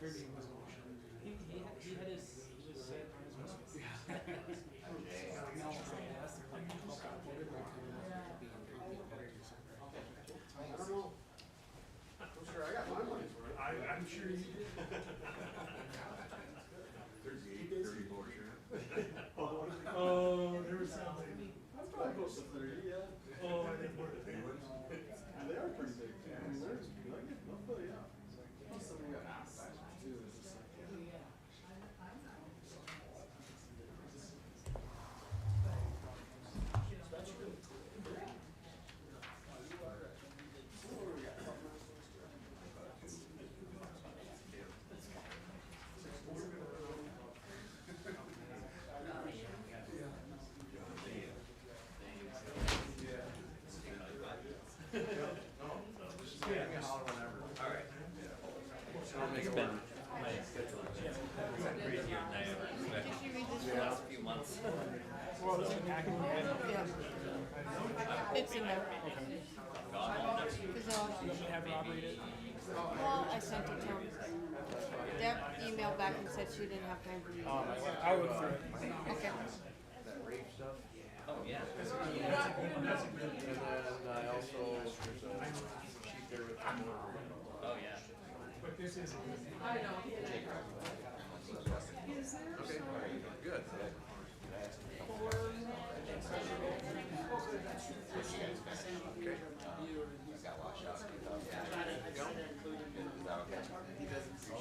I'm sure you did. 34, sure. Oh, there was something. That's probably close to 30, yeah. Oh, I think we're the big ones. They are pretty big. I mean, they're nugget, they'll fill you up. Plus, then we got appetizers too. It's just like, It's been my schedule has been crazier than I ever expected the last few months. It's in there. Well, I sent it to him. Deb emailed back and said she didn't have time for you. I'll look through it. Okay. Oh yeah. and then I also, there's a sheet there with the more. Oh yeah. But this is. Okay, good.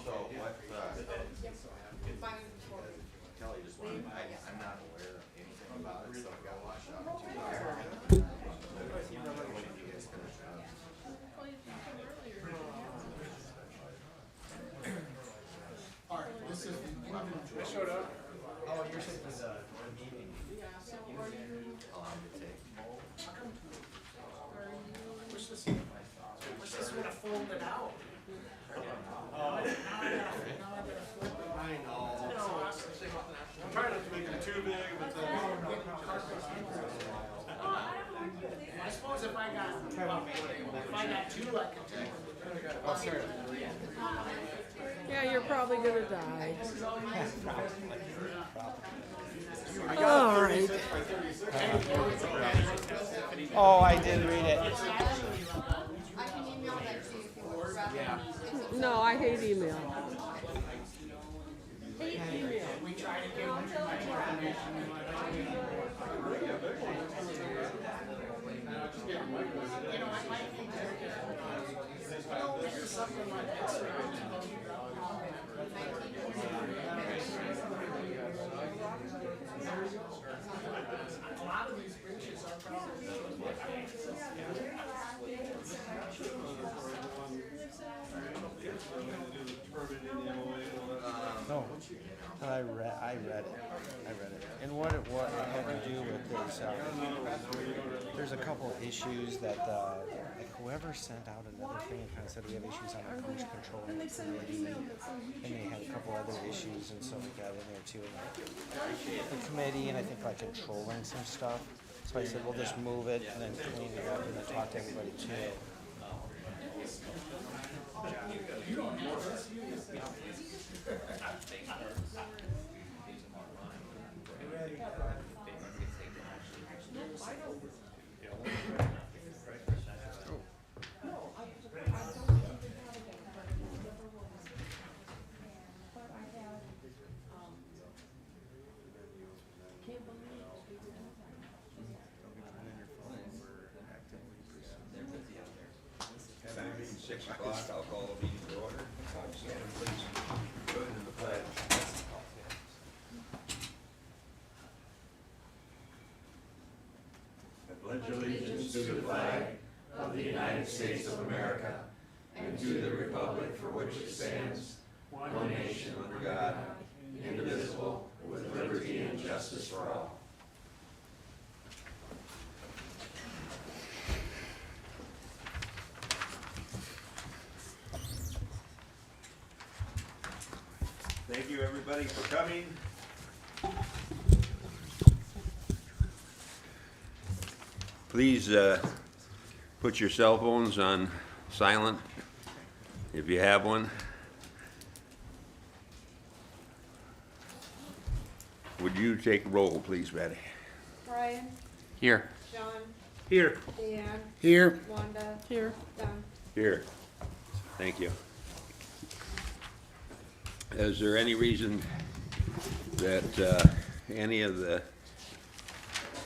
So what, Kelly just wanted, I'm not aware of anything about it, so I got washed out in 2 hours. When did you guys finish up? Alright, this is. I showed up. Oh, you're saying this, meeting. How long did it take? Wish this would have folded out. I know. I'm trying not to make it too big, but I suppose if I got 2, I could take them. oh, sorry. Yeah, you're probably gonna die. All right. Oh, I did read it. I can email that to you if you would rather. No, I hate email. We try to give them too much information. You know, I might think this is something like this. A lot of these bridges are probably. No, I read it. And what it had to do with is, there's a couple of issues that, like whoever sent out another thing and kind of said we have issues on the cruise control committee, and they had a couple other issues, and so we got in there too. The committee, and I think like controlling some stuff. So I said, we'll just move it and then clean it up and then talk to everybody too. Time being 6 o'clock, I'll call the meeting to order. Stand please. Join in the pledge. I pledge allegiance to the flag of the United States of America and to the republic for which it stands, one nation under God, indivisible, with liberty and justice for all. Thank you, everybody, for coming. Please put your cell phones on silent if you have one. Would you take roll, please, Betty? Brian, Here. John, Here. Dan, Here. Wanda. Here. Don. Here. Thank you. Is there any reason that any of the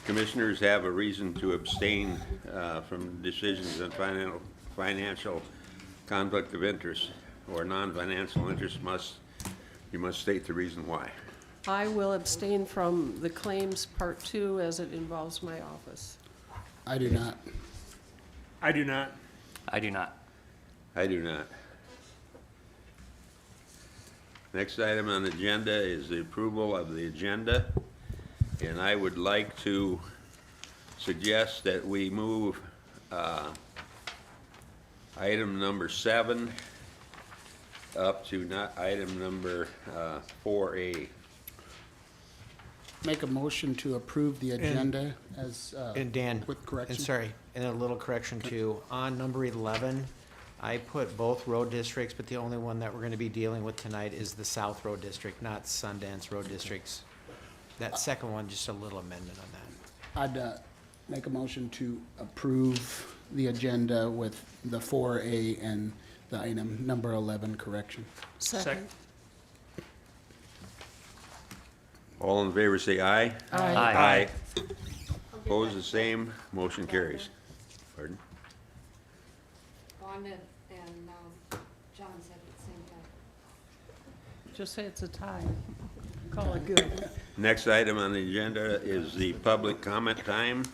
commissioners have a reason to abstain from decisions on financial conflict of interest or non-financial interest? You must state the reason why. I will abstain from the claims part 2 as it involves my office. I do not. I do not. I do not. I do not. Next item on the agenda is the approval of the agenda. And I would like to suggest that we move item number 7 up to not item number 4A. Make a motion to approve the agenda as, And Dan, with correction. and sorry, and a little correction too. On number 11, I put both road districts, but the only one that we're gonna be dealing with tonight is the South Road District, not Sundance Road Districts. That second one, just a little amendment on that. I'd make a motion to approve the agenda with the 4A and the item number 11 correction. Second. All in favor say aye. Aye. Aye. Opposed, the same. Motion carries. Pardon? Wanda and John said at the same time. Just say it's a tie. Call it good. Next item on the agenda is the public comment time.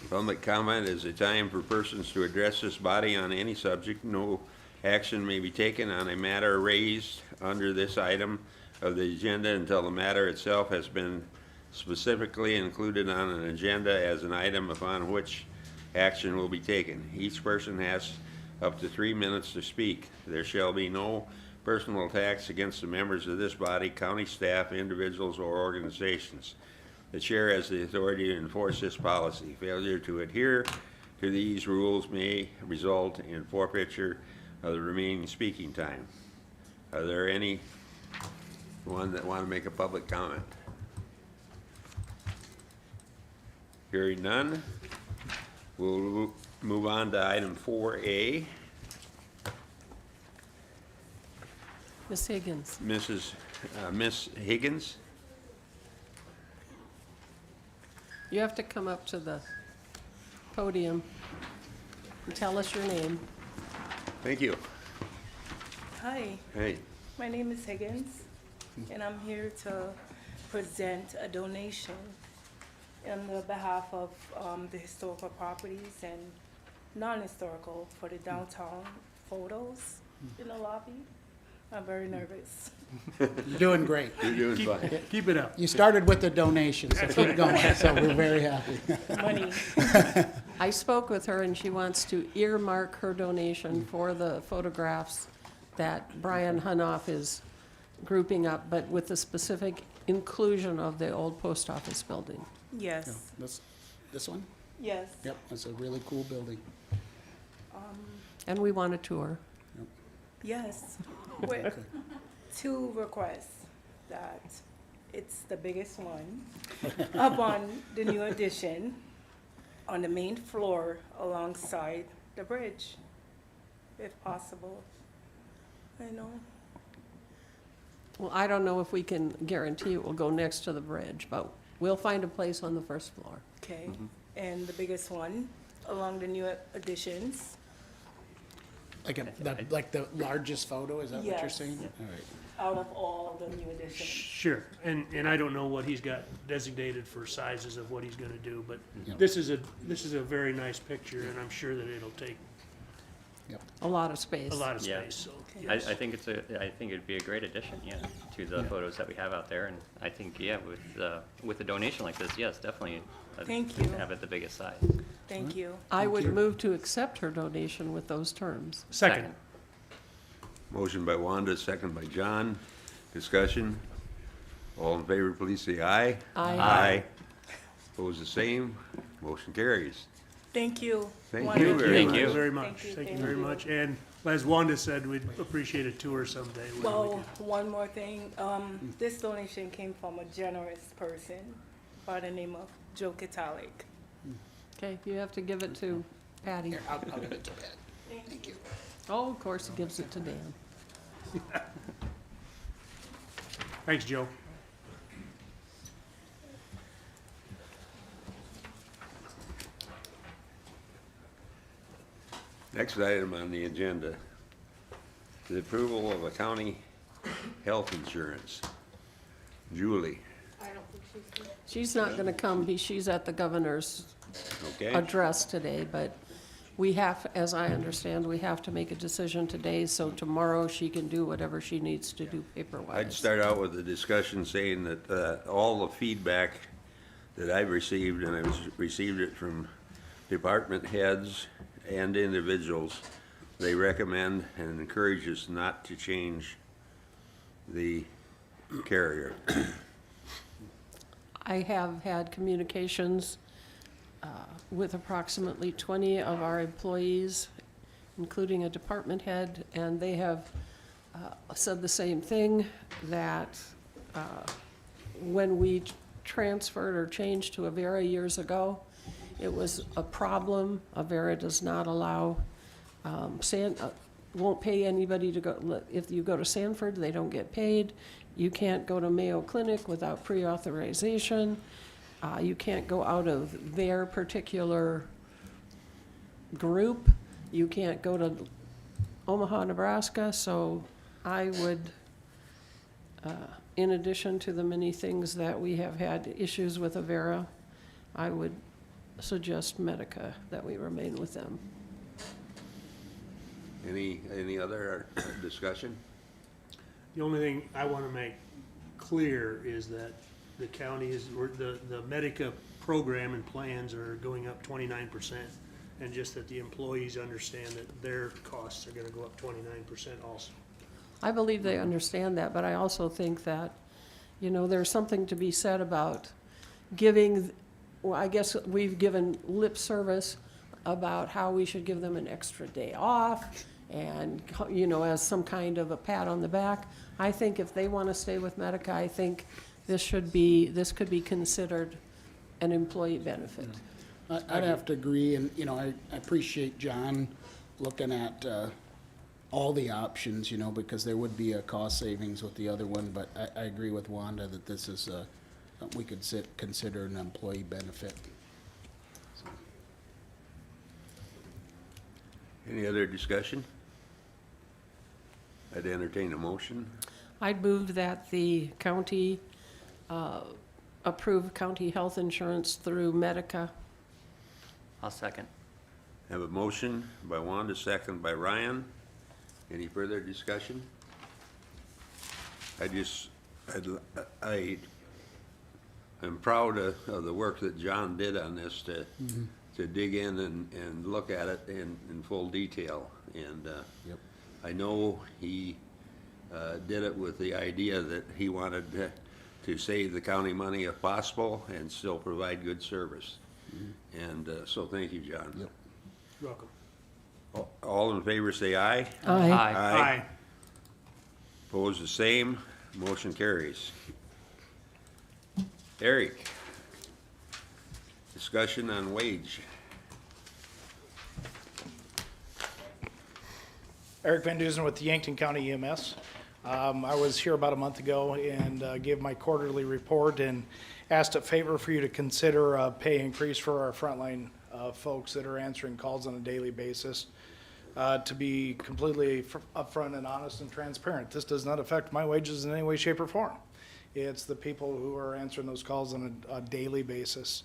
Public comment is a time for persons to address this body on any subject. No action may be taken on a matter raised under this item of the agenda until the matter itself has been specifically included on an agenda as an item upon which action will be taken. Each person has up to 3 minutes to speak. There shall be no personal attacks against the members of this body, county staff, individuals, or organizations. The chair has the authority to enforce this policy. Failure to adhere to these rules may result in forfeiture of the remaining speaking time. Are there any one that want to make a public comment? Hearing none, we'll move on to item 4A. Miss Higgins. Miss Higgins? You have to come up to the podium and tell us your name. Thank you. Hi, Hey, my name is Higgins, and I'm here to present a donation on the behalf of the historical properties and non-historical for the downtown photos in the lobby. I'm very nervous. You're doing great. you're doing fine. Keep it up. You started with the donation, so keep going, so we're very happy. Money. I spoke with her and she wants to earmark her donation for the photographs that Brian Hunoff is grouping up, but with the specific inclusion of the old post office building. Yes, This one? yes. Yep, that's a really cool building. And we want a tour. Yes, with two requests, that it's the biggest one up on the new addition on the main floor alongside the bridge, if possible. I know. Well, I don't know if we can guarantee it will go next to the bridge, but we'll find a place on the first floor. Okay, and the biggest one along the new additions. Like the largest photo, is that what you're Yes. saying? All right. Out of all the new additions. Sure, and I don't know what he's got designated for sizes of what he's gonna do, but Yep. this is a very nice picture, and I'm sure that it'll take A lot of space. a lot of Yeah. space, so. Okay. I yes. think I think it'd be a great addition, yeah, to the photos that we have out there, and I think, yeah, with a donation like this, yes, definitely. Thank you. Have it the biggest size. Thank you. I would move to accept her donation with those terms. Second. Motion by Wanda, second by John. Discussion. All in favor, please say aye. Aye. Aye. Opposed, the same. Motion carries. Thank you. Thank Wanda. you very Thank much. you. Very much, Thank you, thank you thank very you. much, and As Wanda said, we'd appreciate a tour someday. when we Well, can. one more thing, this donation came from a generous person by the name of Joe Kitalik. Okay, you have to give it to Patty. Here, I'll give it to Pat. Thank you. Oh, of course, he gives it to Dan. Thanks, Joe. Next item on the agenda, the approval of a county health insurance. Julie, She's not gonna come, she's at the governor's okay? address today, but we have, as I understand, we have to make a decision today, so tomorrow she can do whatever she needs to do paper-wise. I'd start out with a discussion saying that all the feedback that I've received, and received it from department heads and individuals, they recommend and encourage us not to change the carrier. I have had communications with approximately 20 of our employees, including a department head, and they have said the same thing, that when we transferred or changed to Avera years ago, it was a problem. Avera does not allow, won't pay anybody to go, if you go to Sanford, they don't get paid. You can't go to Mayo Clinic without pre-authorization. You can't go out of their particular group. You can't go to Omaha, Nebraska, so I would, in addition to the many things that we have had issues with Avera, I would suggest Medica, that we remain with them. Any other discussion? The only thing I want to make clear is that the county is, or the Medica program and plans are going up 29%. And just that the employees understand that their costs are gonna go up 29% also. I believe they understand that, but I also think that, you know, there's something to be said about giving, well, I guess we've given lip service about how we should give them an extra day off and, you know, as some kind of a pat on the back. I think if they want to stay with Medica, I think this could be considered an employee benefit. I'd have to agree, and, you know, I appreciate John looking at all the options, you know, because there would be a cost savings with the other one, but I agree with Wanda that this is we could consider an employee benefit. Any other discussion? I'd entertain a motion. I'd move that the county approve county health insurance through Medica. I'll second. Have a motion by Wanda, second by Ryan. Any further discussion? I'm proud of the work that John did on this to dig in and look at it in full detail. And Yep. I know he did it with the idea that he wanted to save the county money if possible and still provide good service. And so thank you, John. Yep. You're welcome. All in favor say aye. Aye. Aye. Opposed the same, motion carries. Eric, discussion on wage. Eric Van Duzen with the Yankton County EMS. I was here about a month ago and gave my quarterly report and asked a favor for you to consider a pay increase for our frontline folks that are answering calls on a daily basis. To be completely upfront and honest and transparent, this does not affect my wages in any way, shape, or form. It's the people who are answering those calls on a daily basis.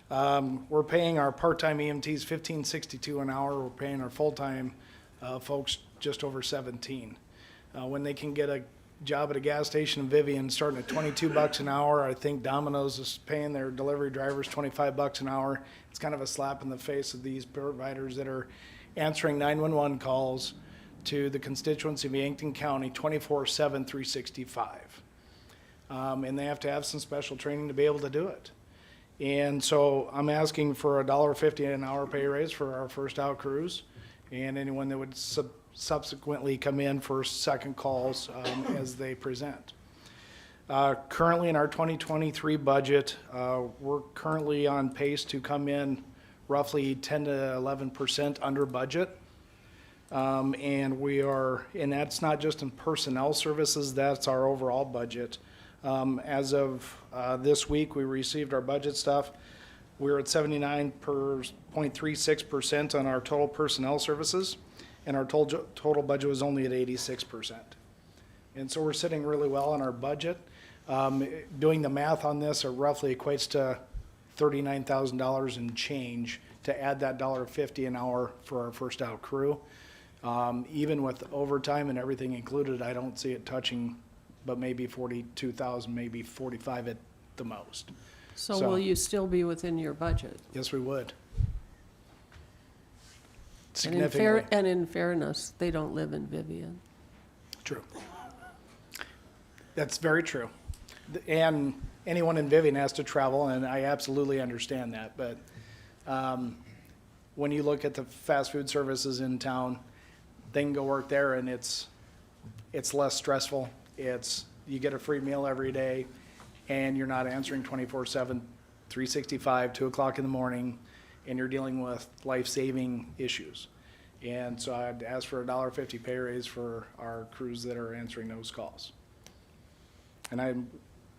We're paying our part-time EMTs $15.62 an hour. We're paying our full-time folks just over 17. When they can get a job at a gas station in Vivian starting at $22 an hour, I think Domino's is paying their delivery drivers $25 an hour. It's kind of a slap in the face of these providers that are answering 911 calls to the constituency of Yankton County 24/7, 365. And they have to have some special training to be able to do it. And so I'm asking for $1.50 an hour pay raise for our first out crews. And anyone that would subsequently come in for second calls as they present. Currently in our 2023 budget, we're currently on pace to come in roughly 10 to 11% under budget. And that's not just in personnel services, that's our overall budget. As of this week, we received our budget stuff. We're at 79.36% on our total personnel services, and our total budget was only at 86%. And so we're sitting really well on our budget. Doing the math on this, it roughly equates to $39,000 in change to add that $1.50 an hour for our first out crew. Even with overtime and everything included, I don't see it touching, but maybe 42,000, maybe 45 at the most. So will you still be within your budget? Yes, we would. And in Significantly. in fairness, they don't live in Vivian. True. That's very true. And anyone in Vivian has to travel, and I absolutely understand that. But when you look at the fast food services in town, they can go work there, and it's less stressful. You get a free meal every day, and you're not answering 24/7, 365, 2 o'clock in the morning, and you're dealing with life-saving issues. And so I'd ask for a $1.50 pay raise for our crews that are answering those calls. And I'm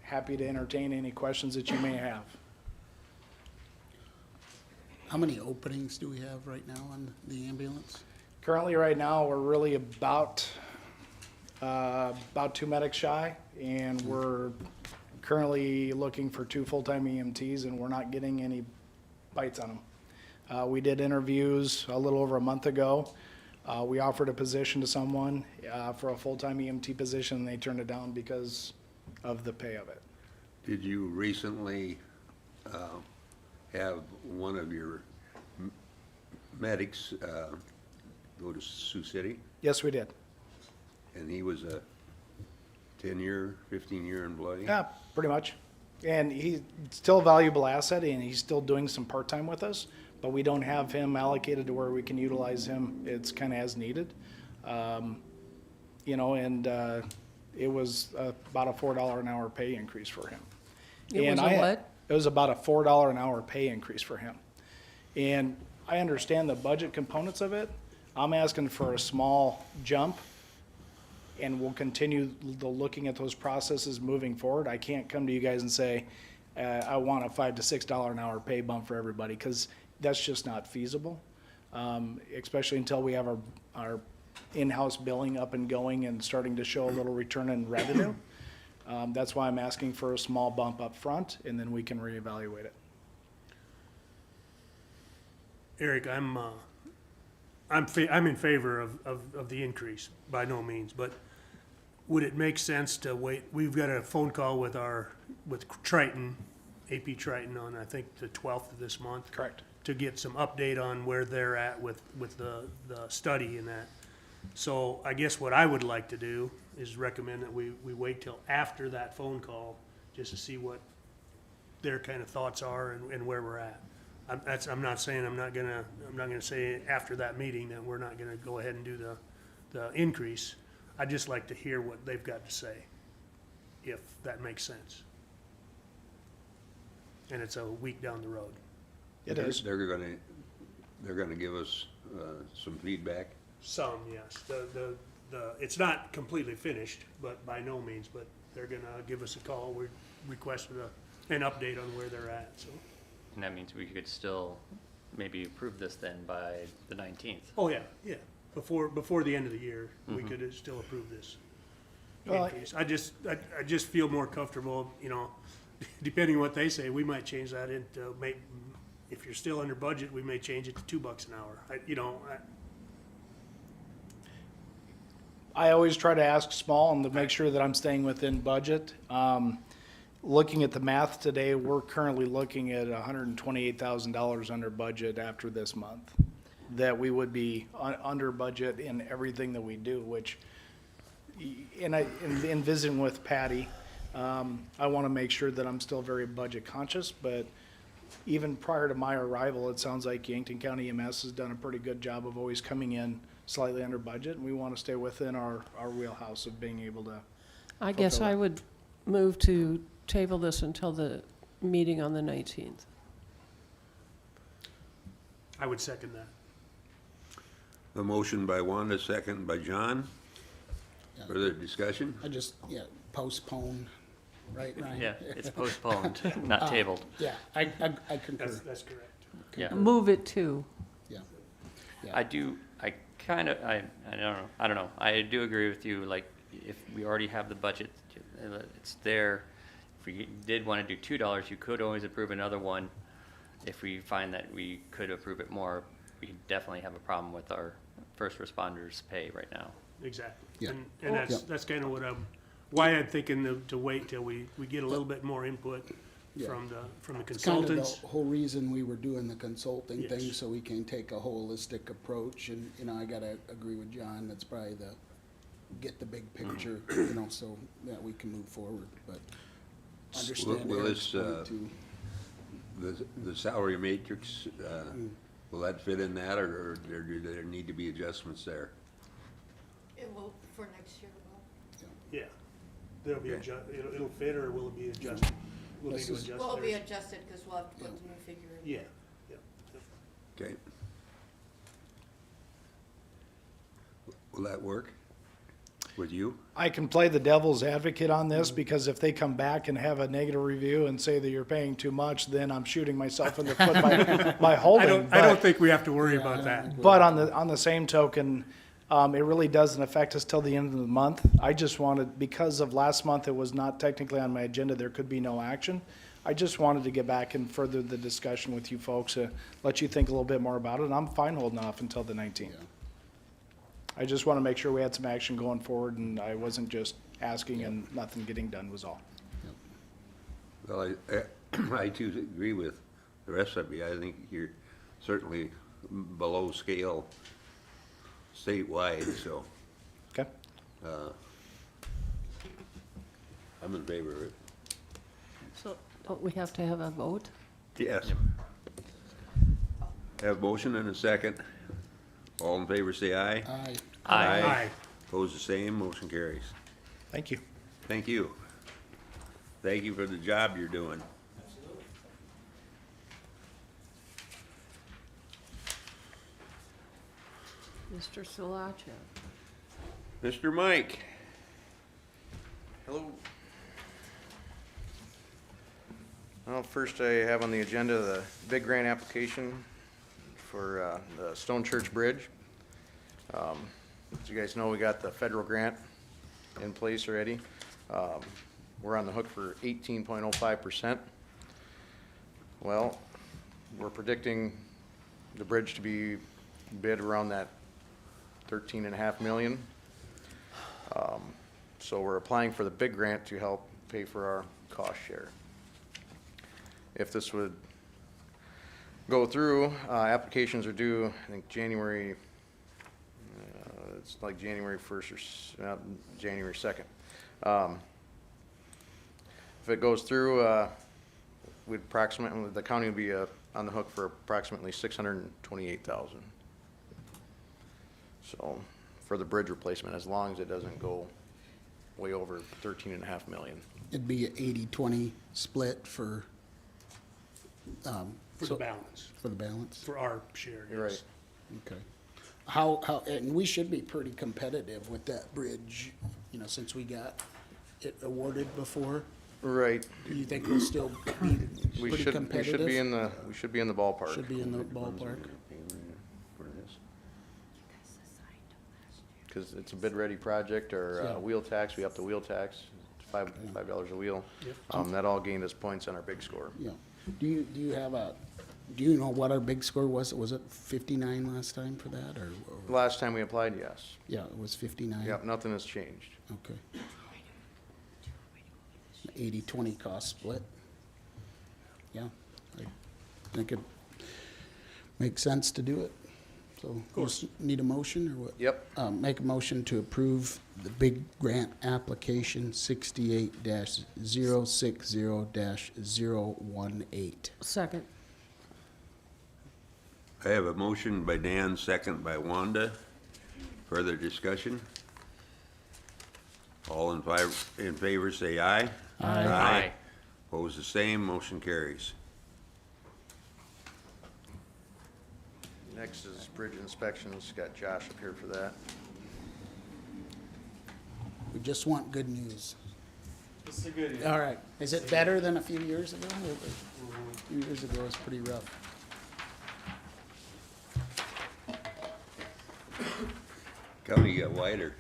happy to entertain any questions that you may have. How many openings do we have right now on the ambulance? Currently, right now, we're really about 2 medics shy, and we're currently looking for 2 full-time EMTs, and we're not getting any bites on them. We did interviews a little over a month ago. We offered a position to someone for a full-time EMT position, and they turned it down because of the pay of it. Did you recently have one of your medics go to Sioux City? Yes, we did. And he was a 10-year, 15-year employee? Yeah, pretty much. And he's still a valuable asset, and he's still doing some part-time with us, but we don't have him allocated to where we can utilize him. It's kind of as needed. It was about a $4 an hour pay increase for him. It was a what? It was about a $4 an hour pay increase for him. And I understand the budget components of it. I'm asking for a small jump, and we'll continue looking at those processes moving forward. I can't come to you guys and say, I want a $5 to $6 an hour pay bump for everybody, because that's just not feasible, especially until we have our in-house billing up and going and starting to show a little return in revenue. That's why I'm asking for a small bump up front, and then we can reevaluate it. Eric, I'm in favor of the increase, by no means, but would it make sense to wait? We've got a phone call with Triton, AP Triton on, I think, the 12th of this month. Correct. To get some update on where they're at with the study and that. So I guess what I would like to do is recommend that we wait till after that phone call, just to see what their kind of thoughts are and where we're at. I'm not saying I'm not gonna say after that meeting that we're not gonna go ahead and do the increase. I'd just like to hear what they've got to say, if that makes sense. And it's a week down the road. It is. They're gonna give us some feedback. Some, yes. It's not completely finished, but by no means, but they're gonna give us a call. We requested an update on where they're at, so. And that means we could still maybe approve this then by the 19th. Oh, yeah. Before the end of the year, we could still approve this Well, increase. I just feel more comfortable, depending on what they say, we might change that into, if you're still under budget, we may change it to $2 an hour. I always try to ask small and to make sure that I'm staying within budget. Looking at the math today, we're currently looking at $128,000 under budget after this month. That we would be under budget in everything that we do, which, in visiting with Patty, I want to make sure that I'm still very budget conscious, but even prior to my arrival, it sounds like Yankton County EMS has done a pretty good job of always coming in slightly under budget, and we want to stay within our wheelhouse of being able to. I guess fulfill I that. would move to table this until the meeting on the 19th. I would second that. A motion by Wanda, second by John. Yeah. Further discussion? I just, postpone, right, Ryan? Yeah, it's postponed, not tabled. Yeah, I concur, That's correct. Yeah. Move it to. yeah. I do, I don't know. I do agree with you, like, if we already have the budget, it's there. If we did want to do $2, you could always approve another one. If we find that we could approve it more, we definitely have a problem with our first responders' pay right now. Exactly. Yeah. And that's kind of why I'm thinking to wait till we get a little bit more input Yeah. from the It's kind of consultants. the whole reason we were doing the consulting thing, Yes. so we can take a holistic approach, and, I gotta agree with John, that's probably get the big picture, so that we can move forward, but understand Will Eric's this, point too. the salary matrix, will that fit in that, or do there need to be adjustments there? It will, for next year, it will. Yeah. There'll be Okay. it'll fit, or will it be adjusted? We'll need to This is- adjust Well, it'll be theirs. adjusted, because we'll have to put the new figure in. Yeah, yeah. Okay. Will that work with you? I can play the devil's advocate on this, because if they come back and have a negative review and say that you're paying too much, then I'm shooting myself in the foot by holding. I don't but- think we have to worry about that. But on the same token, it really doesn't affect us till the end of the month. I just wanted, because of last month, it was not technically on my agenda, there could be no action. I just wanted to get back and further the discussion with you folks, let you think a little bit more about it, and I'm fine holding off until the 19th. I just want to make sure we had some action going forward, and I wasn't just asking and nothing getting done was all. Well, I too agree with the rest of you. I think you're certainly below scale statewide, so, Okay? I'm in favor of it. So don't we have to have a vote? Yes. Have motion and a second. All in favor, say aye. Aye. Aye. Opposed, the same, motion carries. Thank you. Thank you. Thank you for the job you're doing. Mr. Salacha. Mr. Mike? Hello. Well, first I have on the agenda the big grant application for the Stone Church Bridge. As you guys know, we got the federal grant in place already. We're on the hook for 18.05%. Well, we're predicting the bridge to be bid around that 13.5 million. So we're applying for the big grant to help pay for our cost share. If this would go through, applications are due, I think, January, it's like January 1st or January 2nd. If it goes through, we'd approximately, the county would be on the hook for approximately $628,000. So, for the bridge replacement, as long as it doesn't go way over 13.5 million. It'd be an 80-20 split for, For so- the balance, for the balance? for our share. You're yes. right. Okay. How, and we should be pretty competitive with that bridge, since we got it awarded before. Right. Do you think we'll still be We pretty should competitive? be in the ballpark. Should be in the ballpark. For this. Because it's a bid-ready project, or Yeah. wheel tax, we up the wheel tax, it's $5 a wheel. Yep. That all gained us points on our big score. Yeah. Do you know what our big score was? Was it 59 last time for that, or? Last time we applied, yes. Yeah, it was 59? Yep, nothing has changed. Okay. 80-20 cost split? Yeah, I think it makes sense to do it. So, course. need a motion, or what? Yep. Make a motion to approve the big grant application 68-060-018. Second. I have a motion by Dan, second by Wanda. Further discussion? All in favor say aye. Aye. Opposed the same, motion carries. Next is bridge inspections. Got Josh up here for that. We just want good news. This is a good year. All right. Is it better than a few years ago? A few years ago, it was pretty rough. County got wider.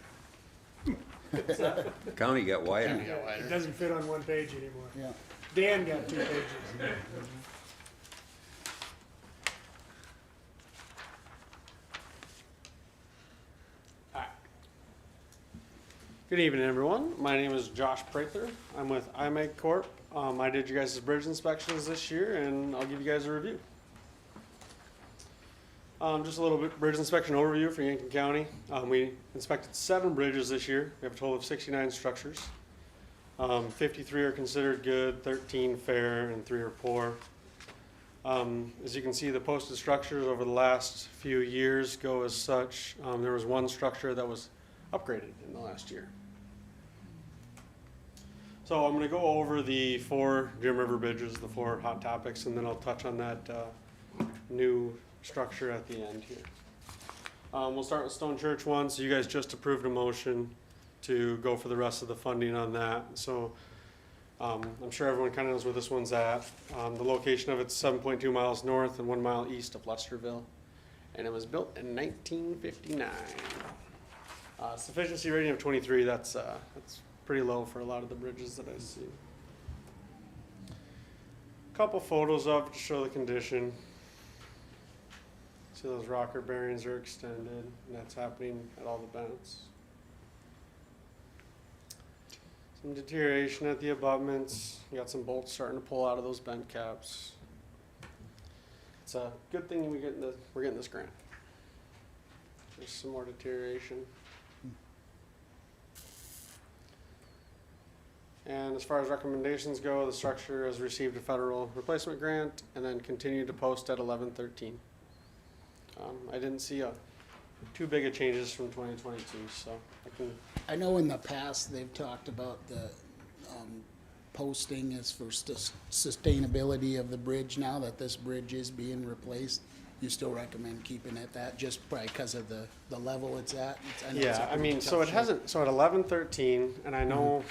County got wider. It doesn't fit on one page anymore. Yeah. Dan got 2 pages. Good evening, everyone. My name is Josh Prather. I'm with IMEG Corp. I did you guys' bridge inspections this year, and I'll give you guys a review. Just a little bit bridge inspection overview for Yankton County. We inspected 7 bridges this year. We have a total of 69 structures. 53 are considered good, 13 fair, and 3 are poor. As you can see, the posted structures over the last few years go as such. There was 1 structure that was upgraded in the last year. So I'm going to go over the 4 Jim River bridges, the 4 hot topics, and then I'll touch on that new structure at the end here. We'll start with Stone Church 1. So you guys just approved a motion to go for the rest of the funding on that. So I'm sure everyone kind of knows where this one's at. The location of it's 7.2 miles north and 1 mile east of Lesterville, and it was built in 1959. Sufficiency rating of 23. That's pretty low for a lot of the bridges that I see. Couple photos up to show the condition. See those rocker bearings are extended, and that's happening at all the bends. Some deterioration at the abutments. You got some bolts starting to pull out of those bent caps. It's a good thing we're getting this grant. There's some more deterioration. And as far as recommendations go, the structure has received a federal replacement grant and then continued to post at 11/13. I didn't see too big of changes from 2022, so I know in the past they've talked about the posting as for sustainability of the bridge. Now that this bridge is being replaced, you still recommend keeping it that just probably because of the level it's at? I know it's a yeah, I pretty mean, tough so it shape. hasn't, so at 11/13, and I know,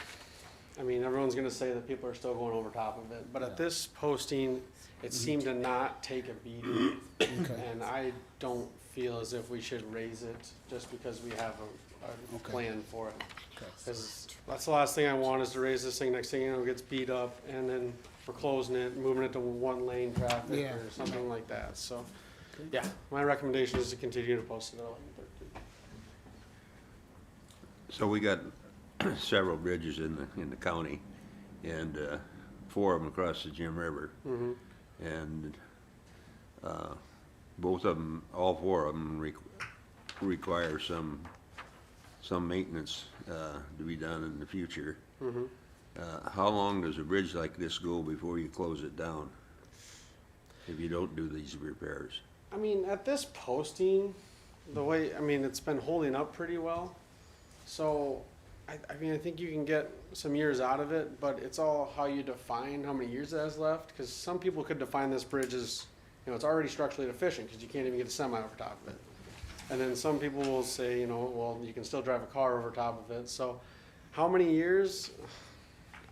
I mean, everyone's gonna say that people are still going over top of it, but at this posting, it seemed to not take a beating. Okay. And I don't feel as if we should raise it just because we have a Okay. plan for it. Okay. Because that's the last thing I want is to raise this thing, next thing you know, it gets beat up, and then we're closing it, moving it to 1 lane traffic Yeah. or something like that, so. Okay. Yeah, my recommendation is to continue to post it at 11/13. So we got several bridges in the county, and 4 of them across the Jim River. Mhm. And both of them, all 4 of them require some maintenance to be done in the future. Mhm. How long does a bridge like this go before you close it down? If you don't do these repairs? I mean, at this posting, the way, I mean, it's been holding up pretty well. So, I mean, I think you can get some years out of it, but it's all how you define how many years it has left. Because some people could define this bridge as, you know, it's already structurally deficient because you can't even get a semi over top of it. And then some people will say, you know, well, you can still drive a car over top of it. So, how many years?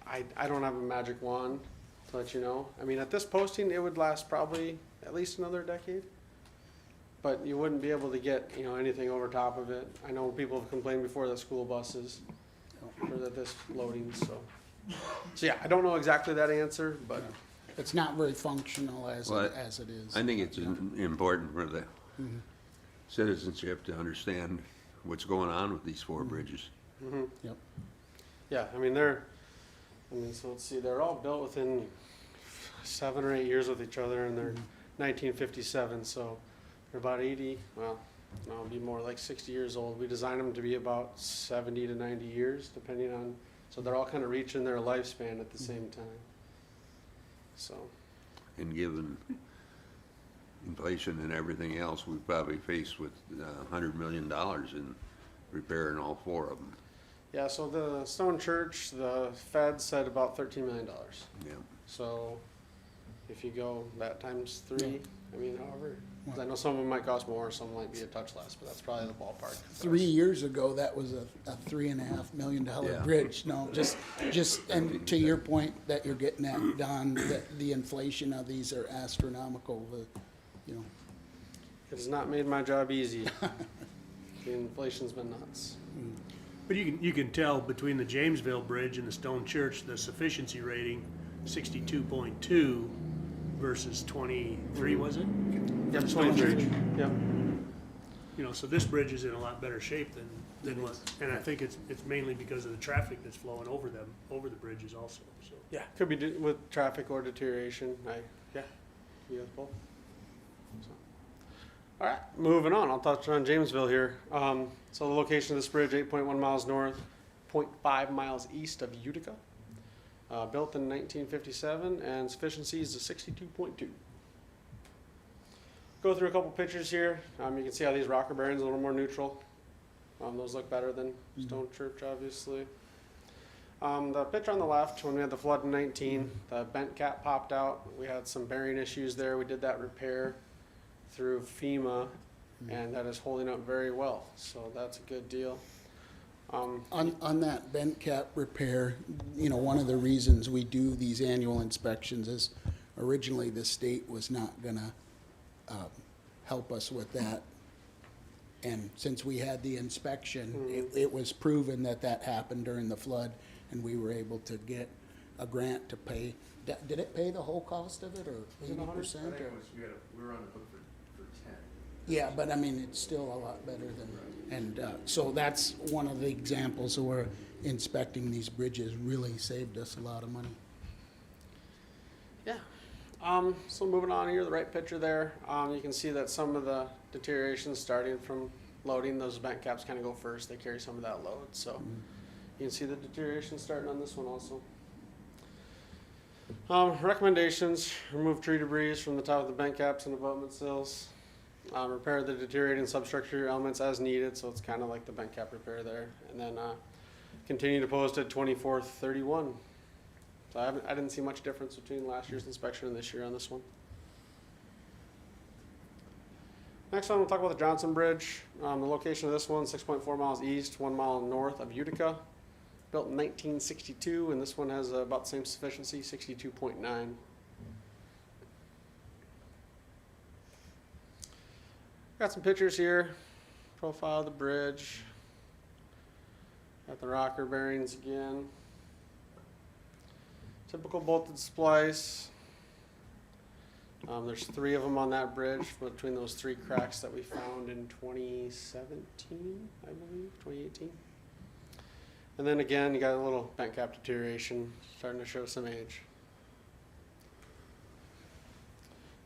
I don't have a magic wand to let you know. I mean, at this posting, it would last probably at least another decade. But you wouldn't be able to get, you know, anything over top of it. I know people have complained before that school buses for this loading, so. So yeah, I don't know exactly that answer, but. It's not very functional as Well, it is. I think it's important for the citizenship to understand what's going on with these 4 bridges. Mhm. Yep. Yeah, I mean, so let's see, they're all built within 7 or 8 years with each other, and they're 1957, so they're about 80, well, no, it'd be more like 60 years old. We designed them to be about 70 to 90 years, depending on, so they're all kind of reaching their lifespan at the same time. So, And given inflation and everything else, we probably faced with $100 million in repairing all 4 of them. Yeah, so the Stone Church, the Fed said about $13 million. Yeah. So if you go that times 3, I mean, however, 'cause I know some of them might cost more, some might be a touch less, but that's probably the ballpark. 3 years ago, that was a $3.5 million Yeah. bridge. No, just, and to your point that you're getting at, Don, that the inflation of these are astronomical, you know. It has not made my job easy. The inflation's been nuts. But you can tell between the Jamesville Bridge and the Stone Church, the sufficiency rating, 62.2 versus 23, was it? Yep, For Stone 23. Church. Yep. You know, so this bridge is in a lot better shape than what, and I think it's mainly because of the traffic that's flowing over the bridges also, so. Yeah, could be with traffic or deterioration. Yeah, you guys both. So. All right, moving on. I'll touch on Jamesville here. So the location of this bridge, 8.1 miles north, 0.5 miles east of Utica. Built in 1957, and sufficiency is a 62.2. Go through a couple pictures here. You can see how these rocker bearings are a little more neutral. Those look better than Stone Church, obviously. The picture on the left, when we had the flood in 19, the bent cap popped out. We had some bearing issues there. We did that repair through FEMA, and that is holding up very well. So that's a good deal. On that bent cap repair, you know, one of the reasons we do these annual inspections is originally the state was not gonna help us with that. And since we had the inspection, it was proven that that happened during the flood, and we were able to get a grant to pay. Did it pay the whole cost of it, or was it 80%? We were on the hook for 10. Yeah, but I mean, it's still a lot better than, and so that's one of the examples where inspecting these bridges really saved us a lot of money. Yeah. So moving on here, the right picture there, you can see that some of the deterioration starting from loading. Those bent caps kind of go first. They carry some of that load. So you can see the deterioration starting on this one also. Recommendations: remove tree debris from the top of the bent caps and abutment sills. Repair the deteriorating substructure elements as needed, so it's kind of like the bent cap repair there. And then continue to post at 24/31. So I didn't see much difference between last year's inspection and this year on this one. Next one, we'll talk about the Johnson Bridge. The location of this one, 6.4 miles east, 1 mile north of Utica. Built in 1962, and this one has about the same sufficiency, 62.9. Got some pictures here. Profile of the bridge. Got the rocker bearings again. Typical bolted splice. There's 3 of them on that bridge between those 3 cracks that we found in 2017, I believe, 2018. And then again, you got a little bent cap deterioration, starting to show some age.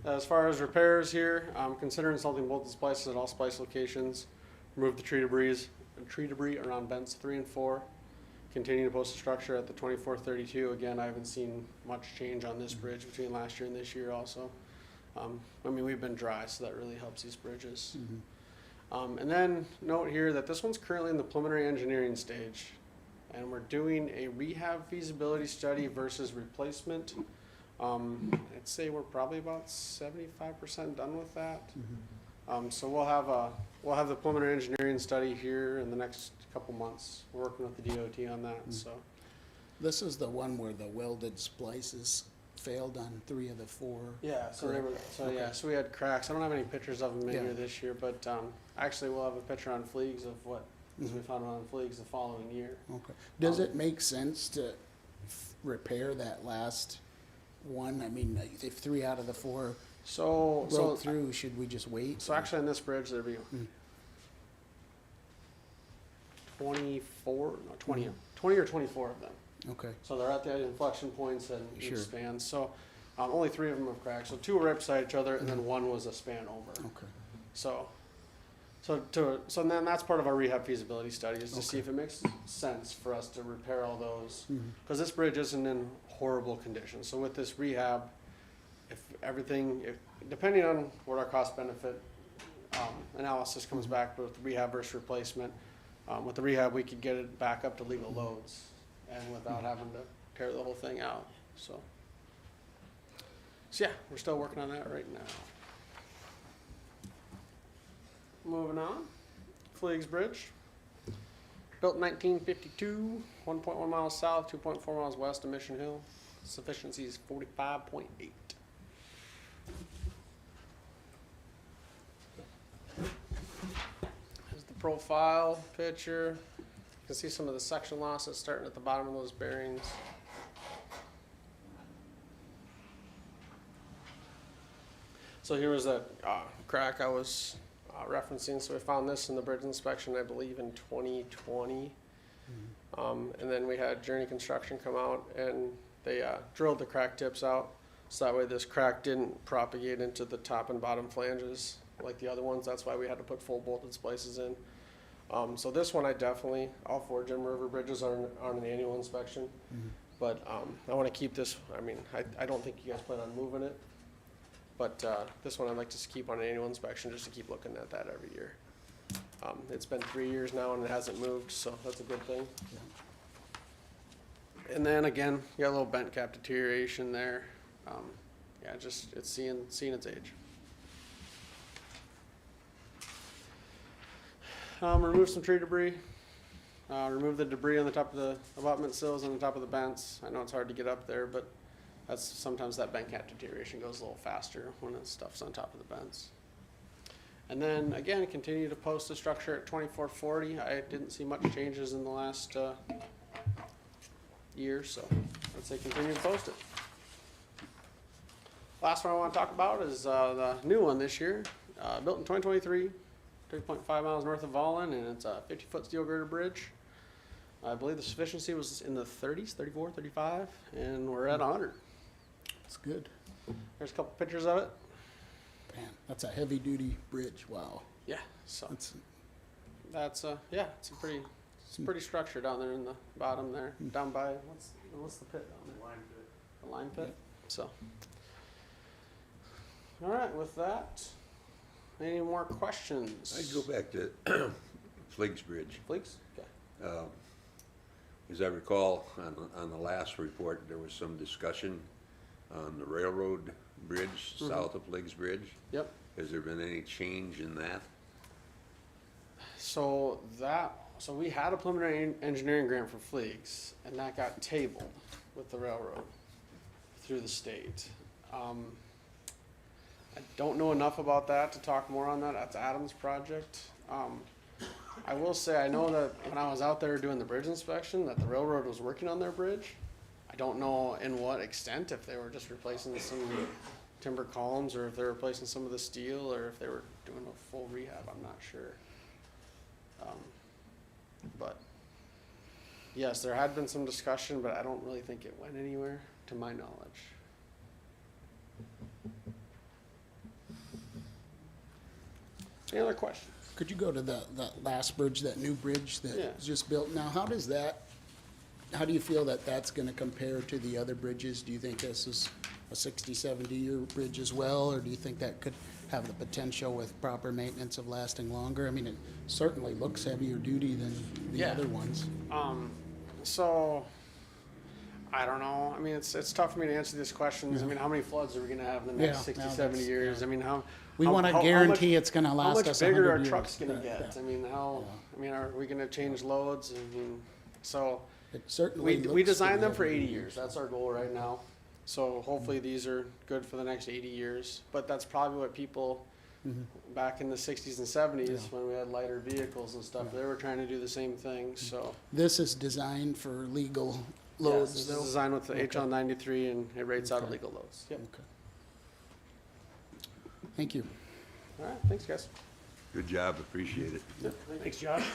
As far as repairs here, consider installing bolted splices at all splice locations. Remove the tree debris around bends 3 and 4. Continue to post the structure at the 24/32. Again, I haven't seen much change on this bridge between last year and this year also. I mean, we've been dry, so that really helps these bridges. And then note here that this one's currently in the preliminary engineering stage, and we're doing a rehab feasibility study versus replacement. I'd say we're probably about 75% done with that. So we'll have the preliminary engineering study here in the next couple months. We're working with the DOT on that. So This is the one where the welded splices failed on 3 of the 4. yeah, so they Correct. were, so yeah, so we had cracks. I don't have any pictures of them in Yeah. here this year, but actually we'll have a picture on Fleegs of what we found on Fleegs the following year. Okay. Does it make sense to repair that last one? I mean, if 3 out of the 4 So broke through, should we just wait? So actually on this bridge there'd be 24, no 20, 20 or 24 of them. Okay. So they're at the inflection points and each Sure. span. So only 3 of them have cracked. So 2 were right beside each other, and then 1 was a span over. Okay. So then that's part of our rehab feasibility study, is to see if it makes sense for us to repair all those, because this bridge isn't in horrible condition. So with this rehab, depending on what our cost benefit analysis comes back with rehab versus replacement, With the rehab, we could get it back up to legal loads and without having to tear the whole thing out, so. So yeah, we're still working on that right now. Moving on, Fleagues Bridge. Built in 1952, 1.1 miles south, 2.4 miles west of Mission Hill. Sufficiency is 45.8. Here's the profile picture. You can see some of the section losses starting at the bottom of those bearings. So here was that crack I was referencing. So we found this in the bridge inspection, I believe, in 2020. And then we had Journey Construction come out and they drilled the crack tips out. So that way this crack didn't propagate into the top and bottom flanges like the other ones. That's why we had to put full bolted splices in. So this one I definitely, all 4 Jim River bridges are on an annual inspection. But I want to keep this, I mean, I don't think you guys plan on moving it. But this one I'd like to keep on an annual inspection just to keep looking at that every year. It's been 3 years now and it hasn't moved, so that's a good thing. And then again, you got a little bent cap deterioration there. Yeah, just it's seeing its age. Remove some tree debris. Remove the debris on the top of the abutment sills and the top of the bents. I know it's hard to get up there, but that's sometimes that bent cap deterioration goes a little faster when the stuff's on top of the bents. And then again, continue to post the structure at 2440. I didn't see much changes in the last year, so I'd say continue to post it. Last one I want to talk about is the new one this year, built in 2023, 3.5 miles north of Vollen, and it's a 50-foot steel girder bridge. I believe the sufficiency was in the 30s, 34, 35, and we're at 100. It's good. There's a couple pictures of it. Man, that's a heavy-duty bridge, wow. Yeah, so That's, yeah, it's a pretty structure down there in the bottom there, down by what's the pit down there? Line pit. The line pit. So, all right, with that, any more questions? I'd go back to Fleagues Bridge. Fleagues? Okay. As I recall, on the last report, there was some discussion on the railroad bridge south of Fleagues Bridge. Yep. Has there been any change in that? So we had a preliminary engineering grant for Fleagues, and that got tabled with the railroad through the state. I don't know enough about that to talk more on that. That's Adam's project. I will say I know that when I was out there doing the bridge inspection, that the railroad was working on their bridge. I don't know in what extent, if they were just replacing some timber columns or if they're replacing some of the steel or if they were doing a full rehab. I'm not sure. But yes, there had been some discussion, but I don't really think it went anywhere to my knowledge. Any other questions? Could you go to that last bridge, that new bridge that Yeah. was just built? Now, how do you feel that that's gonna compare to the other bridges? Do you think this is a 60, 70-year bridge as well, or do you think that could have the potential with proper maintenance of lasting longer? I mean, it certainly looks heavier duty than the other ones. So I don't know. I mean, it's tough for me to answer these questions. I mean, how many floods are we gonna have in the next 60, 70 years? I mean, We wanna guarantee it's gonna last us 100 years. How much bigger are trucks gonna get? I mean, are we gonna change loads? I mean, so It certainly we looks designed them pretty for heavy 80 duty. years. That's our goal right now. So hopefully these are good for the next 80 years. But that's probably what people back in the 60s and 70s when we had lighter vehicles and stuff, they were trying to do the same thing. So This is designed for legal yes, loads, this though? is designed with the Okay. HL 93 and it rates out Okay. illegal loads. Yep. Okay. Thank you. All right, thanks guys. Good job, appreciate it. Yep. Thanks, Josh.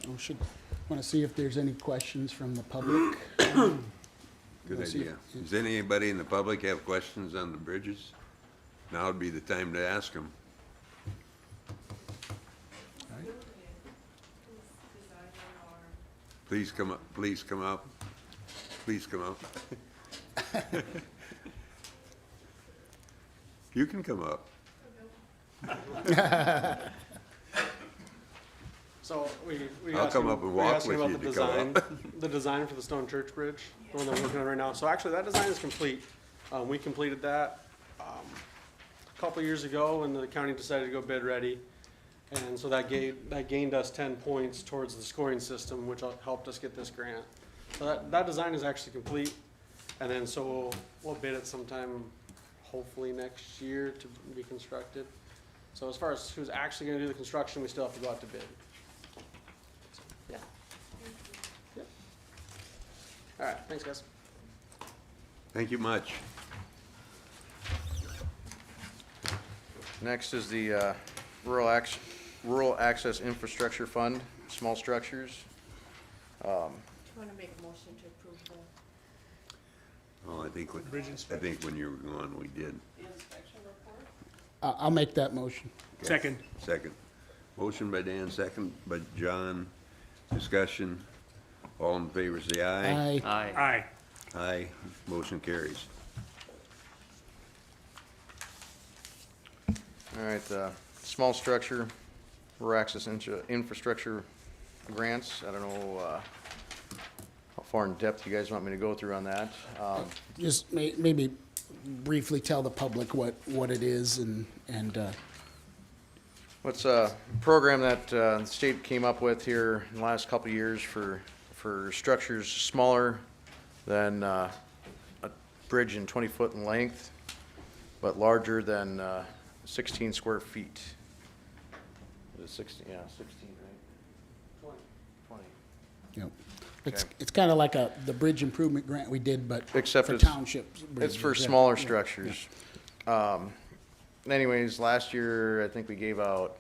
Want to see if there's any questions from the public? Good Let's see. idea. Does anybody in the public have questions on the bridges? Now would be the time to ask them. Please come up, please come up, please come up. You can come up. So we I'll asked come him- up and we walk asked him with about you the to come design, up. the design for the Stone Church Bridge, the one that we're working on right now. So actually, that design is complete. We completed that, a couple years ago when the county decided to go bid ready. And so that gained us 10 points towards the scoring system, which helped us get this grant. So that design is actually complete. And then so we'll bid it sometime, hopefully next year to be constructed. So as far as who's actually gonna do the construction, we still have to go out to bid. So, yeah. Yeah. All right, thanks, guys. Thank you much. Next is the Rural Access Infrastructure Fund, small structures. I want to make a motion to approve the Oh, I think Bridge inspection. when you were gone, we did. inspection report. I'll make that motion. Second. Second. Motion by Dan, second by John. Discussion. All in favor, say aye. Aye. Aye. Aye. Aye. Motion carries. All right, small structure, rural access infrastructure grants. I don't know how far in depth you guys want me to go through on that. Just maybe briefly tell the public what it is and What's a program that the state came up with here in the last couple of years for structures smaller than a bridge in 20 foot in length, but larger than 16 square feet. Is it 16? Yeah, 16, right? 20. you know, it's Okay. it's kind of like the bridge improvement grant we did, but Except for it's- townships. It's for bridges. Yeah, smaller yeah, structures. Anyways, last year, I think we gave out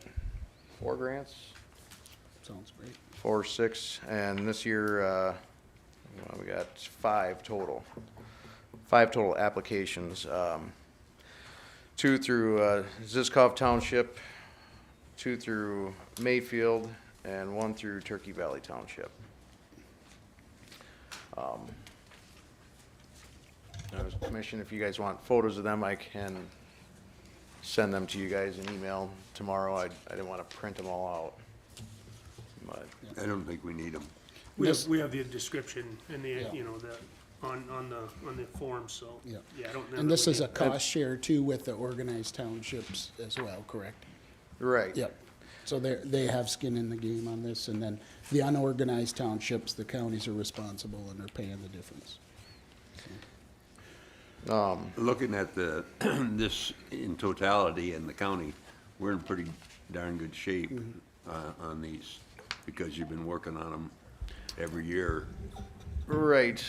4 grants, yeah. Sounds great. 4 or 6, and this year, well, we got 5 total. 5 total applications. 2 through Ziskov Township, 2 through Mayfield, and 1 through Turkey Valley Township. I was commissioned, if you guys want photos of them, I can send them to you guys in email tomorrow. I didn't want to print them all out. But, I don't think we need them. We This- have the description and the, Yeah. you know, on the form, so. Yeah. I don't know. And that this we is a need- cost share too with the organized townships as well, correct? right. Yep. So they have skin in the game on this, and then the unorganized townships, the counties are responsible and are paying the difference. Looking at this in totality in the county, we're in pretty darn good shape on these because you've been working on them every year. Right.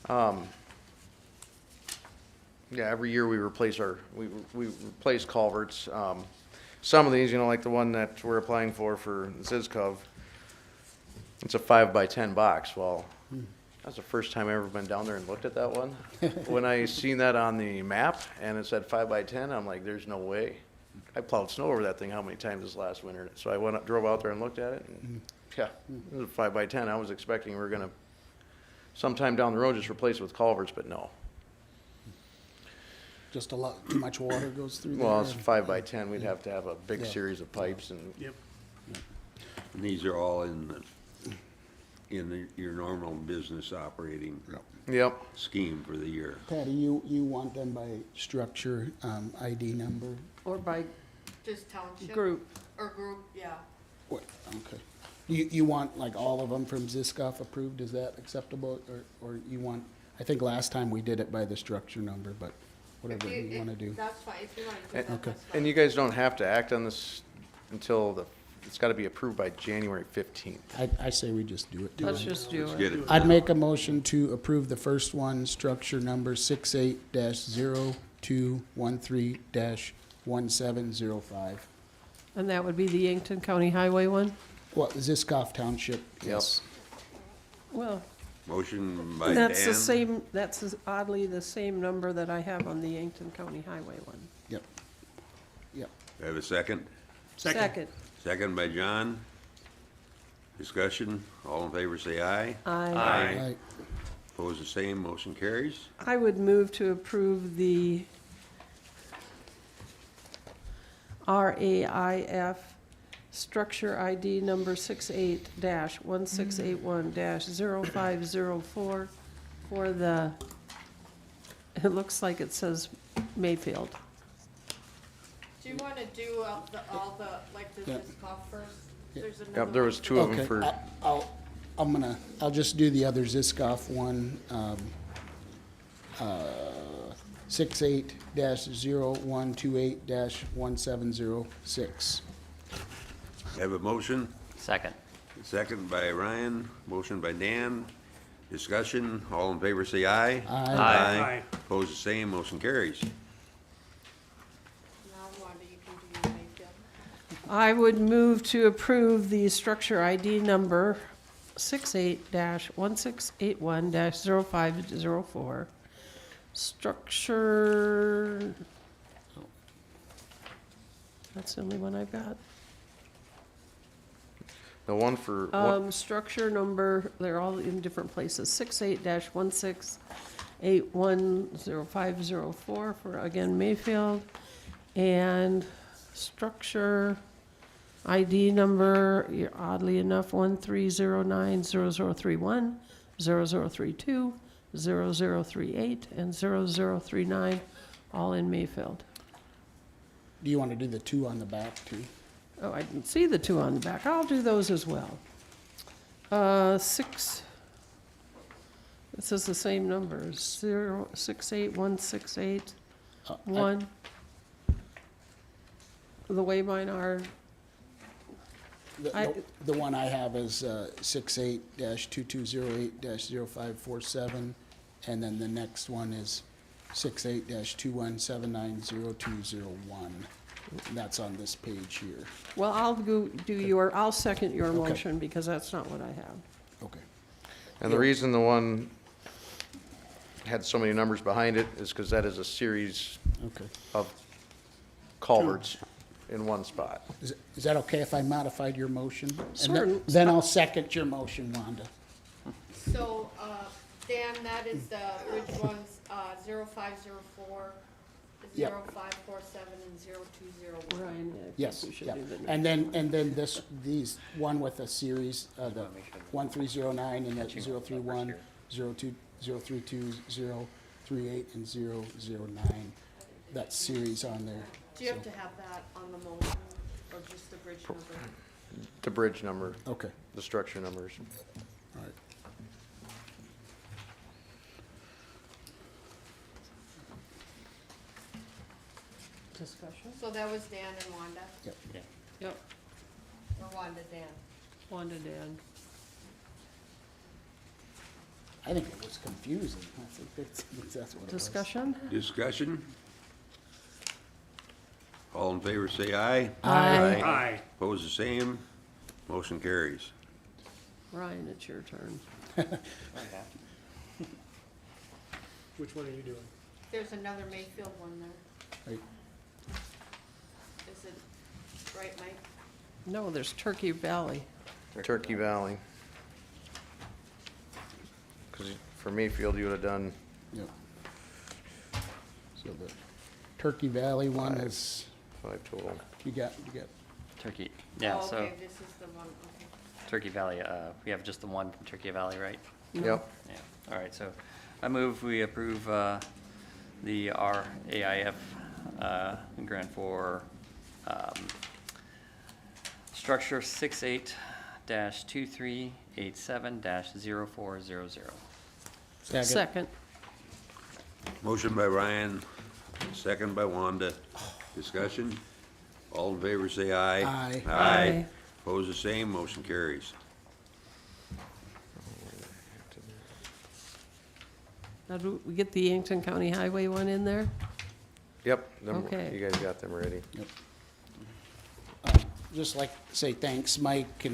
Yeah, every year we replace we replace culverts. Some of these, you know, like the one that we're applying for Ziskov, it's a 5x10 box. Well, that's the first time I've ever been down there and looked at that one. When I seen that on the map and it said 5x10, I'm like, there's no way. I plowed snow over that thing how many times this last winter? So I drove out there and looked at it, and yeah, it was a 5x10. I was expecting we were gonna sometime down the road just replace it with culverts, but no. Just a lot, too much water goes through there. Well, it's 5x10. We'd have to have a big Yeah. series of pipes and Yep. And these are all in your normal business operating yep. scheme for the year. Patty, you want them by structure, ID number? Or by just township. group. Or group, yeah. What, okay. You want like all of them from Ziskov approved, is that acceptable? Or you want, I think last time we did it by the structure number, but whatever If you wanna do. That's fine, if you want to do that, Okay. that's fine. And you guys don't have to act on this until it's got to be approved by January 15th. I say we just do it. Let's tonight. just do Let's it. get it. I'd make a motion to approve the first one, structure number 68-0213-1705. And that would be the Yankton County Highway one? Well, Ziskov Township, yes. Well, Motion by Dan. that's the same, that's oddly the same number that I have on the Yankton County Highway one. Yep. Yep. Do I have a second? Second. Second by John. Discussion. All in favor, say aye. I Right. Opposed, the same. Motion carries. I would move to approve the RAIF structure ID number 68-1681-0504 for the, it looks like it says Mayfield. Do you wanna do all the, like, the Yeah. disc golf first? Yeah. There's another Yep, there one. was two of them Okay, for, I'll just do the other Ziskoff one, 68-0128-1706. Have a motion, Second. second by Ryan, motion by Dan. Discussion, all in favor say aye. Aye. Aye. Opposed, the same, motion carries. Now, Wanda, you can do your Mayfield. I would move to approve the structure ID number 68-1681-0504. Structure, that's the only one I've got. the one for, Structure number, they're all in different places, 68-1681-0504 for, again, Mayfield. And structure ID number, oddly enough, 1309-0031, 0032, 0038, and 0039, all in Mayfield. Do you want to do the two on the back too? Oh, I didn't see the two on the back. I'll do those as well. This is the same numbers, 68-168-1. The way mine are, The one I have is 68-2208-0547, and then the next one is 68-2179-0201. That's on this page here. well, I'll do I'll second your Okay. motion because that's not what I have. Okay. and the reason the one had so many numbers behind it is because that is a series Okay. of culverts in one spot. Is that okay if I modified your motion? And Certain- then I'll second your motion, Wanda. So, Dan, that is the bridge ones, 0504, Yep. 0547, and 0201. Ryan, I think Yes, we should yeah. do the next. And then these, one with a series, the 1309 and the 031, 02, 032, 038, and 009. That series on there. Do you have So- to have that on the motion, or just the bridge number? The bridge number, Okay, the structure numbers. all right. Discussion? So that was Dan and Wanda, Yep, or Wanda, Dan? Wanda, Dan. I think it was confusing. I think that's what it was. Discussion? Discussion? All in favor say aye. Aye. Aye. Opposed, the same, motion carries. Ryan, it's your turn. Which one are you doing? There's another Mayfield one there. Right. Is it right, Mike? No, there's Turkey Valley. Turkey Valley. Because for Mayfield, you would have done, Yep. So the Turkey Valley one is, 5 total. you got, Turkey, yeah, Oh, so okay, this is the one, okay. Turkey Valley, we have just the one from Turkey Valley, right? Yep. Yeah, all right, so I move we approve the RAIF grant for structure 68-2387-0400. Second. Motion by Ryan, second by Wanda. Discussion? All in favor say aye. Aye. Aye. Opposed, the same, motion carries. Now, do we get the Yankton County Highway one in there? Yep, Okay. you guys got them ready. yep. Just like to say thanks, Mike,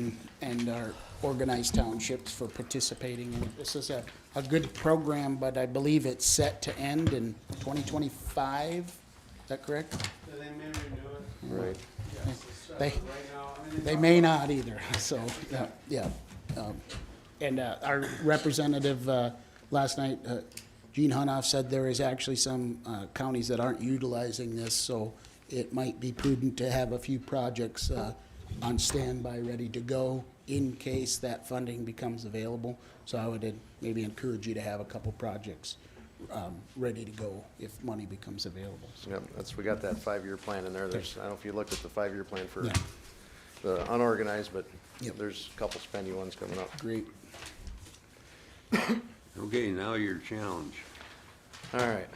and our organized townships for participating in it. This is a good program, but I believe it's set to end in 2025. Is that correct? They may renew it. Right. Yes, it's, They- right now, I mean, They may not either, so, yeah. And our representative last night, Gene Hunoff, said there is actually some counties that aren't utilizing this, so it might be prudent to have a few projects on standby, ready to go in case that funding becomes available. So I would maybe encourage you to have a couple projects ready to go if money becomes available. So, Yep, we got that 5-year plan in there. There's, I don't know if you looked at the 5-year plan for Yeah. the unorganized, but Yep. there's a couple spendy ones coming up. great. Okay, now your challenge, All right.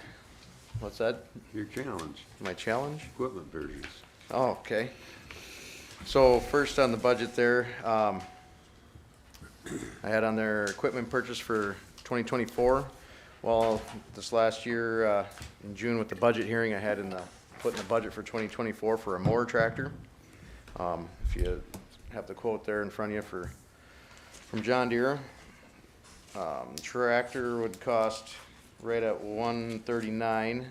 What's that? your challenge, My challenge? equipment purchase. Oh, okay. So first on the budget there, I had on there equipment purchase for 2024. Well, this last year, in June with the budget hearing, I had put in the budget for 2024 for a mower tractor. If you have the quote there in front of you from John Deere. Tractor would cost right at $139.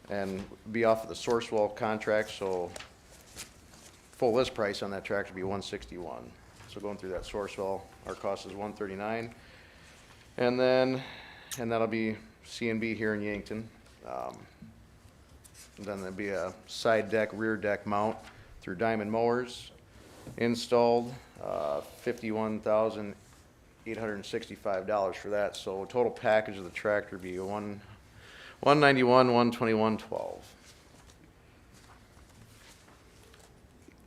And be off of the Sourcewell contract, so full list price on that tractor would be $161. So going through that Sourcewell, our cost is $139. And that'll be C&B here in Yankton. Then there'd be a side deck, rear deck mount through Diamond Mowers. Installed, $51,865 for that. So total package of the tractor would be $191, $121.12.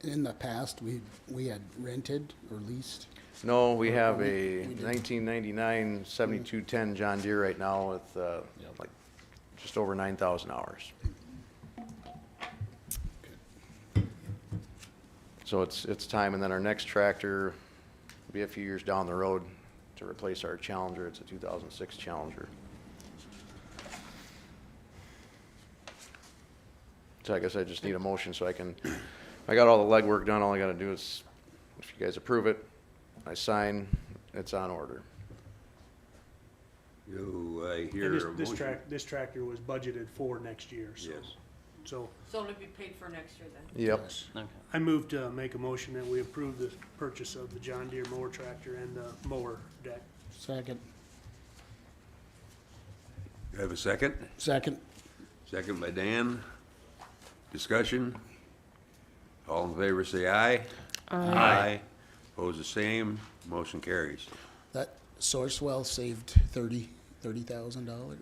In the past, we had rented or leased. No, we have We a did. 1999 7210 John Deere right now with like just over 9,000 hours. So it's time, and then our next tractor will be a few years down the road to replace our Challenger. It's a 2006 Challenger. So I guess I just need a motion so I got all the legwork done. All I gotta do is, if you guys approve it, I sign, it's on order. Do I And hear a motion? this tractor was budgeted for next year, so. Yes. So So it'll be paid for next year then? Yep. Yes. Okay. I move to make a motion that we approve the purchase of the John Deere mower tractor and the mower deck. Second. You have a second? Second. Second by Dan. Discussion? All in favor, say aye. Aye. Opposed, the same. Motion carries. That Sourcewell saved $30,000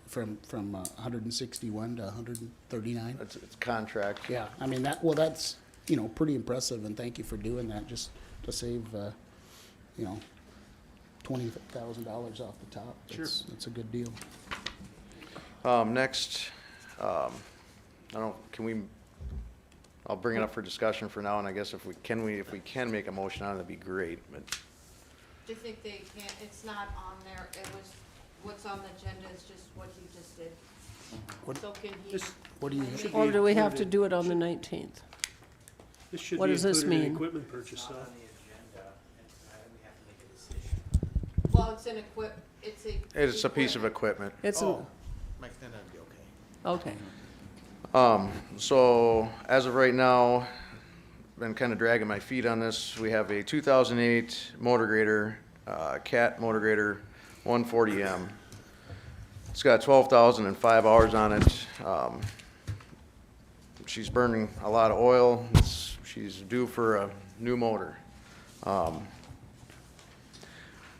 from 161 to 139. It's contract. Yeah, I mean, that's, pretty impressive, and thank you for doing that, just to save, $20,000 off the top. Sure. That's a good deal. Next, I don't, I'll bring it up for discussion for now, and I guess if we can make a motion on it, that'd be great, but. Do you think they can't, it's not on there, what's on the agenda is just what he just did. What- So can he? This, What do you, Should Or be do we have to included. do it on the 19th? this should What be does this included in mean? equipment purchase, though. Well, it's an It's a piece of equipment. It's, an- Mike, then that'd be okay. okay. So as of right now, been kind of dragging my feet on this. We have a 2008 motor grader, Cat motor grader 140M. It's got 12,005 hours on it. She's burning a lot of oil. She's due for a new motor.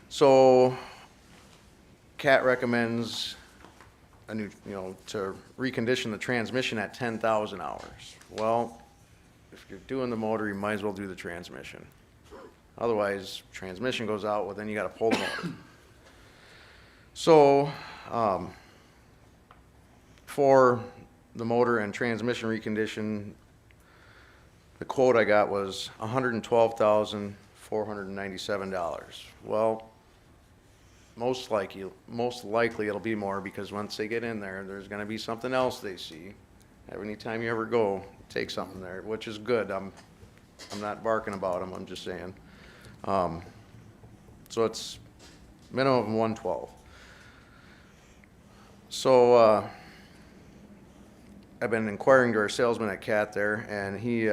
So Cat recommends a new, to recondition the transmission at 10,000 hours. Well, if you're doing the motor, you might as well do the transmission. Otherwise, transmission goes out, well, then you gotta pull the motor. So, for the motor and transmission recondition, the quote I got was $112,497. Well, most likely it'll be more, because once they get in there, there's gonna be something else they see. Every time you ever go, take something there, which is good. I'm not barking about them, I'm just saying. So it's minimum of 112. So, I've been inquiring to our salesman at Cat there, and he,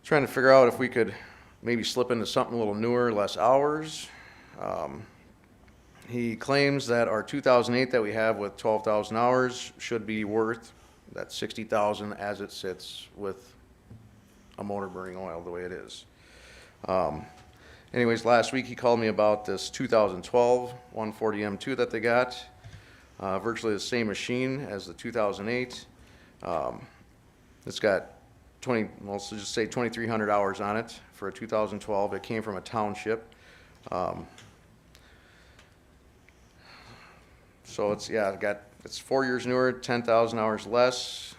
trying to figure out if we could maybe slip into something a little newer, less hours. He claims that our 2008 that we have with 12,000 hours should be worth That's 60,000 as it sits with a motor burning oil the way it is. Anyways, last week he called me about this 2012 140M2 that they got. Virtually the same machine as the 2008. It's got 20, well, let's just say 2,300 hours on it for a 2012. It came from a township. So it's, yeah, it's 4 years newer, 10,000 hours less.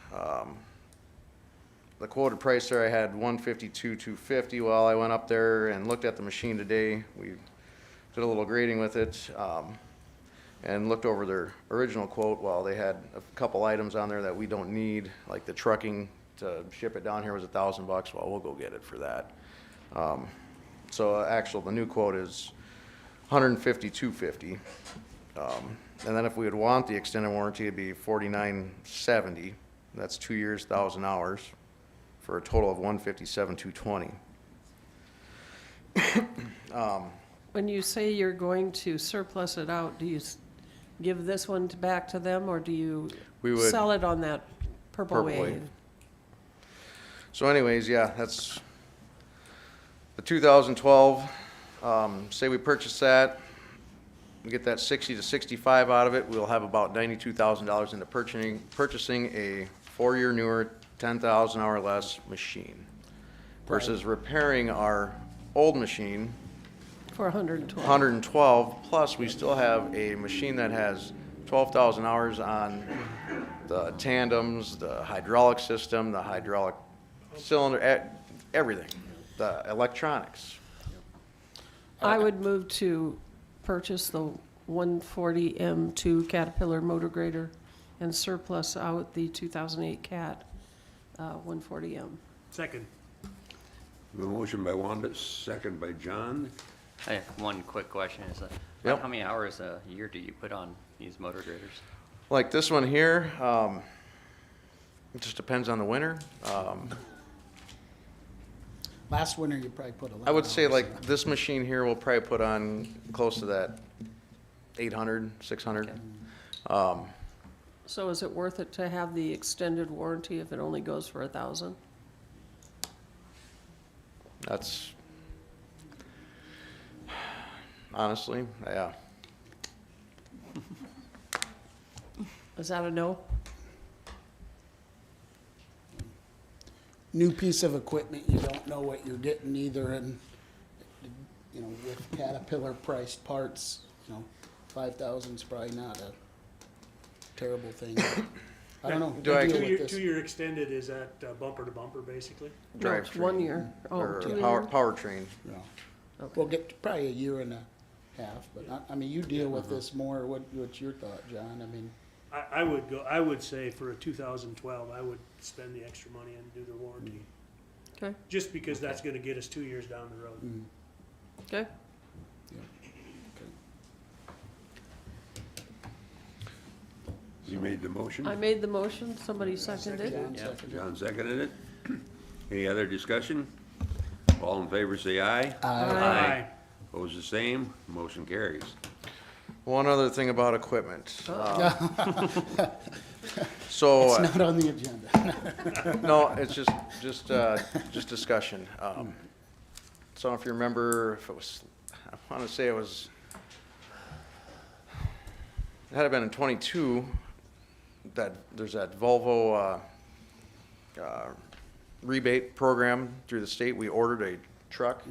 The quoted price there, I had 152,250. Well, I went up there and looked at the machine today. We did a little grading with it, and looked over their original quote. Well, they had a couple items on there that we don't need, like the trucking to ship it down here was $1,000. Well, we'll go get it for that. So the new quote is 152,250. And then if we would want the extended warranty, it'd be 49,70. That's 2 years, 1,000 hours, for a total of 157,220. When you say you're going to surplus it out, do you give this one back to them, or do you We would- sell it on that Purple Wave? So anyways, yeah, that's the 2012. Say we purchase that, we get that 60 to 65 out of it, we'll have about $92,000 into purchasing a 4-year newer, 10,000 hour less machine versus repairing our old machine For 112. 112, plus we still have a machine that has 12,000 hours on the tandems, the hydraulic system, the hydraulic cylinder, everything, the electronics. I would move to purchase the 140M2 Caterpillar motor grader and surplus out the 2008 Cat 140M. Second. A motion by Wanda, second by John. I have one quick question, is Yep. how many hours a year do you put on these motor graders? Like this one here, it just depends on the winter. Last winter, you probably put 11 I would say hours like on. this machine here will probably put on close to that 800, 600. So is it worth it to have the extended warranty if it only goes for 1,000? That's, honestly, yeah. Is that a no? New piece of equipment, you don't know what you're getting either, and, you know, with Caterpillar priced parts, 5,000 is probably not a terrible thing. I don't know. Do I- We'll deal with this. Two-year extended, is that bumper to bumper, basically? No, it's Drivetrain. 1 year. Oh, Or 2 years? powertrain. No. Okay. We'll get probably a year and a half, but I mean, you deal with this more. What's your thought, John? I mean, I would say for a 2012, I would spend the extra money and do the warranty. Okay, Just because that's gonna get us 2 years down the road. okay. You made the motion? I made the motion, somebody seconded. John Yeah. seconded. John seconded it. Any other discussion? All in favor, say aye. Aye. Opposed, the same. Motion carries. One other thing about equipment. So. It's not on the agenda. No, it's just discussion. So if you remember, if it was, I want to say it had it been in 22, that there's that Volvo rebate program through the state. We ordered a truck.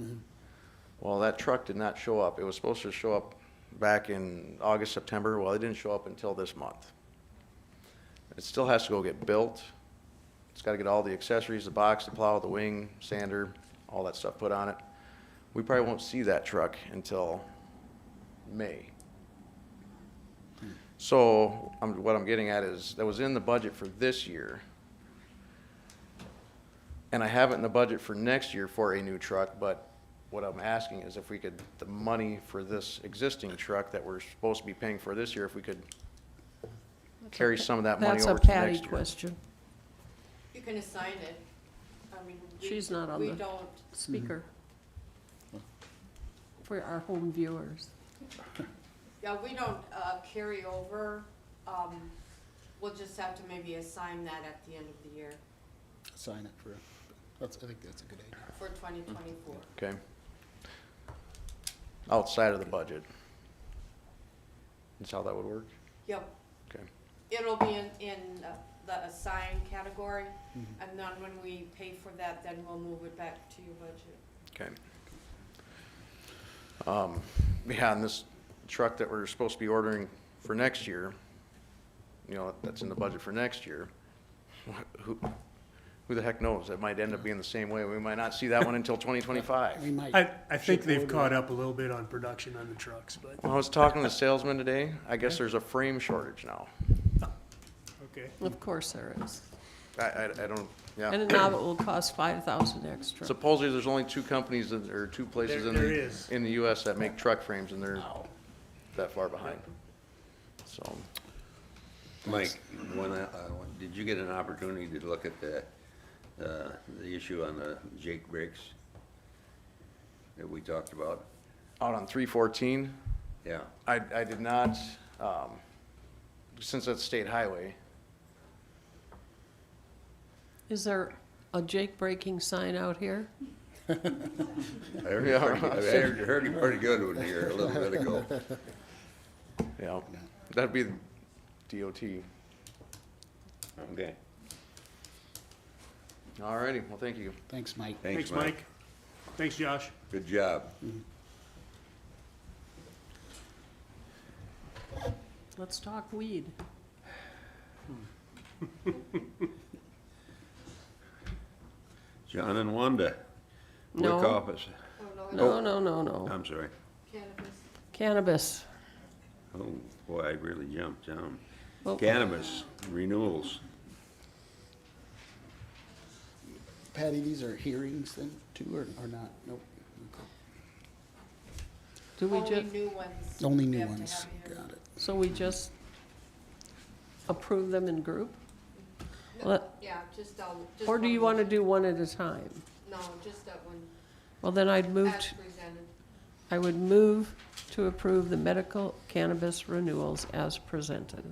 Well, that truck did not show up. It was supposed to show up back in August, September. Well, it didn't show up until this month. It still has to go get built. It's got to get all the accessories, the box, the plow, the wing, sander, all that stuff put on it. We probably won't see that truck until May. So what I'm getting at is that was in the budget for this year. And I have it in the budget for next year for a new truck, but what I'm asking is if we could, the money for this existing truck that we're supposed to be paying for this year, if we could carry some of that money That's over a to Patty next year. question. You can assign it. I mean, She's not on we the don't, speaker. For our home viewers. yeah, we don't carry over we'll just have to maybe assign that at the end of the year Sign it for, I think that's a good idea. for 2024. Okay. Outside of the budget. That's how that would work? Yep. Okay. It'll be in the assigned category, and then when we pay for that, then we'll move it back to your budget. Okay. Yeah, and this truck that we're supposed to be ordering for next year, you know, that's in the budget for next year, who the heck knows? It might end up being the same way. We might not see that one until 2025. We might. I think should they've order caught it. up a little bit on production on the trucks, but, When I was talking to the salesman today, I guess there's a frame shortage now. okay. Of course there is. I don't, yeah. And now it will cost 5,000 extra. Supposedly, there's only two companies that, or two places There is. in the US that make truck frames, and they're that far behind. So, Mike, did you get an opportunity to look at the issue on the Jake brakes that we talked about? out on 314, Yeah. I did not, since that's state highway. Is there a Jake braking sign out here? I heard you pretty good when you were a little bit ago. Yeah, that'd be the DOT. Okay. All righty, well, thank you. Thanks, Mike. Thanks, Mike. Thanks, Josh. Good job. Let's talk weed. John and Wanda, No. Wick office. No, no, no, no. I'm sorry. Cannabis. Cannabis. Oh, boy, I really jumped down. Well, Cannabis renewals. Patty, these are hearings then too, or not? Nope. do we Only just, new ones. Only We new have to ones. have here. Got it. so we just approve them in group? No, Let- yeah, just, just. Or do one you want to motion. do one at a time? No, just that one, Well, then I'd move, as to- presented. I would move to approve the medical cannabis renewals as presented.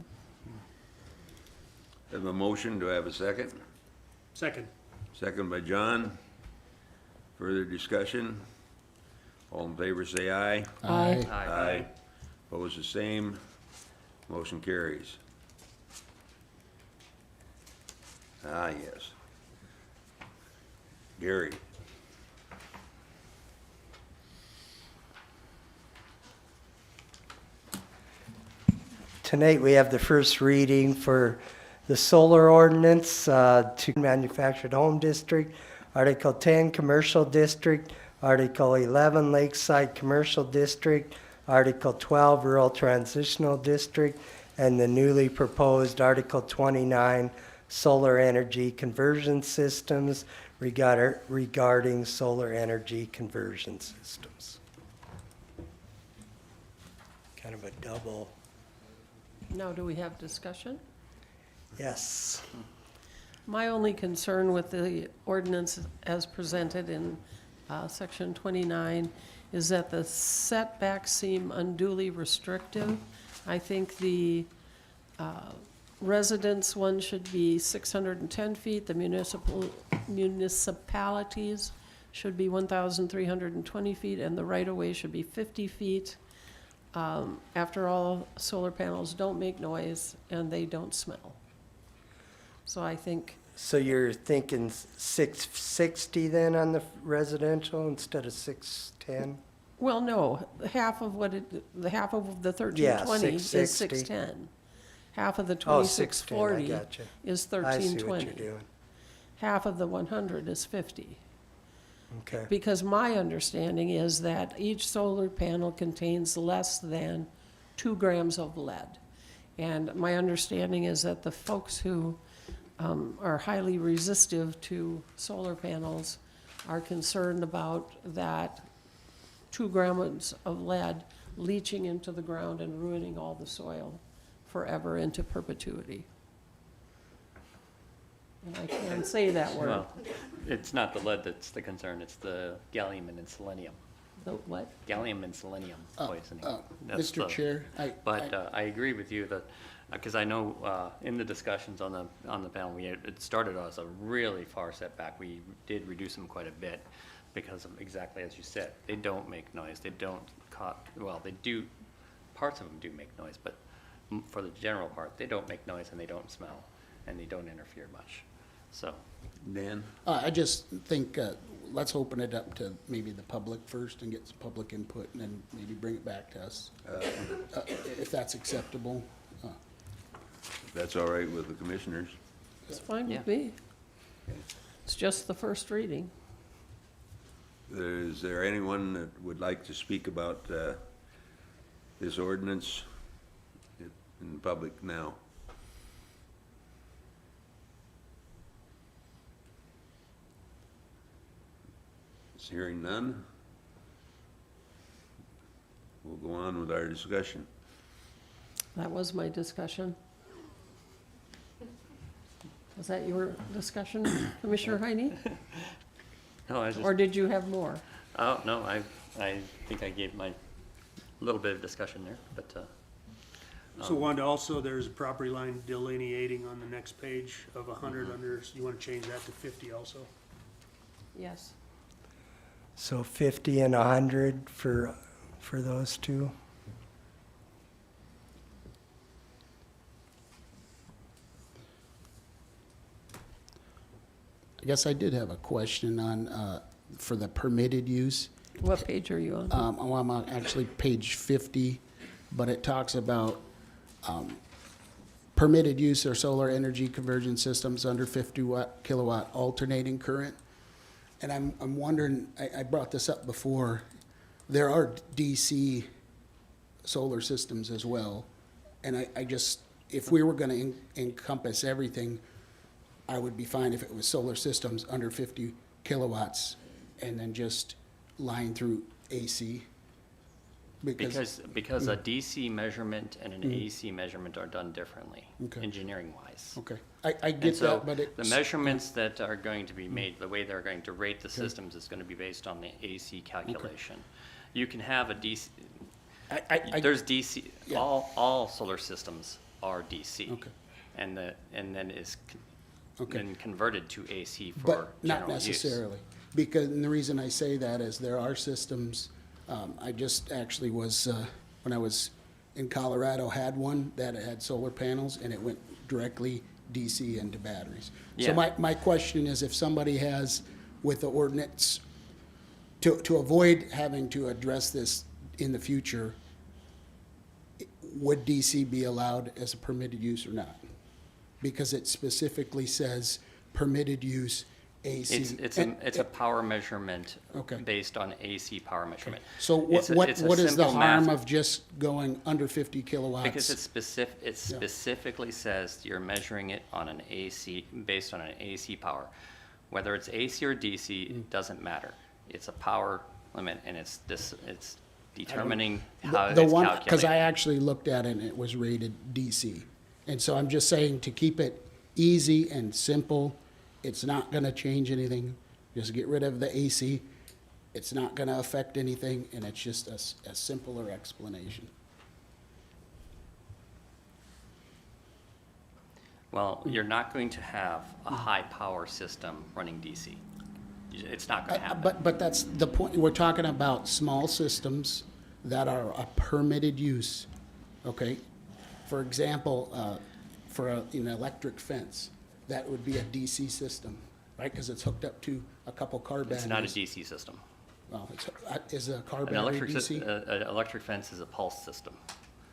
Have a motion, do I have a second? Second. Second by John. Further discussion? All in favor, say aye. Aye. Aye. Opposed, the same. Motion carries. Ah, yes. Gary. Tonight, we have the first reading for the solar ordinance to manufactured home district, Article 10, commercial district, Article 11, lakeside commercial district, Article 12, rural transitional district, and the newly proposed Article 29, solar energy conversion systems regarding solar energy conversion systems. Kind of a double. Now, do we have discussion? Yes. My only concern with the ordinance as presented in section 29 is that the setbacks seem unduly restrictive. I think the residence one should be 610 feet, the municipalities should be 1,320 feet, and the right-of-way should be 50 feet. After all, solar panels don't make noise and they don't smell. So I think, So you're thinking 660 then on the residential instead of 610? well, no, half of the Yeah, 1320 is 660. 610. Half of the Oh, 610, I 2640 gotcha. is I see what 1320. you're doing. Half of the 100 is 50. Okay. Because my understanding is that each solar panel contains less than 2 grams of lead. And my understanding is that the folks who are highly resistive to solar panels are concerned about that 2 grams of lead leaching into the ground and ruining all the soil forever into perpetuity. And I can't say that word. Well, it's not the lead that's the concern, it's the gallium and selenium. The what? Gallium and selenium poisoning. That's Mr. the- Chair, But I agree with you that Because I know in the discussions on the panel, it started as a really far setback. We did reduce them quite a bit because of exactly as you said. They don't make noise. They don't well, they do. Parts of them do make noise, but for the general part, they don't make noise and they don't smell and they don't interfere much. So, Dan? I just think, let's open it up to maybe the public first and get some public input and then maybe bring it back to us, if that's acceptable. That's all right with the commissioners? It's fine with Yeah. me. It's just the first reading. Is there anyone that would like to speak about this ordinance in public now? Hearing none, we'll go on with our discussion. That was my discussion. Was that your discussion, Commissioner Heine? no, I just, Or did you have more? oh, no, I think I gave my little bit of discussion there, but, So Wanda, also, there's a property line delineating on the next page of 100 under, you wanna change that to 50 also? Yes. So 50 and 100 for those two. I guess I did have a question on, for the permitted use. What page are you on? Well, I'm on actually page 50, but it talks about permitted use or solar energy conversion systems under 50 kilowatt alternating current. And I'm wondering, I brought this up before, there are DC solar systems as well. And I just, if we were gonna encompass everything, I would be fine if it was solar systems under 50 kilowatts and then just line through AC. because a DC measurement and an AC measurement are done differently, Okay. engineering-wise. Okay, I And get so that, but it's. the measurements that are going to be made, the way they're going to rate the systems is gonna be based on the AC calculation. You can have a DC, there's DC, Yeah. all solar systems are DC. Okay. And then is Okay. then converted to AC for But general not use. necessarily, because, and the reason I say that is there are systems, I just actually was, when I was in Colorado, had one that had solar panels, and it went directly DC into batteries. So Yeah. my question is, if somebody has, with the ordinance, to avoid having to address this in the future, would DC be allowed as a permitted use or not? Because it specifically says permitted use AC. It's a power measurement Okay. based on AC power measurement. So It's what a is the simple harm math- of just going under 50 kilowatts? Because it specifically says you're measuring it on an AC, based on an AC power. Whether it's AC or DC, it doesn't matter. It's a power limit and it's determining how it's The one, because I calculated. actually looked at it and it was rated DC. And so I'm just saying to keep it easy and simple, it's not gonna change anything. Just get rid of the AC. It's not gonna affect anything and it's just a simpler explanation. Well, you're not going to have a high power system running DC. It's not gonna happen. But that's the point, we're talking about small systems that are a permitted use, okay? For example, for an electric fence, that would be a DC system, right? Because it's hooked up to a couple car batteries. It's not a DC system. Well, is a car An battery electric, DC? an electric fence is a pulse system.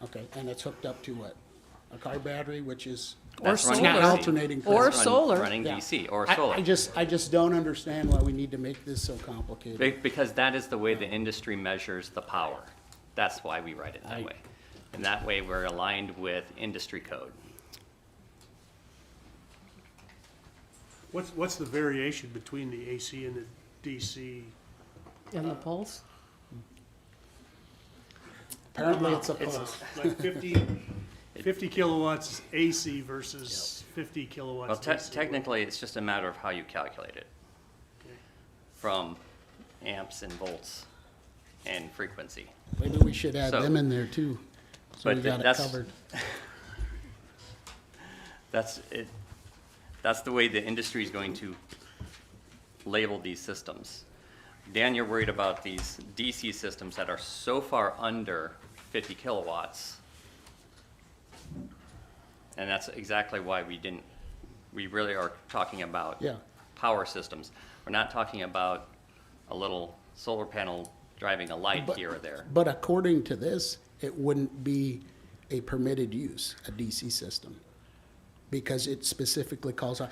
Okay, and it's hooked up to what? A car battery, which is, Or That's running not solar. DC. alternating Or current. That's solar. Running Yeah. DC or I solar. just don't understand why we need to make this so complicated. Because that is the way the industry measures the power. That's why we write it that way. And that way we're aligned with industry code. What's the variation between the AC and the DC? And the pulse? Apparently, it's a It's pulse. like 50 kilowatts AC versus 50 Well, kilowatts DC. technically, it's just a matter of how you calculate it. Okay. From amps and volts and frequency. Maybe we should add So- them in there too, so we But got it that's- covered. That's it. That's the way the industry is going to label these systems. Dan, you're worried about these DC systems that are so far under 50 kilowatts. And that's exactly why we really are talking about Yeah. power systems. We're not talking about a little solar panel driving a light But- here or there. But according to this, it wouldn't be a permitted use, a DC system. Because it specifically calls out,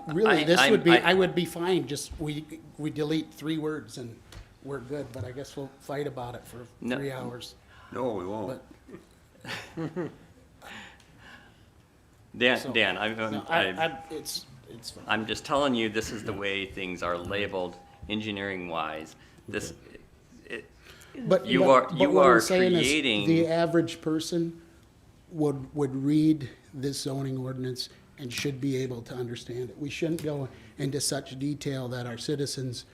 really, I would be fine, just, we delete 3 words and we're good, but I guess we'll fight about it for No. 3 hours. No, we won't. But, so- Dan, no, it's fine. I'm just telling you, this is the way things are labeled engineering-wise. This, But you but- are- but you what I'm are saying is creating- The average person would read this zoning ordinance and should be able to understand it. We shouldn't go into such detail that our citizens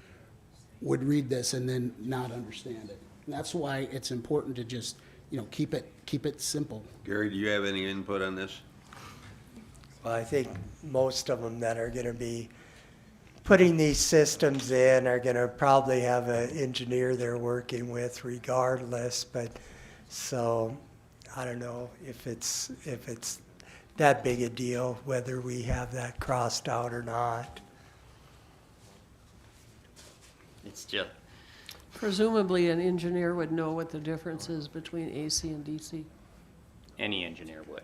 would read this and then not understand it. And that's why it's important to just, keep it simple. Gary, do you have any input on this? Well, I think most of them that are gonna be putting these systems in are gonna probably have an engineer they're working with regardless, but, so, I don't know if it's that big a deal, whether we have that crossed out or not. it's just, Presumably, an engineer would know what the difference is between AC and DC. any engineer would.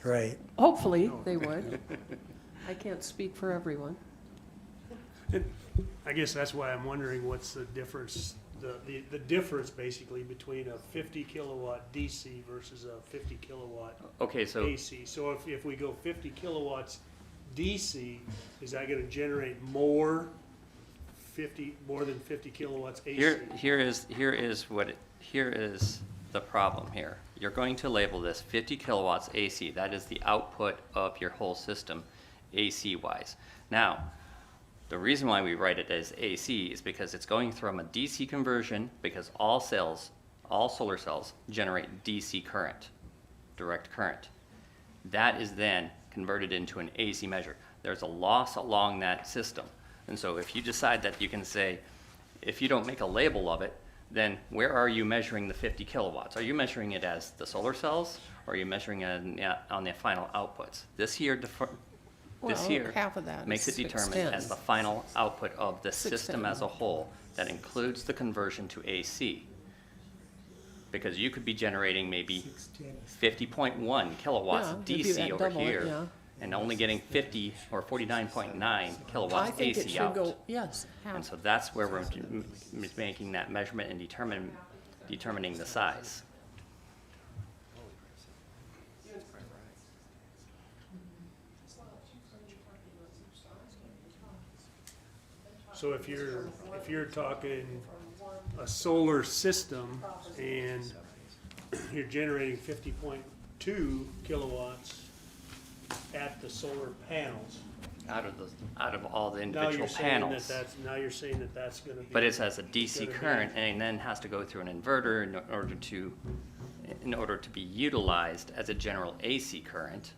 Right. Hopefully, they would. I can't speak for everyone. I guess that's why I'm wondering what's the difference, the difference basically between a 50 kilowatt DC versus a 50 kilowatt Okay, so AC. So if we go 50 kilowatts DC, is that gonna generate more than 50 kilowatts AC? here is the problem here. You're going to label this 50 kilowatts AC. That is the output of your whole system, AC wise. Now, the reason why we write it as AC is because it's going from a DC conversion, because all solar cells generate DC current, direct current. That is then converted into an AC measure. There's a loss along that system. And so if you decide that you can say, if you don't make a label of it, then where are you measuring the 50 kilowatts? Are you measuring it as the solar cells, or are you measuring it on the final outputs? This here Well, half of that makes is it determined 610. as the final output of the system 610. as a whole. That includes the conversion to AC. Because you could be generating maybe 50.1 kilowatts Yeah, if you DC over double it, here, yeah. and only getting 50 or 49.9 I kilowatts think it AC should out. go, yes, And half. so that's where we're making that measurement and determining the size. So if you're talking a solar system and you're generating 50.2 kilowatts at the solar panels, Out of all the now you're individual saying panels. now you're saying that that's gonna be. But it has a DC gonna be- current and then has to go through an inverter in order to be utilized as a general AC current.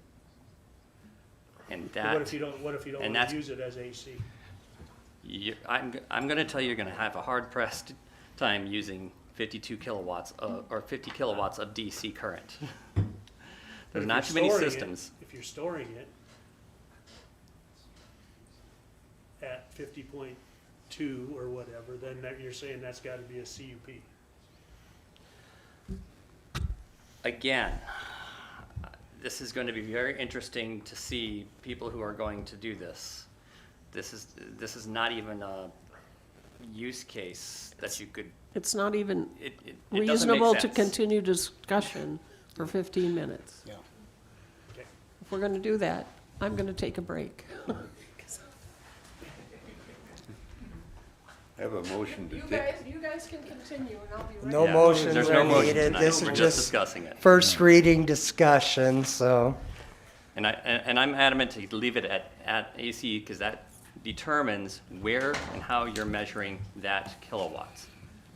And But What if that, you don't and wanna that's- use it as AC? I'm gonna tell you, you're gonna have a hard pressed time using 52 kilowatts or 50 kilowatts of DC current. But There's if not you're too many storing it- systems. If you're storing it at 50.2 or whatever, then you're saying that's gotta be a CUP. Again, this is going to be very interesting to see people who are going to do this. This is not even a use case that you could, It's not even it doesn't make reasonable to sense. continue discussion for 15 minutes. Yeah. Okay. If we're gonna do that, I'm gonna take a break. I have a motion to You take. guys can continue and I'll be right No Yeah, motions there's are no motion needed. tonight. This We're is just just discussing it. first reading discussion, so. And I'm adamant to leave it at AC because that determines where and how you're measuring that kilowatts.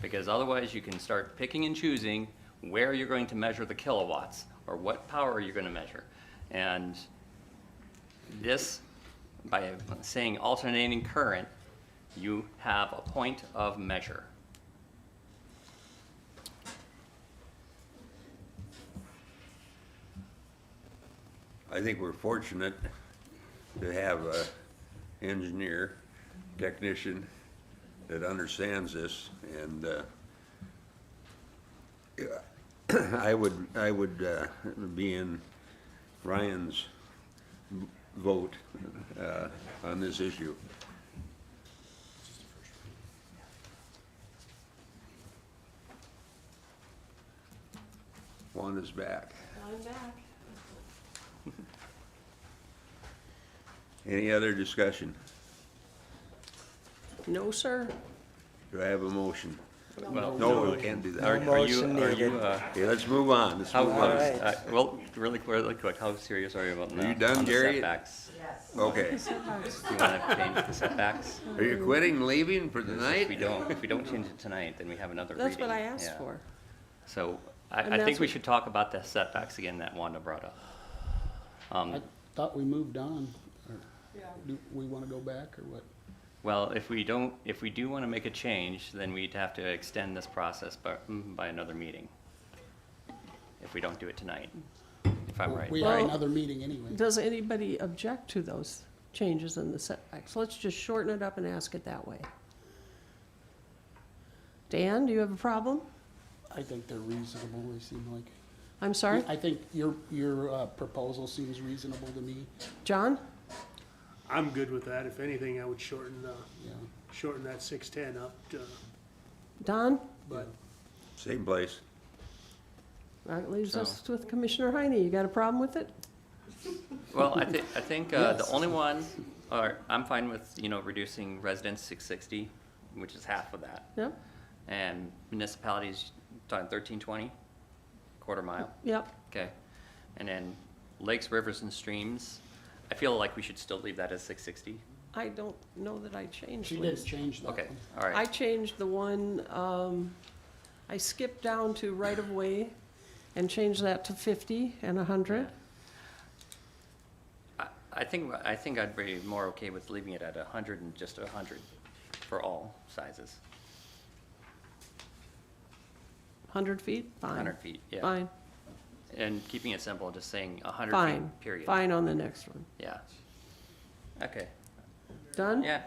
Because otherwise you can start picking and choosing where you're going to measure the kilowatts or what power you're going to measure. And this, by saying alternating current, you have a point of measure. I think we're fortunate to have a engineer, technician that understands this, and I would be in Ryan's vote on this issue. Wanda's back. I'm back. Any other discussion? No, sir. Do I have a motion? Well, No, we can't do that. Are motion you, needed. Okay, let's move on. Let's how, move how, on. well, really quick, how serious are you about Are you done, on the Gary? setbacks? Okay. Do you wanna change the setbacks? Are you quitting, leaving for the If we night? don't change it tonight, then we have another reading. That's what I asked Yeah. for. So, And I that's think we what- should talk about the setbacks again that Wanda brought up. I thought we moved on, or Yeah. do we wanna go back, or what? Well, if we do wanna make a change, then we'd have to extend this process by another meeting. If we don't do it tonight, if I'm right. We have Well- another meeting anyway. Does anybody object to those changes in the setbacks? Let's just shorten it up and ask it that way. Dan, do you have a problem? I think they're reasonable, they seem like. I'm sorry? I think your proposal seems reasonable to me, John? I'm good with that. If anything, I would shorten yeah. that 610 up to, Don? but Same place. That leaves us with Commissioner Heine. You got a problem with it? Well, I think the Yes. only one, or I'm fine with, reducing residents 660, which is half of that. Yep, And municipalities, talking 1320, quarter mile, yep. okay. And then lakes, rivers, and streams, I feel like we should still leave that as 660. I don't know that I changed She Liz. didn't change that Okay, one. all I right. changed the one, I skipped down to right-of-way and changed that to 50 and 100. I think I'd be more okay with leaving it at 100 and just 100 for all sizes. 100 feet? Fine. 100 feet, yeah. Fine, And keeping it simple, just saying 100 fine, feet, period. fine on the next one. Yeah. Okay, Done? yeah.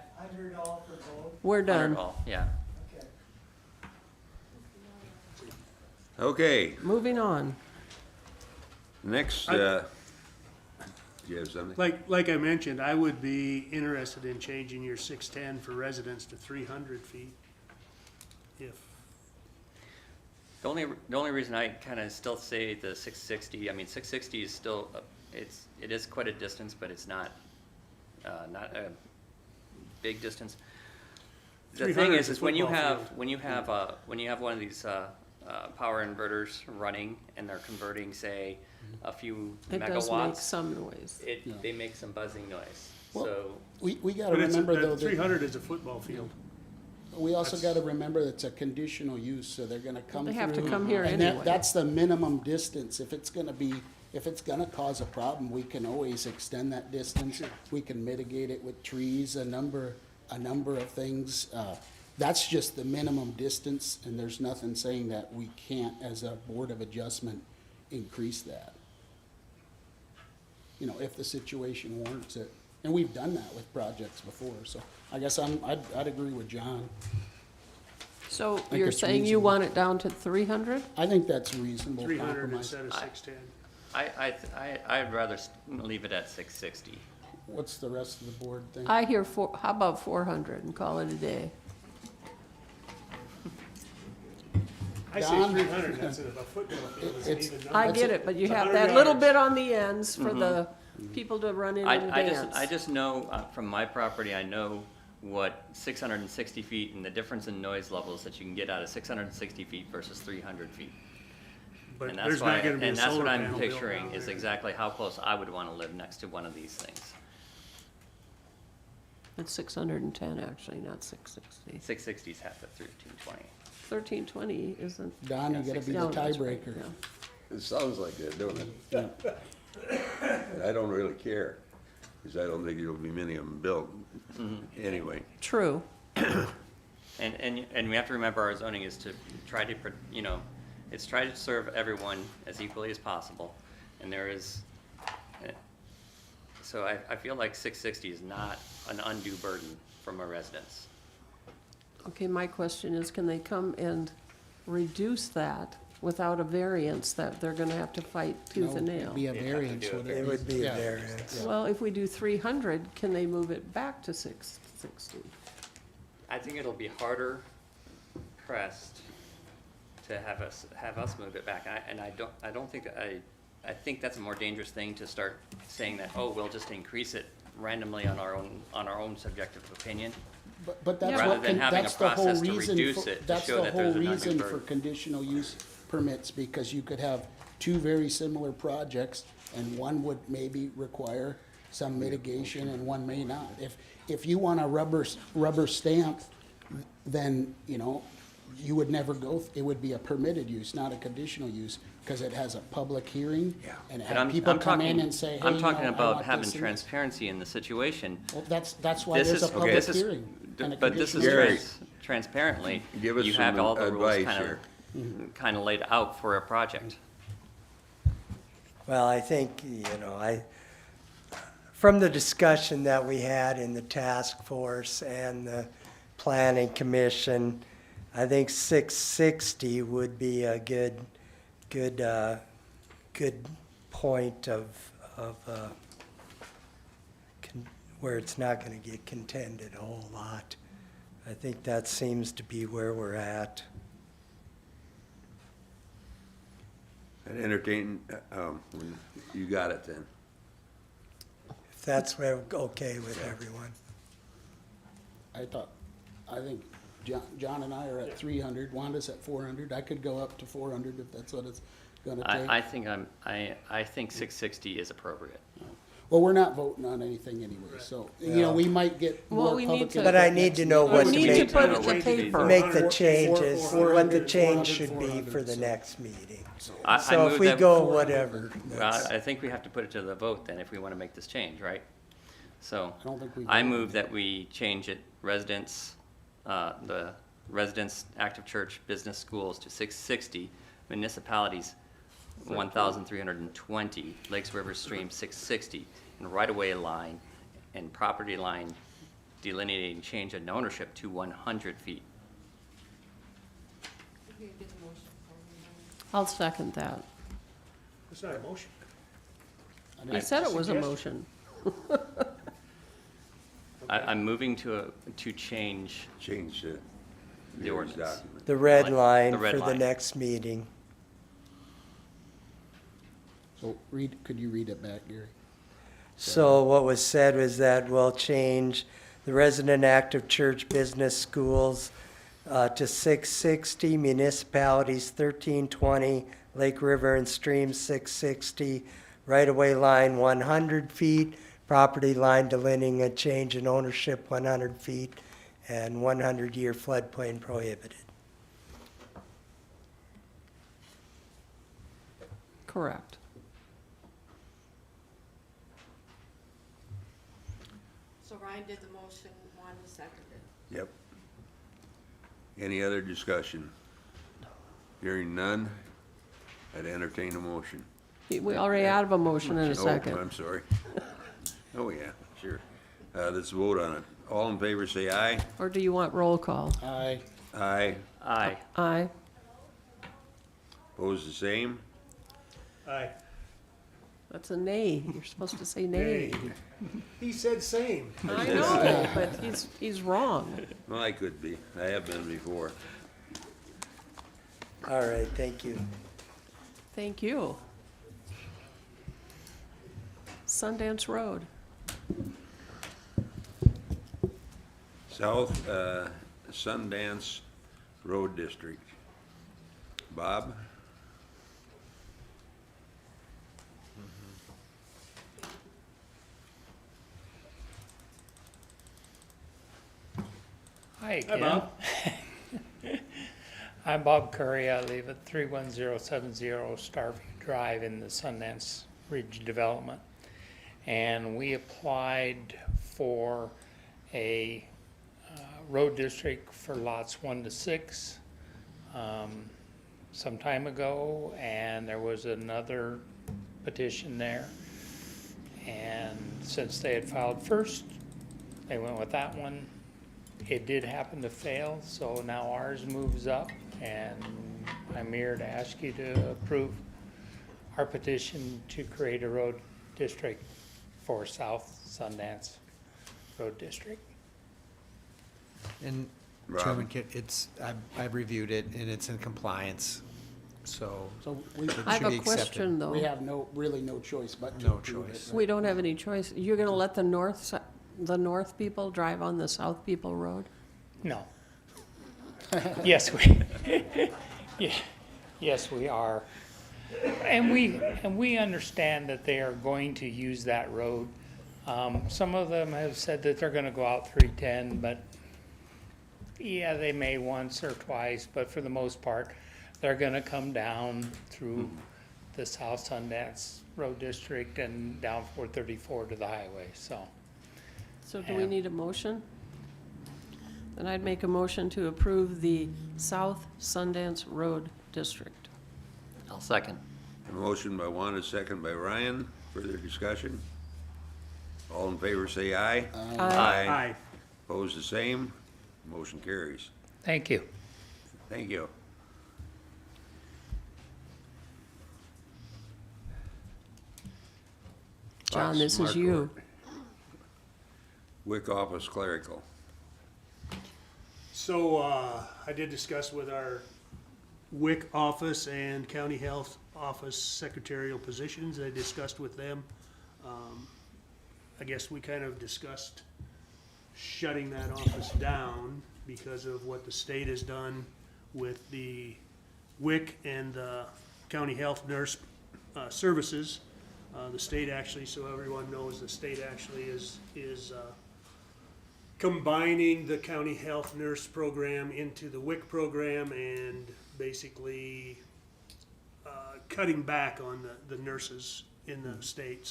We're 100 done. all, yeah. Okay, Moving on. next, I- do you have something? like I mentioned, I would be interested in changing your 610 for residents to 300 feet. If, The only reason I kind of still say the 660, I mean, 660 is still, it is quite a distance, but it's not a big distance. The thing 300 is is a when you football have, field. when you have one of these, power inverters running and they're converting, say, a few It does make megawatts, some noise. Yeah. they make some buzzing noise, Well, so. We gotta but it's, remember though that that, 300 is a football field. we also gotta remember that it's a conditional use, so they're gonna come through. They have to come here And anyway. that's the minimum distance. If it's gonna cause a problem, we can always extend that distance. We can mitigate it with trees, a number of things. That's just the minimum distance, and there's nothing saying that we can't, as a Board of Adjustment, increase that. If the situation warrants it. And we've done that with projects before, so I guess I'd agree with John. So think you're it's saying you reasonable. want it down to 300? I think that's reasonable 300 compromise. instead of 610. I'd rather leave it at 660. What's the rest of the board think? I hear how about 400 and call it a day? I say Don? 300, that's it, a football field is an It's- even number. I get it, but you It's have 100 that little yards. bit on the ends for the people to run in and dance. I just know, from my property, I know what 660 feet and the difference in noise levels that you can get out of 660 feet versus 300 feet. But And that's there's why, not gonna be a and that's solar what I'm panel built picturing, down is there. exactly how close I would wanna live next to one of these things. It's 610 actually, not 660. 660 is half of 1320. 1320 isn't. Don, you gotta be the No, that's right, tiebreaker. yeah. It sounds like that, don't it? I don't really care. because I don't think there'll be many of them built anyway. True. And we have to remember our zoning is to try to, it's try to serve everyone as equally as possible. And there is, so I feel like 660 is not an undue burden from our residents. Okay, my question is, can they come and reduce that without a variance that they're gonna have to fight tooth and No, nail? it'd be a variance, would it? It would be a Yeah. variance. Well, if we do 300, can they move it back to 660? I think it'll be harder pressed to have us move it back. I don't think that I think that's a more dangerous thing to start saying that, oh, we'll just increase it randomly on our own subjective opinion. But that's Rather what, than having a that's the whole process to reason, reduce it, to that's show the that whole there's an reason undue for burden. conditional use permits, because you could have two very similar projects, and one would maybe require some mitigation and one may not. If you want a rubber stamp, then, you would never go, it would be a permitted use, not a conditional use, because it has a public hearing. And But have people come in and say, hey, I'm talking I about want having this and this. transparency in the situation. Well, that's why This there's a is- public this is- hearing. and a But this is conditional use. transparently, Give us you have some all the rules advice here. kind of laid out for a project. Well, I think, from the discussion that we had in the task force and the planning commission, I think 660 would be a good point of where it's not gonna get contended a whole lot. I think that seems to be where we're at. And entertain, you got it then. If that's where, okay with everyone. I think John and I are at 300, Wanda's at 400. I could go up to 400 if that's what it's gonna take. I think 660 is appropriate. Well, we're not voting on anything anyway, so, we might get Well, more we public need to- input But I next need to meeting. know what We to need make, to put it to paper. make the changes, what the 400, change should be 400, for the so- next meeting. I So if move we that- go whatever, Well, that's- I think we have to put it to the vote then if we want to make this change, right? So, I don't think we I voted. move that we change it, the residents, active church, business, schools to 660, municipalities, 1,320, lakes, rivers, streams, 660, and right-of-way line and property line delineating change in ownership to 100 feet. You did the motion. I'll second that. It's not a motion. You said it was a Suggestion. motion. I'm moving to change Change the the ordinance. document. the red Like, line the red for the line. next meeting. So could you read it back, Gary? So what was said was that we'll change the resident active church, business, schools to 660, municipalities 1320, lake, river, and stream 660, right-of-way line 100 feet, property line delineating a change in ownership 100 feet, and 100-year floodplain prohibited. Correct. So Ryan did the motion, Wanda seconded. Yep. Any other discussion? Hearing none, I'd entertain a motion. We already have a motion in a Oh, second. I'm sorry. Oh, yeah, sure. Let's vote on it. All in favor, say aye. Or do you want roll call? Aye. Aye. Aye. Aye. Opposed, the same? Aye. That's a nay. You're supposed to say nay. He said same. I know, but he's wrong. Well, I could be. I have been before. All right, thank you. Thank you. Sundance Road. South Sundance Road District. Bob? Hi again. Bob. I'm Bob Curry. I live at 31070 Starview Drive in the Sundance Ridge Development. and we applied for a road district for lots 1 to 6 some time ago, and there was another petition there. And since they had filed first, they went with that one. It did happen to fail, so now ours moves up, and I'm here to ask you to approve our petition to create a road district for South Sundance Road District. And Chairman, I've reviewed it and it's in compliance, so So we, it I have should be a accepted. question, though. we have really no choice but to No approve it, choice. right? We don't have any choice. You're gonna let the north people drive on the south people road? No. Yes, we, yeah, yes, we are. And we understand that they are going to use that road. Some of them have said that they're gonna go out 310, but yeah, they may once or twice, but for the most part, they're gonna come down through the South Sundance Road District and down 434 to the highway, so. So do we Yeah. need a motion? Then I'd make a motion to approve the South Sundance Road District. I'll second. A motion by Wanda, second by Ryan. Further discussion? All in favor say aye. Aye. Opposed the same. Motion carries. Thank you. Thank you. John, this is you. WIC office clerical. So, I did discuss with our WIC office and county health office secretarial positions. I discussed with them. I guess we kind of discussed shutting that office down because of what the state has done with the WIC and the county health nurse services. The state actually, so everyone knows, the state actually is combining the county health nurse program into the WIC program and basically cutting back on the nurses in the state.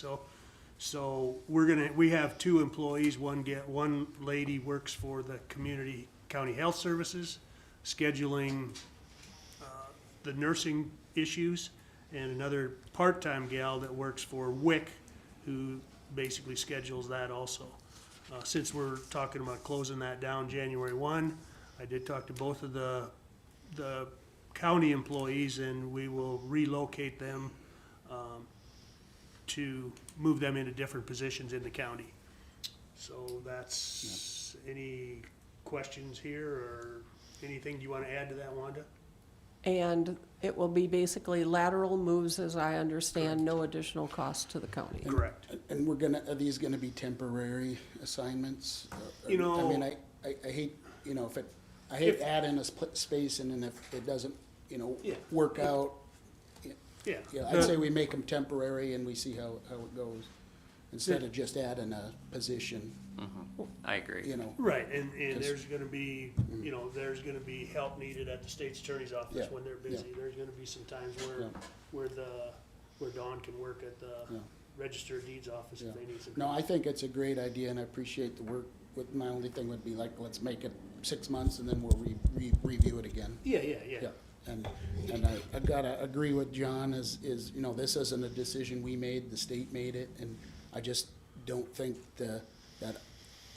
So we have 2 employees. One lady works for the community county health services, scheduling the nursing issues, and another part-time gal that works for WIC, who basically schedules that also. Since we're talking about closing that down January 1, I did talk to both of the county employees, and we will relocate them to move them into different positions in the county. So that's, any questions here or anything you want to add to that, Wanda? And it will be basically lateral moves, as I understand, no additional cost to the county. Correct. And are these gonna be temporary assignments? You know- I mean, I hate, I hate adding a space and then if it doesn't, Yeah. work out. Yeah. Yeah, I'd say we make them temporary and we see how it goes, instead of just adding a position, I agree. Right, and 'Cause- there's gonna be, there's gonna be help needed at the state's attorney's office Yeah, when they're busy. yeah. There's gonna be some times Yeah. where Dawn can work at the Yeah. Register of Deeds office Yeah. if they need some. No, I think it's a great idea and I appreciate the work. My only thing would be like, let's make it 6 months and then we'll review it again. Yeah. Yeah, and I gotta agree with John, this isn't a decision we made, the state made it, and I just don't think that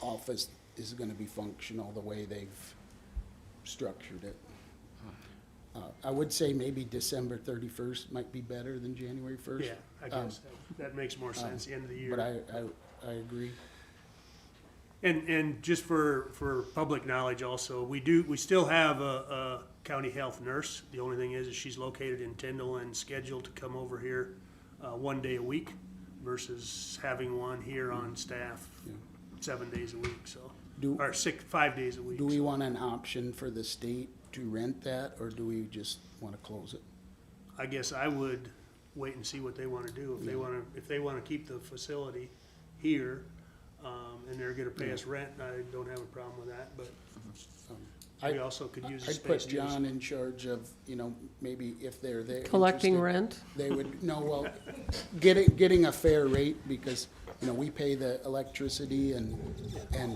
office is gonna be functional the way they've structured it. I would say maybe December 31st might be better than January 1st. Yeah, I guess that makes more sense, the end of the year. But I agree. And just for public knowledge also, we still have a county health nurse. The only thing is she's located in Tyndall and scheduled to come over here 1 day a week versus having one here on staff 7 days a week, so. Or 5 days a week. Do we want an option for the state to rent that, or do we just wanna close it? I guess I would wait and see what they wanna do. If they wanna keep the facility here, and they're gonna pay us rent, I don't have a problem with that, but we also could use the I'd space put too. John in charge of, maybe if they're there. Collecting interested, rent? They would, no, well, getting a fair rate, because you know, we pay the electricity and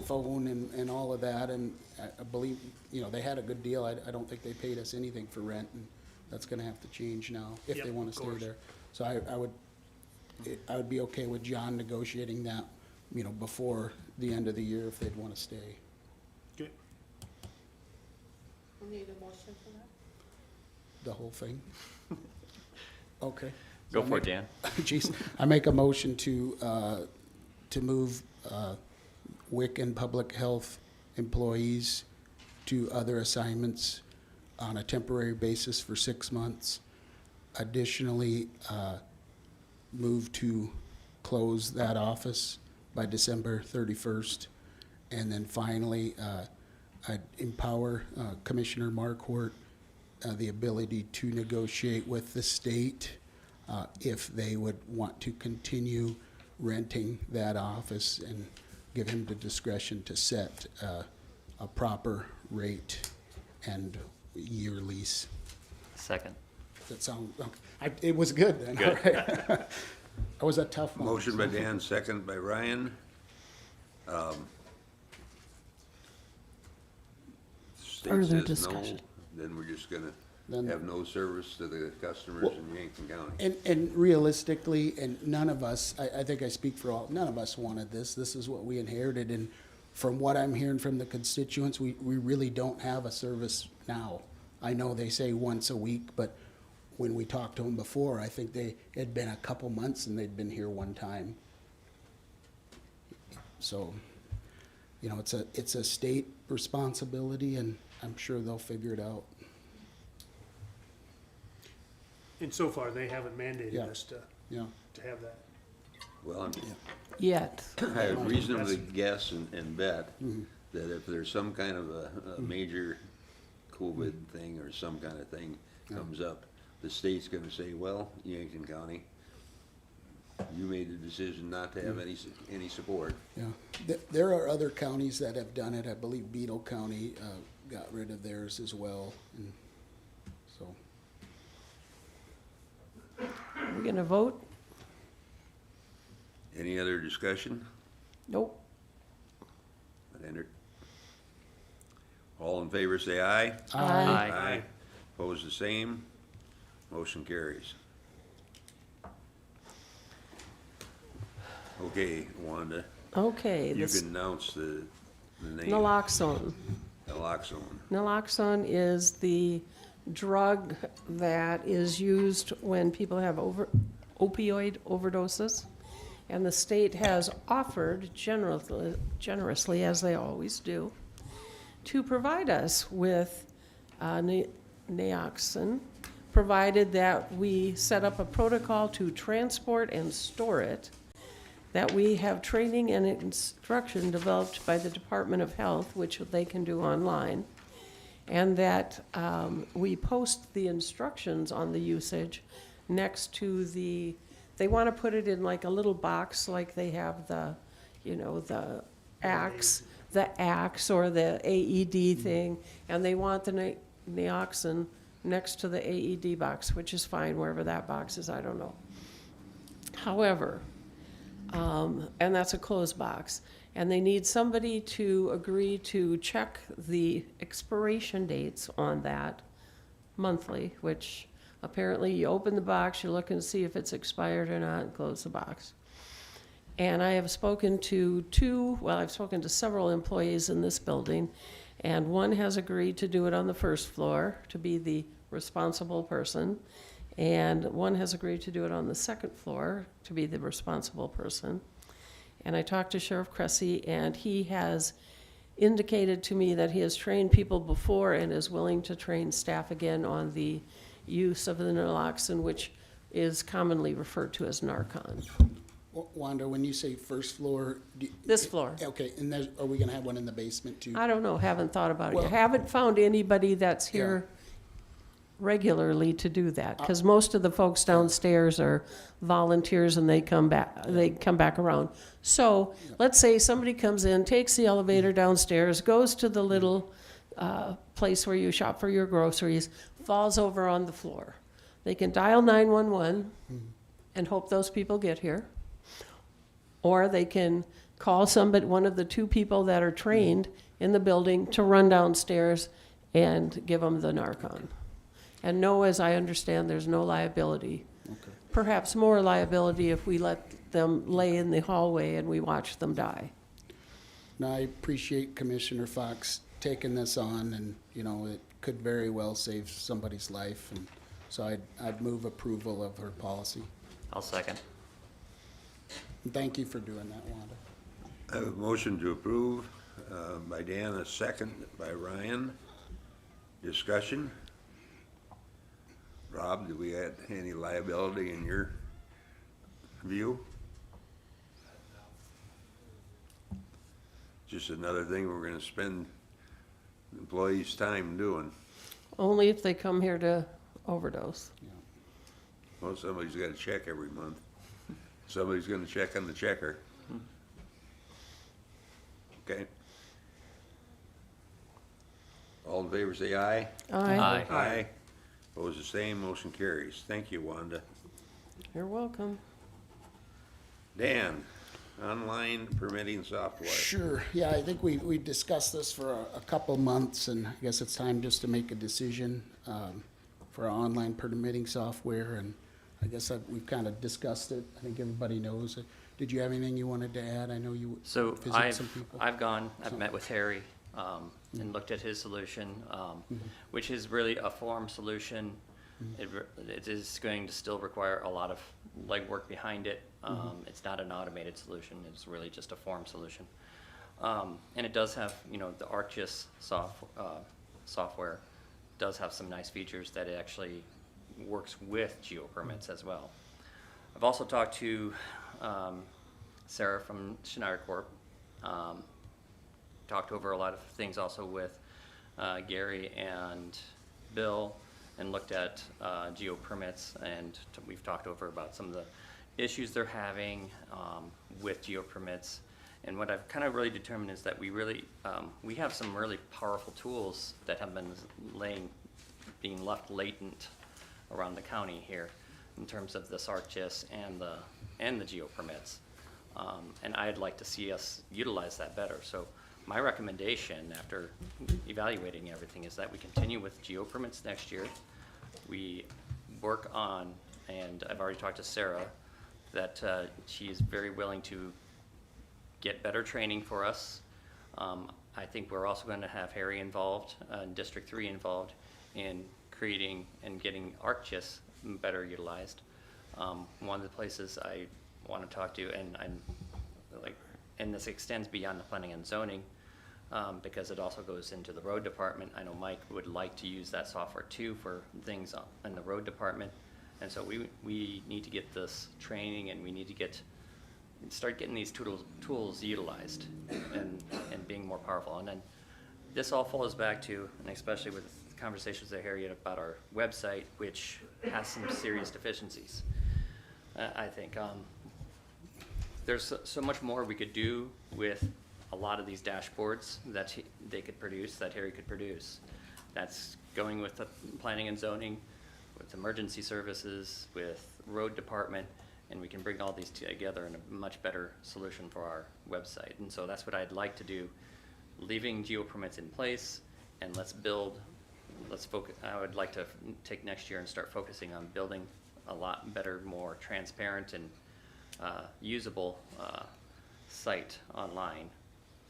phone and all of that, and I believe, you know, they had a good deal. I don't think they paid us anything for rent, and that's gonna have to change now if Yep, they wanna of stay course. there. So I would be okay with John negotiating that, you know, before the end of the year if they'd wanna stay. Okay. We need a motion for that? The whole thing? Okay. Go So I for it, make- Dan. Jeez, I make a motion to move WIC and public health employees to other assignments on a temporary basis for 6 months. Additionally, move to close that office by December 31st. And then finally, I'd empower Commissioner Marquardt the ability to negotiate with the state if they would want to continue renting that office, and give him the discretion to set a proper rate and year lease. Second. That sound, it was good then, all Good. right. That was a tough one. Motion by Dan, second by Ryan. State Further says no, discussion. then we're just gonna Then- have no service to the customers in Yankton County. And realistically, and none of us, I think I speak for all, none of us wanted this. This is what we inherited, and from what I'm hearing from the constituents, we really don't have a service now. I know they say once a week, but when we talked to them before, I think it had been a couple months and they'd been here one time. So, you know, it's a state responsibility, and I'm sure they'll figure it out. And so far, they haven't mandated Yeah. us Yeah. to have that. Well, Yet. I reasonably guess and bet that if there's some kind of a major COVID thing or some kind of thing comes up, the state's gonna say, well, Yankton County, you made the decision not to have any support. Yeah, there are other counties that have done it. I believe Beetle County got rid of theirs as well, and so. We're gonna vote? Any other discussion? Nope. All in favor, say aye. Aye. Aye. Opposed, the same. Motion carries. Okay, Wanda, Okay, you this can announce the name. naloxone. Naloxone. Naloxone is the drug that is used when people have opioid overdoses. And the state has offered generously, as they always do, to provide us with Naoxin, provided that we set up a protocol to transport and store it, that we have training and instruction developed by the Department of Health, which they can do online, and that we post the instructions on the usage next to they want to put it in like a little box, like they have the axe or the AED thing, and they want the Naoxin next to the AED box, which is fine, wherever that box is, I don't know. However, and that's a closed box, and they need somebody to agree to check the expiration dates on that monthly, which apparently you open the box, you look and see if it's expired or not, and close the box. And I have spoken to I've spoken to several employees in this building, and one has agreed to do it on the first floor, to be the responsible person, and one has agreed to do it on the second floor, to be the responsible person. And I talked to Sheriff Cressy, and he has indicated to me that he has trained people before and is willing to train staff again on the use of the naloxone, which is commonly referred to as Narcan. Wanda, when you say first floor. This floor. Okay, and are we gonna have one in the basement too? I don't know, haven't thought about it. Well- yet. Haven't found anybody that's here regularly to do that, because most of the folks downstairs are volunteers and they come back around. So, let's say somebody comes in, takes the elevator downstairs, goes to the little place where you shop for your groceries, falls over on the floor. They can dial 911 and hope those people get here. or they can call somebody, one of the two people that are trained in the building to run downstairs and give them the Narcan. And no, as I understand, there's no liability. Okay. Perhaps more liability if we let them lay in the hallway and we watch them die. Now, I appreciate Commissioner Fox taking this on, and, you know, it could very well save somebody's life, and so I'd move approval of her policy. I'll second. And thank you for doing that, Wanda. I have a motion to approve by Dan, a second by Ryan. Discussion? Rob, do we add any liability in your view? Just another thing we're gonna spend employees' time doing. Only if they come here to overdose. Well, somebody's gotta check every month. Somebody's gonna check on the checker. Okay. All in favor, say aye. Aye. Aye. Aye. Opposed, the same, motion carries. Thank you, Wanda. You're welcome. Dan, online permitting software. Sure, yeah, I think we discussed this for a couple months, and I guess it's time just to make a decision for our online permitting software, and I guess we've kind of discussed it. I think everybody knows it. Did you have anything you wanted to add? I know you So visited some people. I've met with Harry, and looked at his solution, which is really a form solution. It is going to still require a lot of legwork behind it. It's not an automated solution, it's really just a form solution. And it does have, you know, the ArcGIS software does have some nice features that it actually works with geo permits as well. I've also talked to Sarah from Schneider Corp. Talked over a lot of things also with Gary and Bill, and looked at geo permits, and we've talked over about some of the issues they're having with geo permits. And what I've kind of really determined is that we really we have some really powerful tools that have been being left latent around the county here in terms of this ArcGIS and the geo permits. And I'd like to see us utilize that better. So my recommendation after evaluating everything is that we continue with geo permits next year. We work on, and I've already talked to Sarah, that she is very willing to get better training for us. I think we're also going to have Harry involved, District 3 involved in creating and getting ArcGIS better utilized. One of the places I want to talk to, and this extends beyond the planning and zoning, because it also goes into the road department. I know Mike would like to use that software too for things in the road department. And so we need to get this training, and we need to start getting these tools utilized and being more powerful. And then this all falls back to, and especially with conversations that Harry had about our website, which has some serious deficiencies. I think there's so much more we could do with a lot of these dashboards that they could produce, that Harry could produce. That's going with the planning and zoning, with emergency services, with road department, and we can bring all these together in a much better solution for our website. And so that's what I'd like to do, leaving geo permits in place, and let's focus. I would like to take next year and start focusing on building a lot better, more transparent and usable site online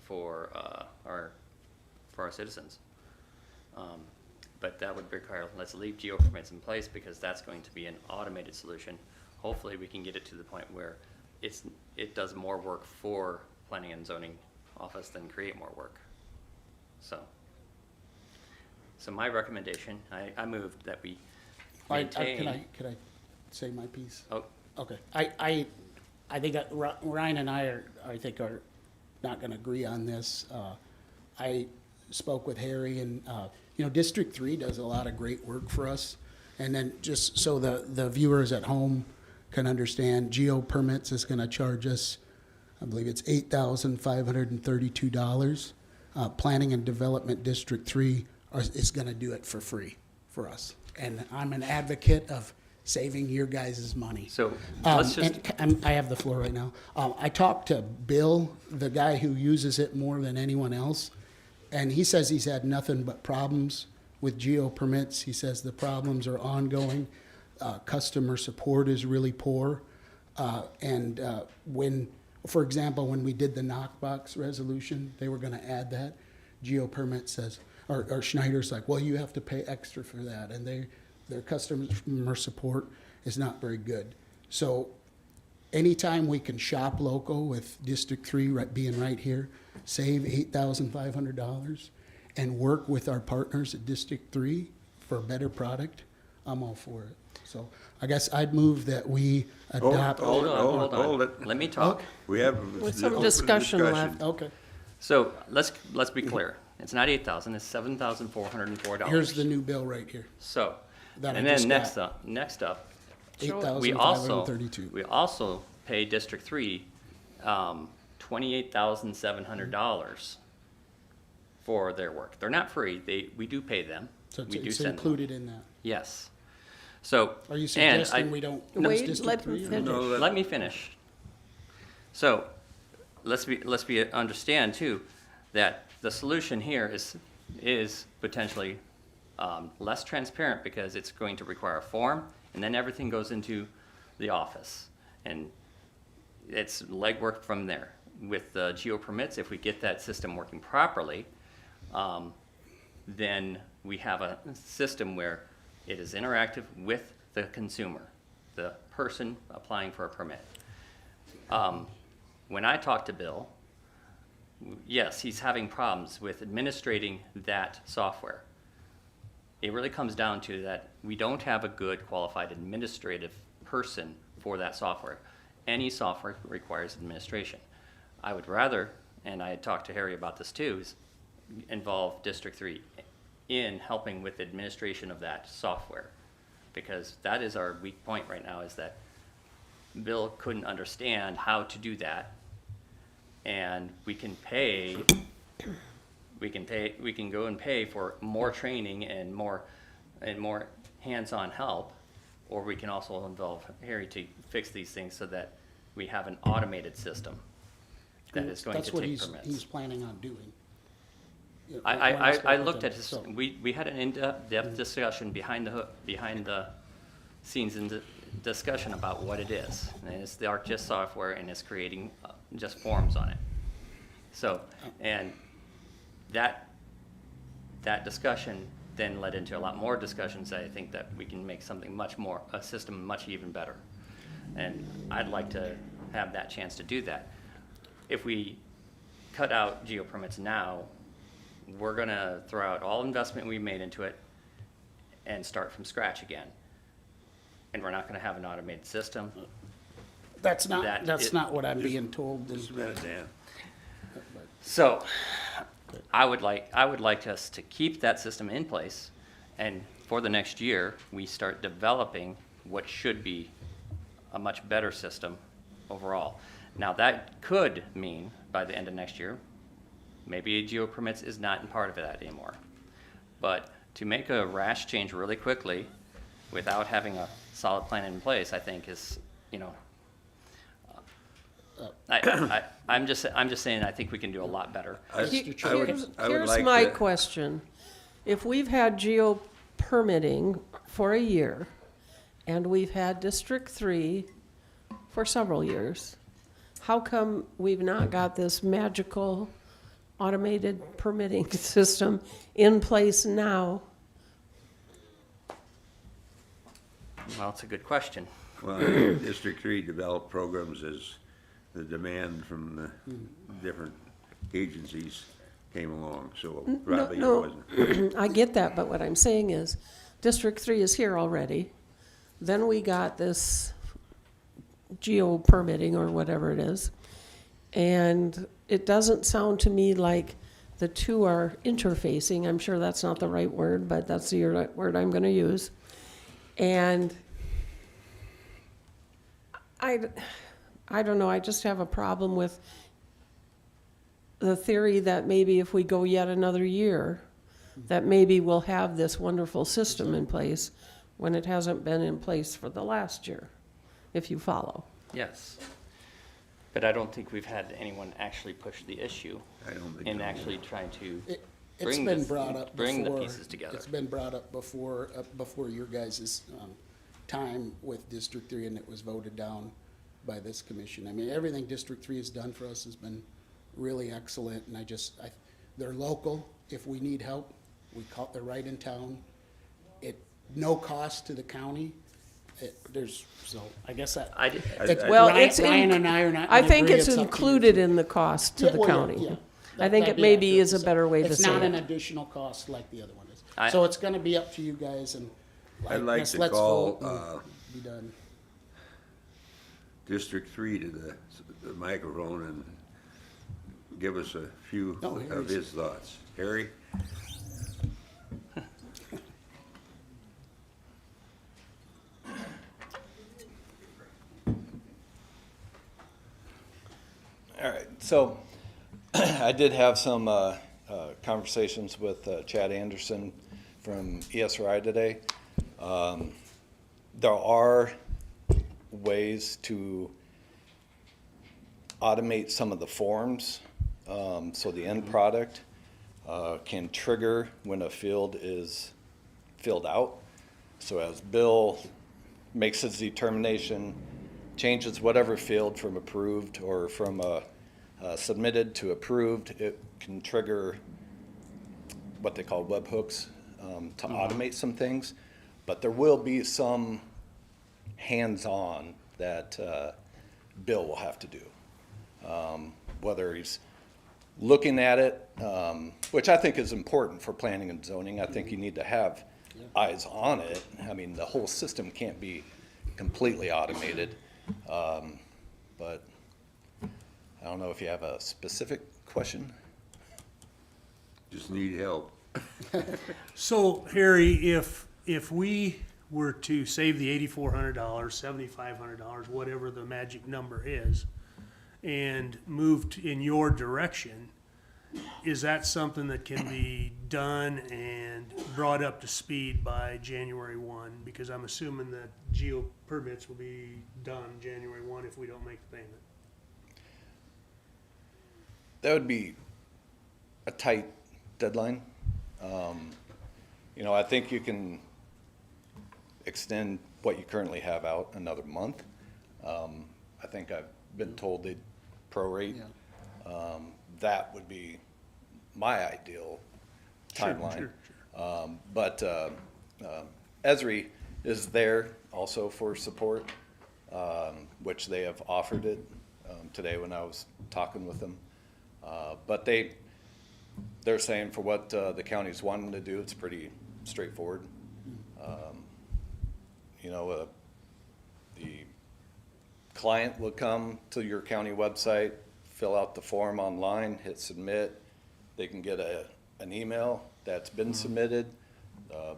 for our citizens. But that would require, let's leave geo permits in place, because that's going to be an automated solution. Hopefully we can get it to the point where it does more work for planning and zoning office than create more work. So my recommendation, I moved that we maintain. Could I say my piece? Oh, Okay, I think that Ryan and I are not gonna agree on this. I spoke with Harry, and, you know, District 3 does a lot of great work for us. And then just so the viewers at home can understand, geo permits is gonna charge us, I believe it's $8,532. Planning and Development District 3 is gonna do it for free for us. And I'm an advocate of saving your guys' money. So let's just, I have the floor right now. I talked to Bill, the guy who uses it more than anyone else, and he says he's had nothing but problems with geo permits. He says the problems are ongoing. Customer support is really poor. When, for example, when we did the knockbox resolution, they were gonna add that. Geo permit says, or Schneider's like, well, you have to pay extra for that, and their customer support is not very good. So anytime we can shop local with District 3 being right here, save $8,500 and work with our partners at District 3 for a better product, I'm all for it. So I guess I'd move that we adopt. hold on. Hold it. Let me talk. We have. With some open discussion left. Okay, So let's be clear. It's not 8,000, it's $7,404. here's the new bill right here. So, That I and then just next got. up, $8,532. we also pay District 3 $28,700 for their work. They're not free. We do pay them. So We do it's send them. included in that. Yes. So, Are you and I- suggesting we don't use Wait, District let 3? him or- finish. No, that- let me finish. So, let's understand too, that the solution here is potentially less transparent because it's going to require a form, and then everything goes into the office. And it's legwork from there. With the geo permits, if we get that system working properly, then we have a system where it is interactive with the consumer, the person applying for a permit. When I talked to Bill, yes, he's having problems with administrating that software. It really comes down to that we don't have a good qualified administrative person for that software. Any software requires administration. I would rather, and I had talked to Harry about this too, is involve District 3 in helping with administration of that software. Because that is our weak point right now, is that Bill couldn't understand how to do that. And we can go and pay for more training and more hands-on help, or we can also involve Harry to fix these things so that we have an automated system that is going to take permits. That's what he's planning on doing. You know, when I spoke with looked him, at his, so- we had an in-depth discussion behind the scenes and discussion about what it is. And it's the ArcGIS software, and it's creating just forms on it. So, and that discussion then led into a lot more discussions. I think that we can make something a system much even better. And I'd like to have that chance to do that. If we cut out geo permits now, we're gonna throw out all investment we made into it and start from scratch again. And we're not gonna have an automated system. That's that not what I'm being told. Just a minute, Dan. So, I would like us to keep that system in place, and for the next year, we start developing what should be a much better system overall. Now, that could mean, by the end of next year, maybe geo permits is not part of that anymore. But to make a rash change really quickly, without having a solid plan in place, I think is, I'm just saying, I think we can do a lot better. Here's like my to- question. If we've had geo permitting for a year, and we've had District 3 for several years, how come we've not got this magical automated permitting system in place now? Well, it's a good question. Well, District 3 developed programs as the demand from the different agencies came along, so probably it No, wasn't. I get that, but what I'm saying is, District 3 is here already. Then we got this geo permitting or whatever it is. And it doesn't sound to me like the two are interfacing. I'm sure that's not the right word, but that's the word I'm gonna use. And I don't know, I just have a problem with the theory that maybe if we go yet another year, that maybe we'll have this wonderful system in place, when it hasn't been in place for the last year, if you follow. Yes. But I don't think we've had anyone actually push the issue I don't think in so. actually trying to It's bring been this, brought up bring the before. pieces together. It's been brought up before your guys' time with District 3, and it was voted down by this commission. I mean, everything District 3 has done for us has been really excellent, and they're local. If we need help, they're right in town. No cost to the county. I guess that. Well, Ryan and I are not I in think agreement. it's up to you. included in the cost to Yeah, the well, yeah, county. yeah. I think That'd it be maybe accurate is to a say. better way to It's say not an it. additional cost like the other one is. I- So it's gonna be up to you guys, and I'd like let's to vote call, and be done. District 3 to the microphone and give us a few No, of Harry's- his thoughts. Harry? All right, so I did have some conversations with Chad Anderson from ESRI today. There are ways to automate some of the forms, so the end product can trigger when a field is filled out. So as Bill makes his determination, changes whatever field from approved or from submitted to approved, it can trigger what they call webhooks to automate some things. But there will be some hands-on that Bill will have to do. Whether he's looking at it, which I think is important for planning and zoning. I think you need to have eyes on it. I mean, the whole system can't be completely automated. But I don't know if you have a specific question. Just need help. So, Harry, if we were to save the $8,400, $7,500, whatever the magic number is, and moved in your direction, is that something that can be done and brought up to speed by January 1? Because I'm assuming that geo permits will be done January 1 if we don't make the payment. That would be a tight deadline. You know, I think you can extend what you currently have out another month. I think I've been told they'd prorate. That would be my ideal timeline. But Esri is there also for support, which they have offered it today when I was talking with them. But they're saying for what the county's wanting to do, it's pretty straightforward. You know, the client will come to your county website, fill out the form online, hit submit. They can get an email that's been submitted.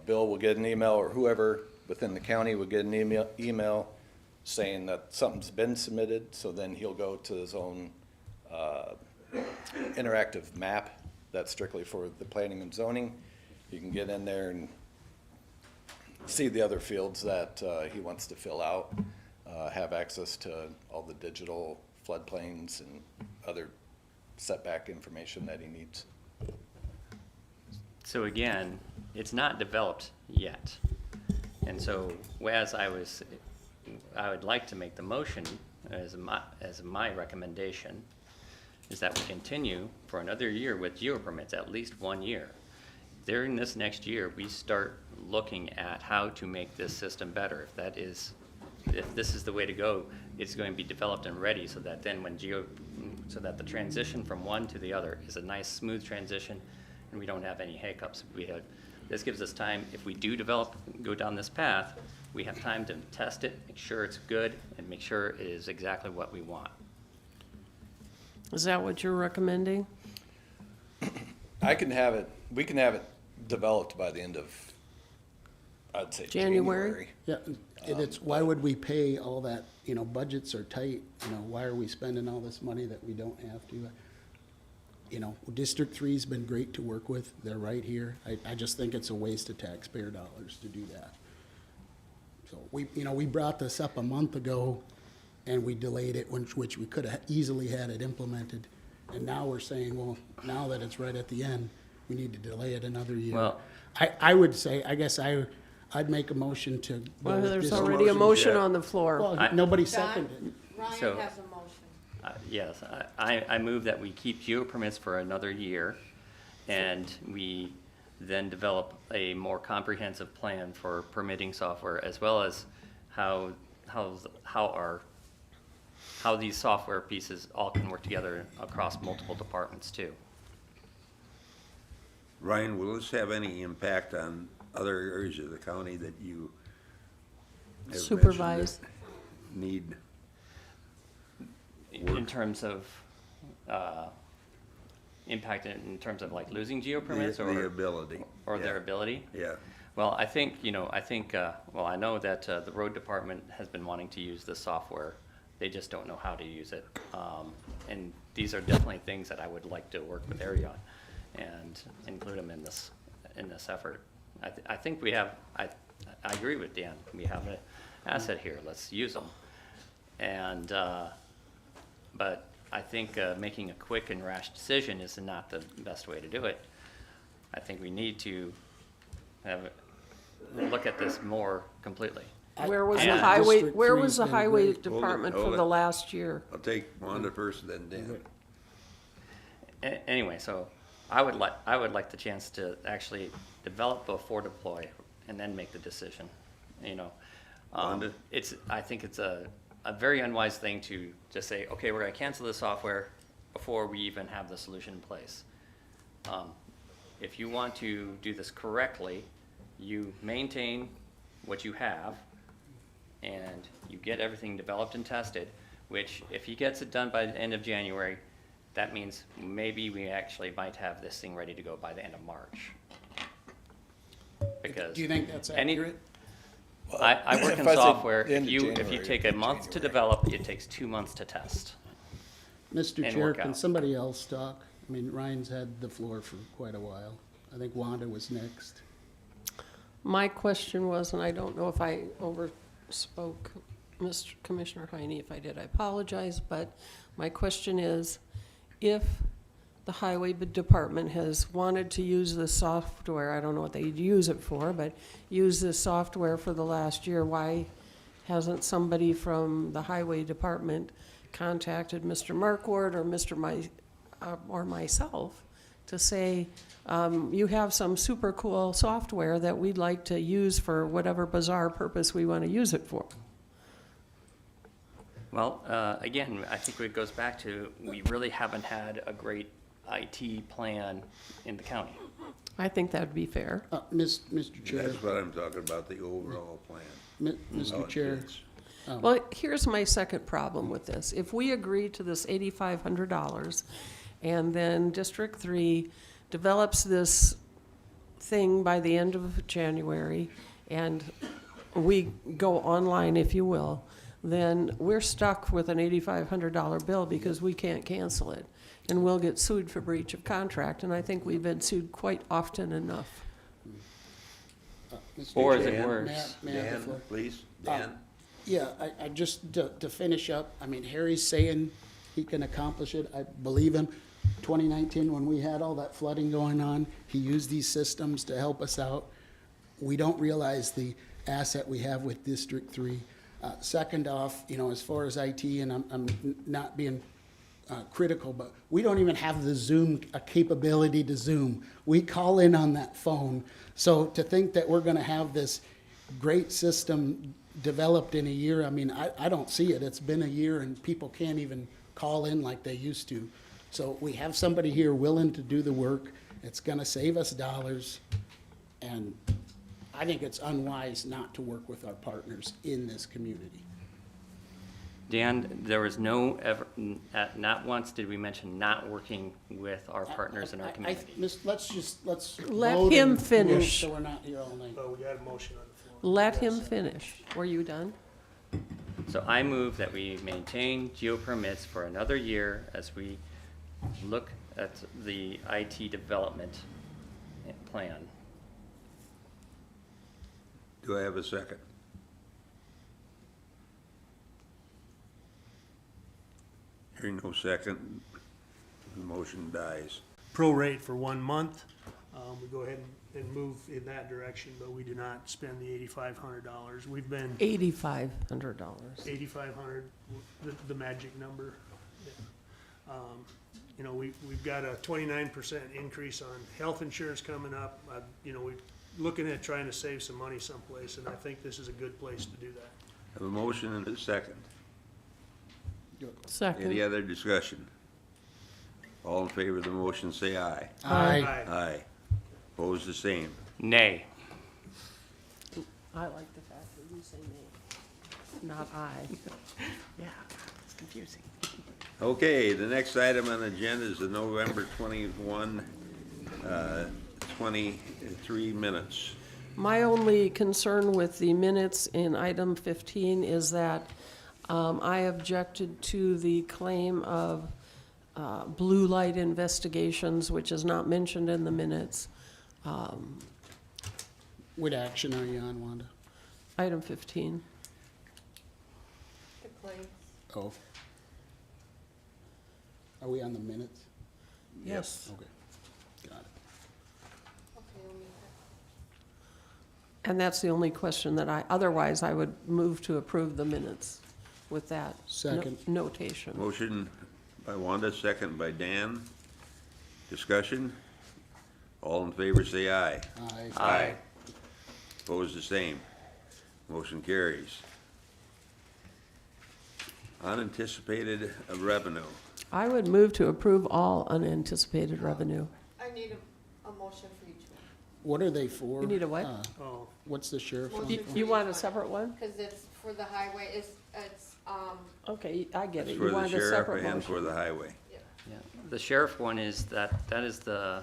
Bill will get an email, or whoever within the county will get an email saying that something's been submitted. So then he'll go to his own interactive map that's strictly for the planning and zoning. You can get in there and see the other fields that he wants to fill out, have access to all the digital floodplains and other setback information that he needs. So again, it's not developed yet. And so whereas I would like to make the motion as my recommendation is that we continue for another year with geo permits, at least 1 year. During this next year, we start looking at how to make this system better. If this is the way to go, it's going to be developed and ready so that then so that the transition from one to the other is a nice, smooth transition, and we don't have any hiccups. This gives us time, if we do go down this path, we have time to test it, make sure it's good, and make sure it is exactly what we want. Is that what you're recommending? We can have it developed by the end of, I'd say, January. Yeah, and it's, why would we pay all that, budgets are tight, why are we spending all this money that we don't have to? District 3's been great to work with, they're right here. I just think it's a waste of taxpayer dollars to do that. So we brought this up a month ago and we delayed it, which we could have easily had it implemented. And now we're saying, well, now that it's right at the end, we need to delay it another year. Well- I would say, I guess I'd make a motion to go Well, with there's this. already a motion yet. on the floor. Well, nobody John, seconded it. So- Ryan has a motion. Yes, I move that we keep geo permits for another year, and we then develop a more comprehensive plan for permitting software, as well as how these software pieces all can work together across multiple departments too. Ryan, will this have any impact on other areas of the county that you have mentioned Supervise. that need? In terms of, impact in terms of like losing geo permits The or ability. their Yeah. ability? Yeah. Well, I think, well, I know that the road department has been wanting to use this software. They just don't know how to use it. And these are definitely things that I would like to work with Ari on and include them in this effort. I think we have, I agree with Dan. We have an asset here. Let's use them. And, but I think making a quick and rash decision is not the best way to do it. I think we need to look at this more completely. Where was the And- highway, District where Three's was the been highway great. department Hold for it. the last year? I'll take Wanda first, then Dan. Anyway, so I would like the chance to actually develop before deploy and then make the decision, Wanda? I think it's a very unwise thing to just say, okay, we're gonna cancel the software before we even have the solution in place. If you want to do this correctly, you maintain what you have and you get everything developed and tested, which if he gets it done by the end of January, that means maybe we actually might have this thing ready to go by the end of March. Because Do you think that's any- accurate? I work in If I say software, end if of you January, take a month to develop, it takes 2 months to test. Mr. and Chair, work can out. somebody else talk? I mean, Ryan's had the floor for quite a while. I think Wanda was next. My question was, and I don't know if I overspoke Mr. Commissioner Heine, if I did, I apologize, but my question is, if the highway department has wanted to use this software, I don't know what they'd use it for, but use this software for the last year, why hasn't somebody from the highway department contacted Mr. Markward or myself to say, you have some super cool software that we'd like to use for whatever bizarre purpose we want to use it for? Well, again, I think it goes back to, we really haven't had a great IT plan in the county. I think that'd be fair. Mr. Chair, That's what I'm talking about, the overall plan. How Mr. it Chair, fits. Well, here's my second problem with this. If we agree to this $8,500 and then District 3 develops this thing by the end of January and we go online, if you will, then we're stuck with an $8,500 bill because we can't cancel it. And we'll get sued for breach of contract, and I think we've been sued quite often enough. Mr. Or is it Chair, worse? may I have the Dan, floor? please, Dan. Yeah, I just, to finish up, I mean, Harry's saying he can accomplish it. I believe him. 2019, when we had all that flooding going on, he used these systems to help us out. We don't realize the asset we have with District 3. Second off, as far as IT, and I'm not being critical, but we don't even have the Zoom, a capability to Zoom. We call in on that phone. So to think that we're gonna have this great system developed in a year, I mean, I don't see it. It's been a year and people can't even call in like they used to. So we have somebody here willing to do the work. It's gonna save us dollars. And I think it's unwise not to work with our partners in this community. Dan, there was not once did we mention not working with our partners in our community. Let's Let vote him and finish. So we're not here all night. Oh, we got a motion on the floor. Let him finish. Were you done? So I move that we maintain geo permits for another year as we look at the IT development plan. Do I have a second? Hearing no second, the motion dies. Prorate for 1 month. We go ahead and move in that direction, but we do not spend the $8,500. We've been $8,500. 8,500, the magic number. Yeah. You know, we've got a 29% increase on health insurance coming up. You know, we're looking at trying to save some money someplace, and I think this is a good place to do that. Have a motion and a second. Second. Any other discussion? All in favor of the motion, say aye. Aye. Aye. Opposed, the same. Nay. I like the fact that you say nay, not I. Yeah, it's confusing. Okay, the next item on the agenda is the November 23 minutes. My only concern with the minutes in item 15 is that I objected to the claim of blue light investigations, which is not mentioned in the minutes. What action are you on, Wanda? Item 15. The claims. Oh. Are we on the minutes? Yes. Okay, got it. Okay, we'll make And that's the only question that otherwise I would move to approve the minutes with that Second. notation. Motion by Wanda, second by Dan. Discussion? All in favor, say aye. Aye. Aye. Opposed, the same. Motion carries. Unanticipated revenue. I would move to approve all unanticipated revenue. I need a motion for each one. What are they for? You need a what? Oh, What's the sheriff Well, on You, for? you want a separate one? Because it's for the highway, it's, Okay, I get it. It's You for the want a sheriff separate and for motion. the highway. Yeah. The sheriff one is that is the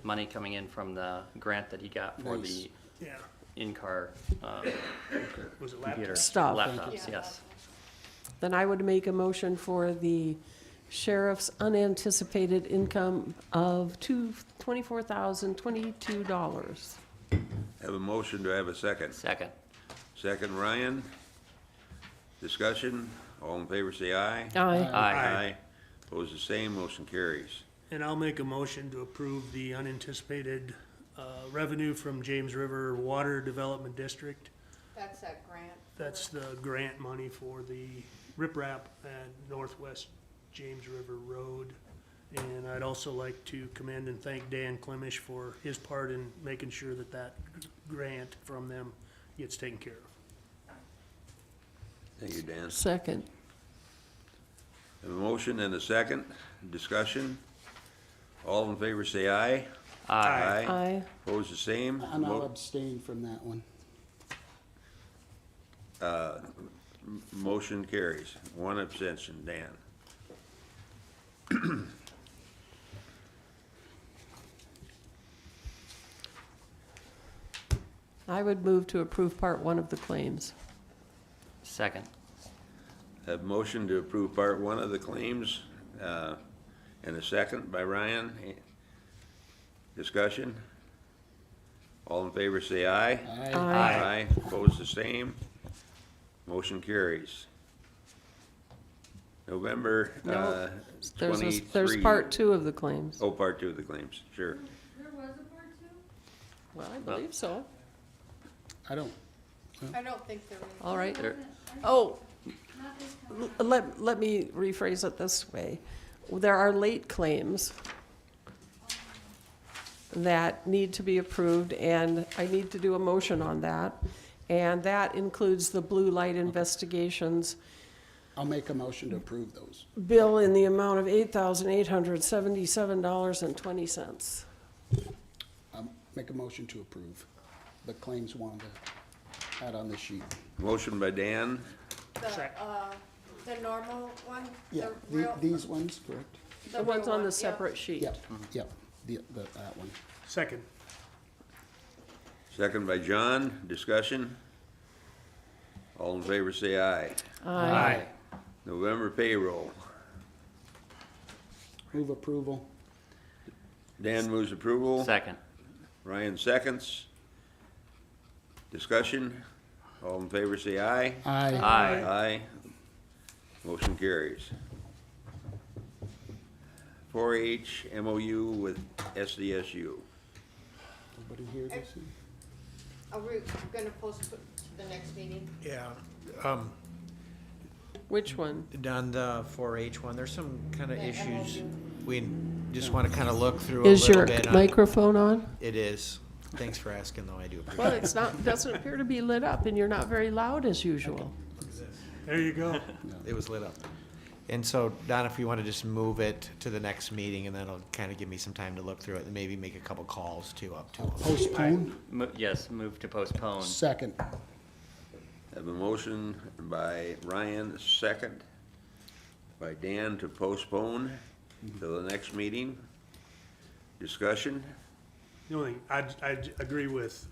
money coming in from the grant that he got for Nice. the yeah. in-car Was it computer. laptop? Stuff. Laptops, Yeah. yes. Then I would make a motion for the sheriff's unanticipated income of $24,022. Have a motion, do I have a second? Second. Second, Ryan. Discussion? All in favor, say aye. Aye. Aye. Opposed, the same. Motion carries. And I'll make a motion to approve the unanticipated revenue from James River Water Development District. that's that grant. That's the grant money for the riprap at Northwest James River Road. And I'd also like to commend and thank Dan Klimish for his part in making sure that that grant from them gets taken care of. Thank you, Dan. Second. Have a motion and a second. Discussion? All in favor, say aye. Aye. Aye. Opposed, the same. And I'll abstain from that one. Motion carries. One abstention, Dan. I would move to approve part one of the claims. Second. Have motion to approve part one of the claims, and a second by Ryan. Discussion? All in favor, say aye. Aye. Aye. Opposed, the same. Motion carries. November, No, 23. There's part two of the claims. Oh, part two of the claims, sure. Well, I believe so. I don't, I don't think there is. All right. There- Oh, let me rephrase it this way. There are late claims that need to be approved, and I need to do a motion on that. And that includes the blue light investigations I'll make a motion to approve those. bill in the amount of $8,877.20. Make a motion to approve the claims Wanda had on the sheet. Motion by Dan, The normal one? Yeah, The real- these ones, correct? The ones real on one, the yeah. separate sheet. Yep, yep, that one. Second. second by John. Discussion? All in favor, say aye. Aye. November payroll. Move approval. Dan moves approval. Second. Ryan seconds. Discussion? All in favor, say aye. Aye. Aye. Aye. Motion carries. 4-H MOU with SDSU. Nobody here this evening? Are we gonna postpone to the next meeting? Yeah, Which one? on the 4-H one, there's some kind of The issues. MOU. We just want to kind of look through a Is little your bit. microphone on? It is. Thanks for asking, though. I do appreciate Well, it. it's not, doesn't appear to be lit up, and you're not very loud as usual. There you go. It was lit up. And so, Don, if you want to just move it to the next meeting, and then it'll kind of give me some time to look through it and maybe make a couple calls too up to them. Postpone? Yes, move to postpone. Second. Have a motion by Ryan, second by Dan to postpone till the next meeting. Discussion? The only thing, I'd agree with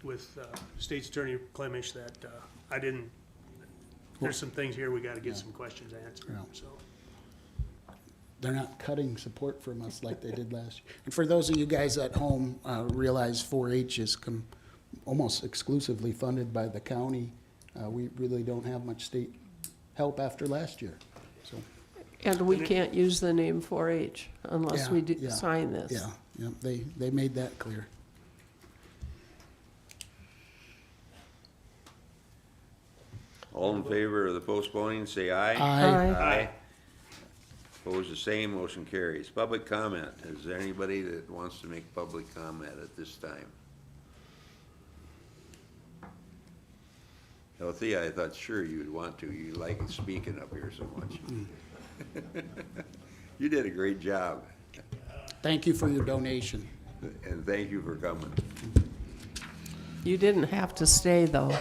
State's Attorney Clemish that there's some things here we gotta get some questions answered, Yeah. so. They're not cutting support from us like they did last year. And for those of you guys at home, realize 4-H is almost exclusively funded by the county. We really don't have much state help after last year, so. And we can't use the name 4-H unless Yeah, we yeah, sign this. Yeah, they made that clear. All in favor of the postponing, say aye. Aye. Aye. Opposed, the same, motion carries. Public comment. Is there anybody that wants to make public comment at this time? Althea, I thought sure you'd want to. You like speaking up here so much. You did a great job, Thank you for your donation. and thank you for coming. You didn't have to stay, though.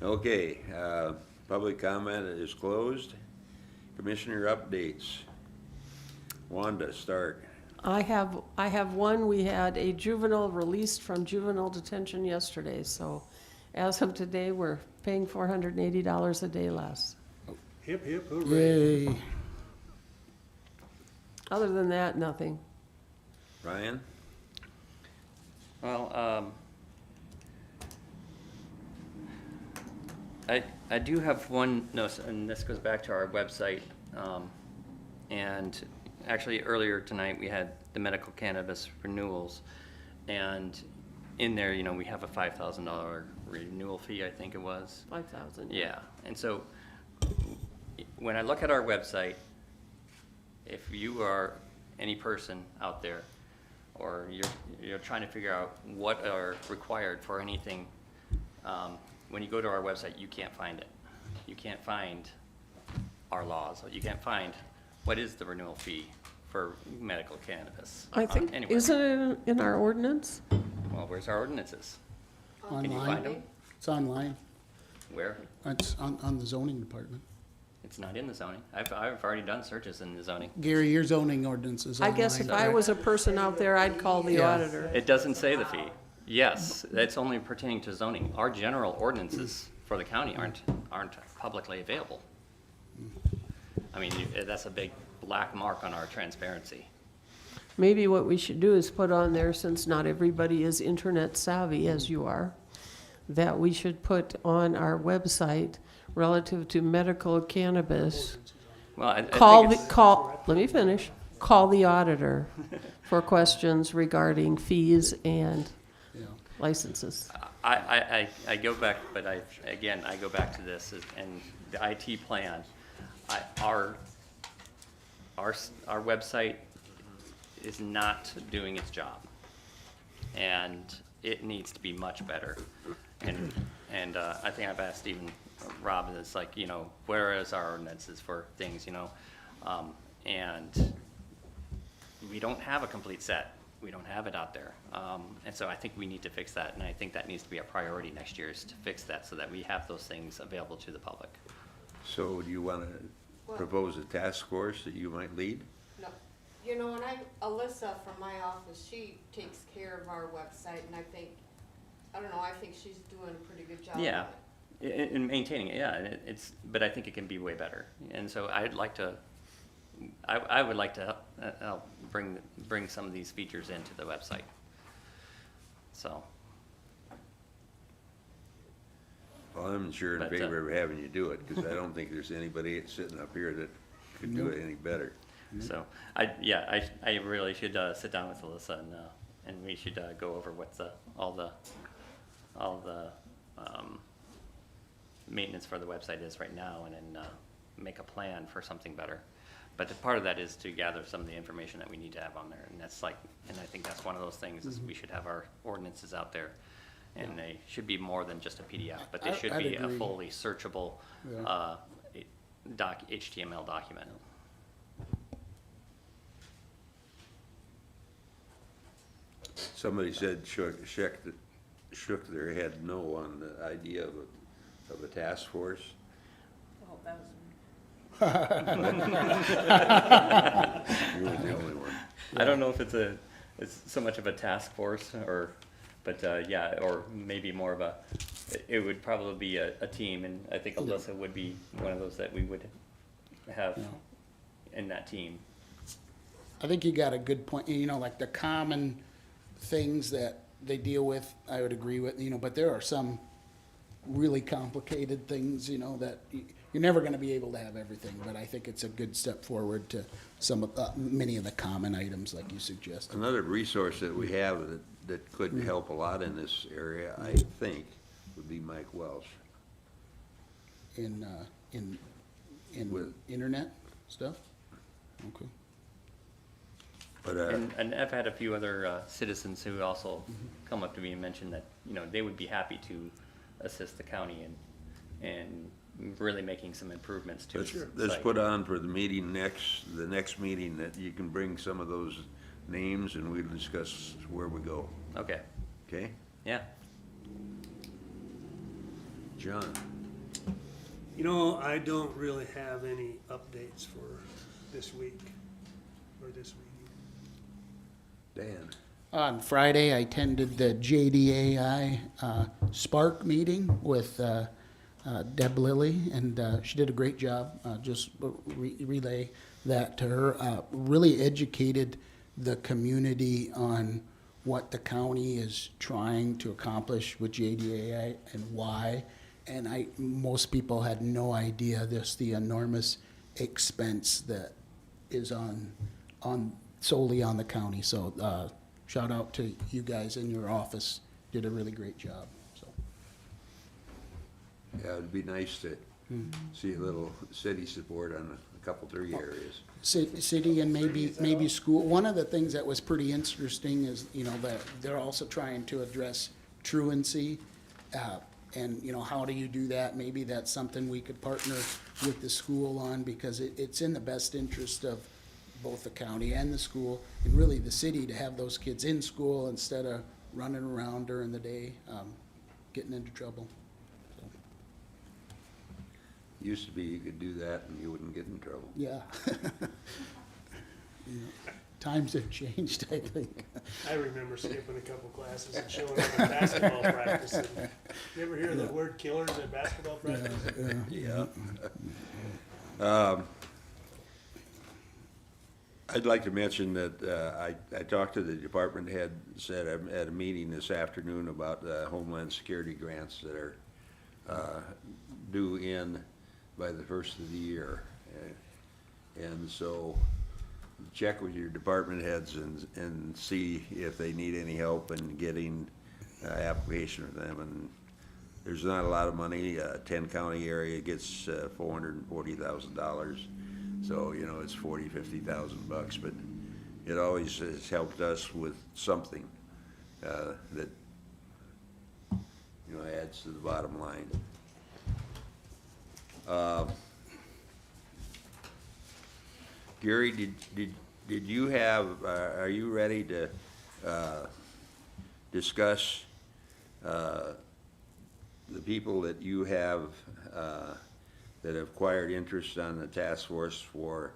Okay, public comment is closed. Commissioner updates. Wanda, start. I have one. We had a juvenile released from juvenile detention yesterday, so as of today, we're paying $480 a day less. Hip, hip, hooray. Yay. Other than that, nothing. Ryan? Well, I do have one, no, and this goes back to our website. And actually earlier tonight, we had the medical cannabis renewals. And in there, we have a $5,000 renewal fee, I think it was. 5,000. Yeah, and so when I look at our website, if you are any person out there, or you're trying to figure out what are required for anything, when you go to our website, you can't find it. You can't find our laws. You can't find what is the renewal fee for medical cannabis. I think, anywhere. isn't it in our ordinance? Well, where's our ordinances? Can you Online. find them? It's online. Where? It's on the zoning department. It's not in the zoning. I've already done searches in the zoning. Gary, your zoning ordinance is I online. guess if I was a person out there, I'd call the Yeah. auditor. It doesn't say the fee. Yes, that's only pertaining to zoning. Our general ordinances for the county aren't publicly available. I mean, that's a big black mark on our transparency. Maybe what we should do is put on there, since not everybody is internet savvy as you are, that we should put on our website relative to medical cannabis. Well, I Call think let me finish. Call the auditor for questions regarding fees and Yeah. licenses. I go back, but I go back to this, and the IT plan. Our website is not doing its job, and it needs to be much better. And I think I've asked even Rob, it's like, where is our ordinances for things, and we don't have a complete set. We don't have it out there. And so I think we need to fix that, and I think that needs to be a priority next year, is to fix that so that we have those things available to the public. So do you want to propose a task force that you might lead? No. And Alyssa from my office, she takes care of our website, and I think she's doing a pretty good job of it. Yeah, in maintaining it, yeah, but I think it can be way better. And so I would like to help bring some of these features into the website. So. Well, I'm sure in But, favor of having you do it, because I don't think there's anybody sitting up here that could do it any better. So, I really should sit down with Alyssa and we should go over what all the maintenance for the website is right now, and then make a plan for something better. But the part of that is to gather some of the information that we need to have on there, and I think that's one of those things, is we should have our ordinances out there, and they should be more than just a PDF, but they should I'd be a agree. fully searchable Yeah. HTML document. Somebody said shook their head no on the idea of a task force. Oh, that was You were the only one. I don't know if it's so much of a task force, but or maybe more of it would probably be a team, and I think Alyssa would be one of those that we would have in that team. I think you got a good point, like the common things that they deal with, I would agree with, but there are some really complicated things, that you're never gonna be able to have everything, but I think it's a good step forward to many of the common items like you suggested. Another resource that we have that could help a lot in this area, I think, would be Mike Welsh. In With- internet stuff? Okay. But, And I've had a few other citizens who also come up to me and mention that, they would be happy to assist the county in really making some improvements to the let's site. put on for the next meeting that you can bring some of those names and we'll discuss where we go, Okay, okay? yeah. John? I don't really have any updates for this week, or this week. Dan? On Friday, I attended the JDAI Spark meeting with Deb Lilly, and she did a great job. Just relay that to her. Really educated the community on what the county is trying to accomplish with JDAI and why. And most people had no idea the enormous expense that is solely on the county. So shout out to you guys in your office. Did a really great job. So. Yeah, it'd be nice to see a little city support on a couple, 3 areas. City and maybe school. One of the things that was pretty interesting is, that they're also trying to address truancy. And, how do you do that? Maybe that's something we could partner with the school on, because it's in the best interest of both the county and the school, and really the city, to have those kids in school instead of running around during the day, getting into trouble. So, Used to be you could do that and you wouldn't get in trouble. yeah. Times have changed, I think. I remember skipping a couple classes and showing up at basketball practice. And you ever hear the word killers at basketball practice? Yeah. I'd like to mention that I talked to the department head, said I'm at a meeting this afternoon about Homeland Security grants that are due in by the first of the year. And so check with your department heads and see if they need any help in getting application for them. And there's not a lot of money. 10-county area gets $440,000. So, it's $50,000, but it always has helped us with something that, adds to the bottom line. Gary, did you have, are you ready to discuss the people that you have that have acquired interest on the task force for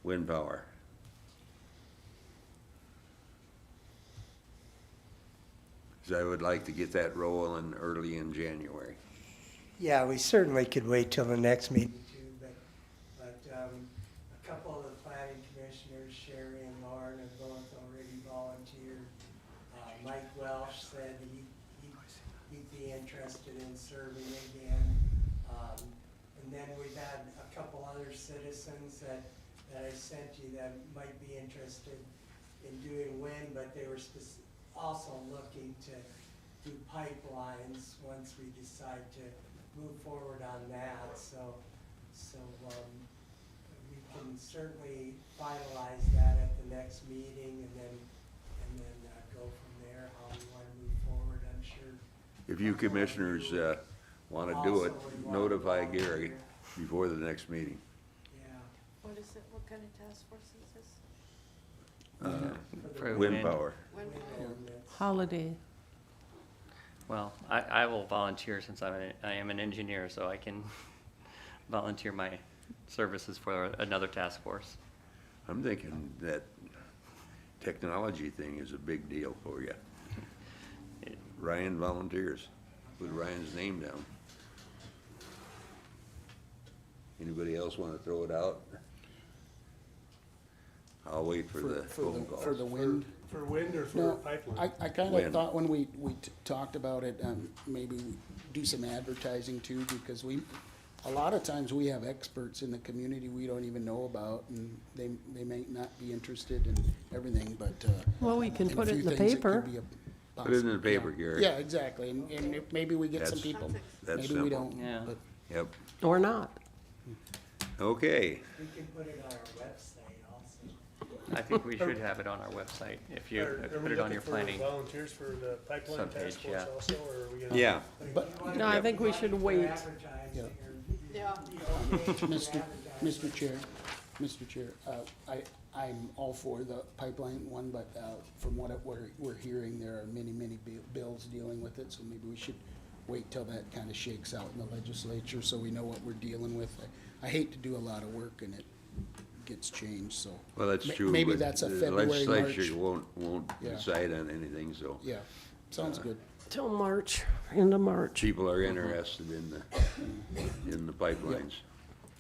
wind power? Because I would like to get that rolling early in January. Yeah, we certainly could wait till the next meeting too, but a couple of the planning commissioners, Sherry and Lauren, have both already volunteered. Mike Welsh said he'd be interested in serving again. And then we've had a couple other citizens that I sent you that might be interested in doing wind, but they were also looking to do pipelines once we decide to move forward on that. So we can certainly finalize that at the next meeting and then go from there, how we want to move forward, I'm sure. If you commissioners, wanna do it, notify Gary before the next meeting. Yeah. What is it, what kind of task force is this? For Wind wind. power. Holiday. Well, I will volunteer since I am an engineer, so I can volunteer my services for another task force. I'm thinking that technology thing is a big deal for you. Ryan volunteers. Put Ryan's name down. Anybody else wanna throw it out? I'll wait for the phone calls. For the wind? For wind or for No, pipeline? I kinda Wind. thought when we talked about it, maybe we do some advertising too, because a lot of times we have experts in the community we don't even know about, and they may not be interested in everything, but, Well, we can and a put it few in the things that could paper. be a Put it in the possi- paper, yeah. Gary. Yeah, exactly, and if maybe we get some That's- people, that's maybe we simple. don't, Yeah. but. Yep, Or not. okay. We can put it on our website also. I think we should have it on our website if you Are put we it on your looking for planning. volunteers for the pipeline task Subpage, force yeah. also, or are we gonna? Yeah, But, No, I think we should wait. Advertising Yeah. Mr. Chair, I'm all for the pipeline one, but, from what we're hearing, there are many bills dealing with it, so maybe we should wait till that kinda shakes out in the legislature, so we know what we're dealing with. I hate to do a lot of work and it gets changed, so. well, that's true. Maybe but that's a the February, legislature March. won't Yeah. decide on anything, so. Yeah, sounds good. Till March, end of March. People are interested in the pipelines.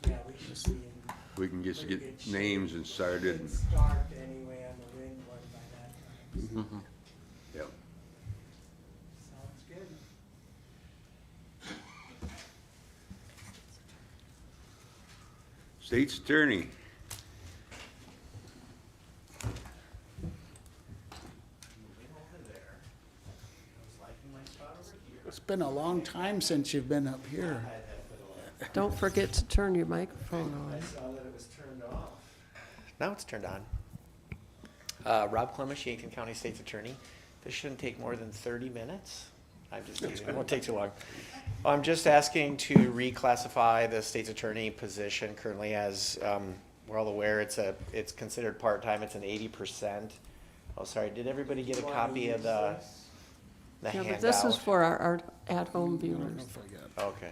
Yeah, we should be in We can just pretty get good shape. names and started, Good and, start anyway on the wind one by that time. yep. Sounds good. State's attorney. It's been a long time since you've been up here. Don't forget to turn your microphone on. Saw that it was turned off. Now it's turned on. Rob Clemish, Yankton County State's Attorney. This shouldn't take more than 30 minutes. I'm just kidding, it won't take too long. I'm just asking to reclassify the State's Attorney position currently as, we're all aware, it's considered part-time, it's an 80%. Oh, sorry, did everybody get a copy of the Yeah, handout? but this is for our at-home I don't know viewers. if I got, Okay.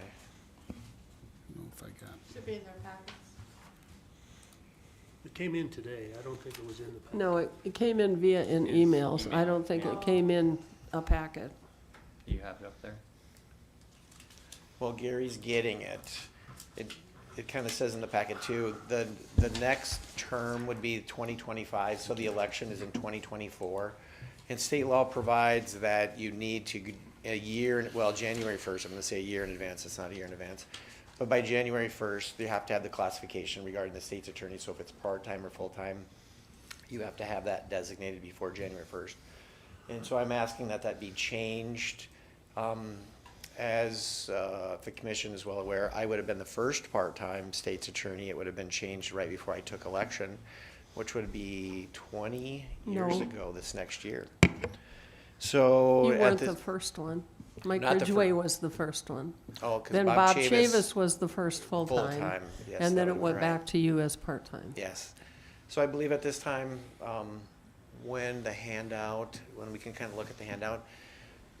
Should be in their packets. It came in today, I don't think it was in the packet. No, it came in via emails. I don't think it came in a packet. You have it up there. Well, Gary's getting it. It kind of says in the packet too, the next term would be 2025, so the election is in 2024. And state law provides that you need to, a year, well, January 1st, I'm gonna say a year in advance, it's not a year in advance. But by January 1st, you have to have the classification regarding the state's attorney, so if it's part-time or full-time, you have to have that designated before January 1st. And so I'm asking that that be changed. As the commission is well aware, I would have been the first part-time state's attorney. It would have been changed right before I took election, which would be 20 years No. ago this next year. So You at weren't the first one. Mike Not the Ridgway was the first one. Oh, 'cause Then Bob Bob Chavis- Chavis was the first full-time. Full-time, yes, And then that it would went be back right. to you as part-time. Yes. So I believe at this time, when the handout, when we can kind of look at the handout,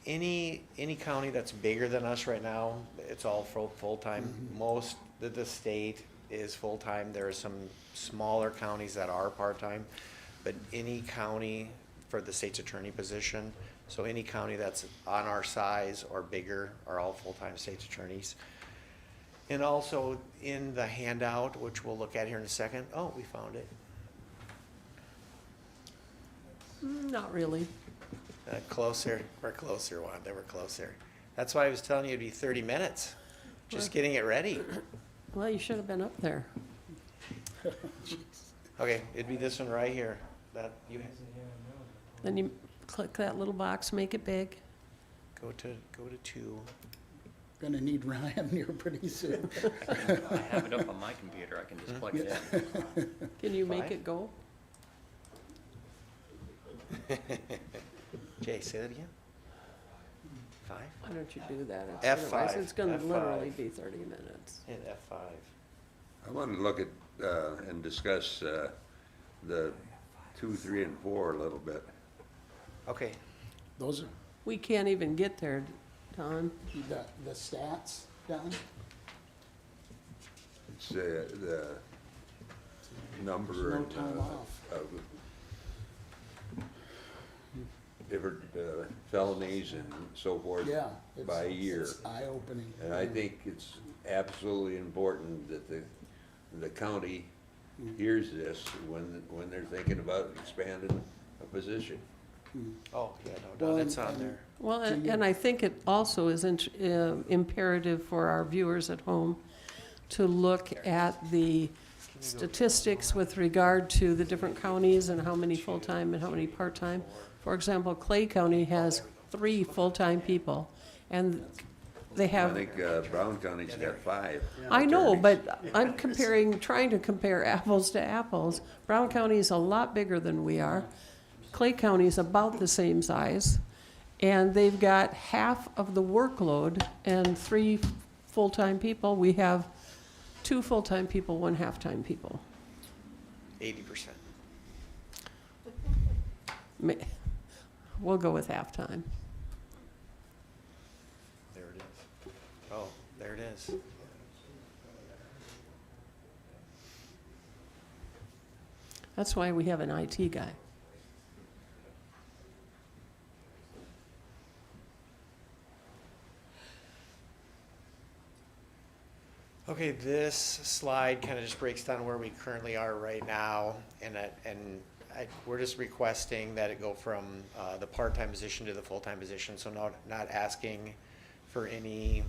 any county that's bigger than us right now, it's all full-time. Most of the state is full-time. There are some smaller counties that are part-time, but any county for the state's attorney position, so any county that's on our size or bigger are all full-time state's attorneys. And also in the handout, which we'll look at here in a second, oh, we found it. Not really. Closer, we're closer, Wanda, we're closer. That's why I was telling you it'd be 30 minutes, just getting it ready. Well, you should have been up there. Okay, it'd be this one right here, that you, Then you click that little box, make it big. go to 2. Gonna need Ryan here pretty soon. I have it up on my computer, I can just plug it in. Can you make 5? it go? Jay, say that again? 5? Why don't you do that? F5, Otherwise, it's gonna F5. literally be 30 minutes. Hit F5. I want to look at, and discuss, the 2, 3, and 4 a little bit. Okay, Those are, We can't even get there, Don. the stats, Don? It's, the number There's no and, time off. of different felonies and so forth Yeah. by year. It's eye-opening. And I think it's absolutely important that the county hears this when they're thinking about expanding a position. oh, yeah, no, Well, that's on and- there. Well, Can you- and I think it also is imperative for our viewers at home to look at the statistics with regard to the different counties and how many full-time and how many part-time. For example, Clay County has 3 full-time people, and they I have, think Brown County's got 5. I know, attorneys. but I'm trying to compare apples to apples. Brown County is a lot bigger than we are. Clay County is about the same size, and they've got half of the workload and 3 full-time people. We have 2 full-time people, 1 half-time people. 80%. Ma- We'll go with half-time. There it is. Oh, there it is. That's why we have an IT guy. Okay, this slide kind of just breaks down where we currently are right now, and we're just requesting that it go from the part-time position to the full-time position, so not asking for any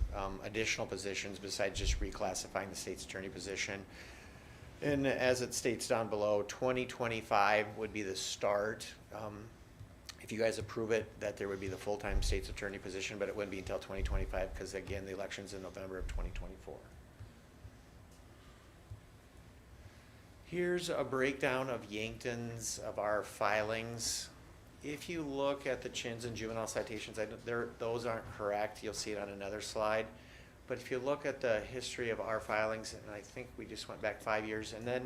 additional positions besides just reclassifying the state's attorney position. And as it states down below, 2025 would be the start. If you guys approve it, that there would be the full-time state's attorney position, but it wouldn't be until 2025, because again, the election's in November of 2024. Here's a breakdown of Yankton's, of our filings. If you look at the chins and juvenile citations, those aren't correct. You'll see it on another slide. But if you look at the history of our filings, and I think we just went back 5 years, and then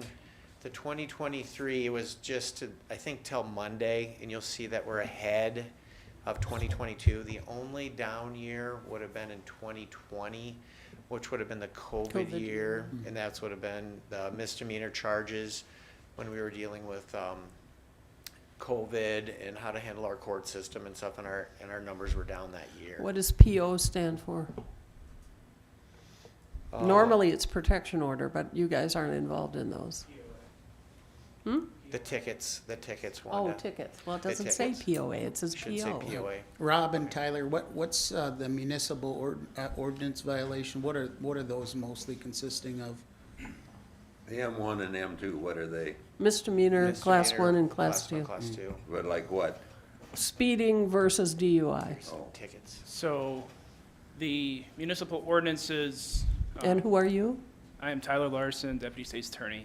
the 2023, it was just to, I think, till Monday, and you'll see that we're ahead of 2022. The only down year would have been in 2020, which would have been the COVID year, and that's would have been the misdemeanor charges when we were dealing with COVID and how to handle our court system and stuff, and our numbers were down that year. What does PO stand for? Normally, it's protection order, but you guys aren't involved in those. The tickets, Oh, Wanda. tickets. Well, it The doesn't say tickets. POA, it says Should say PO. POA. Rob and Tyler, what's the municipal ordinance violation? What are those mostly consisting of? The M1 and M2, what are they? Misdemeanor, class Misdemeanor, 1 and class 2. Class 2. But like what? Speeding versus DUI. Tickets. So the municipal ordinances. And who are you? I am Tyler Larson, Deputy State's Attorney.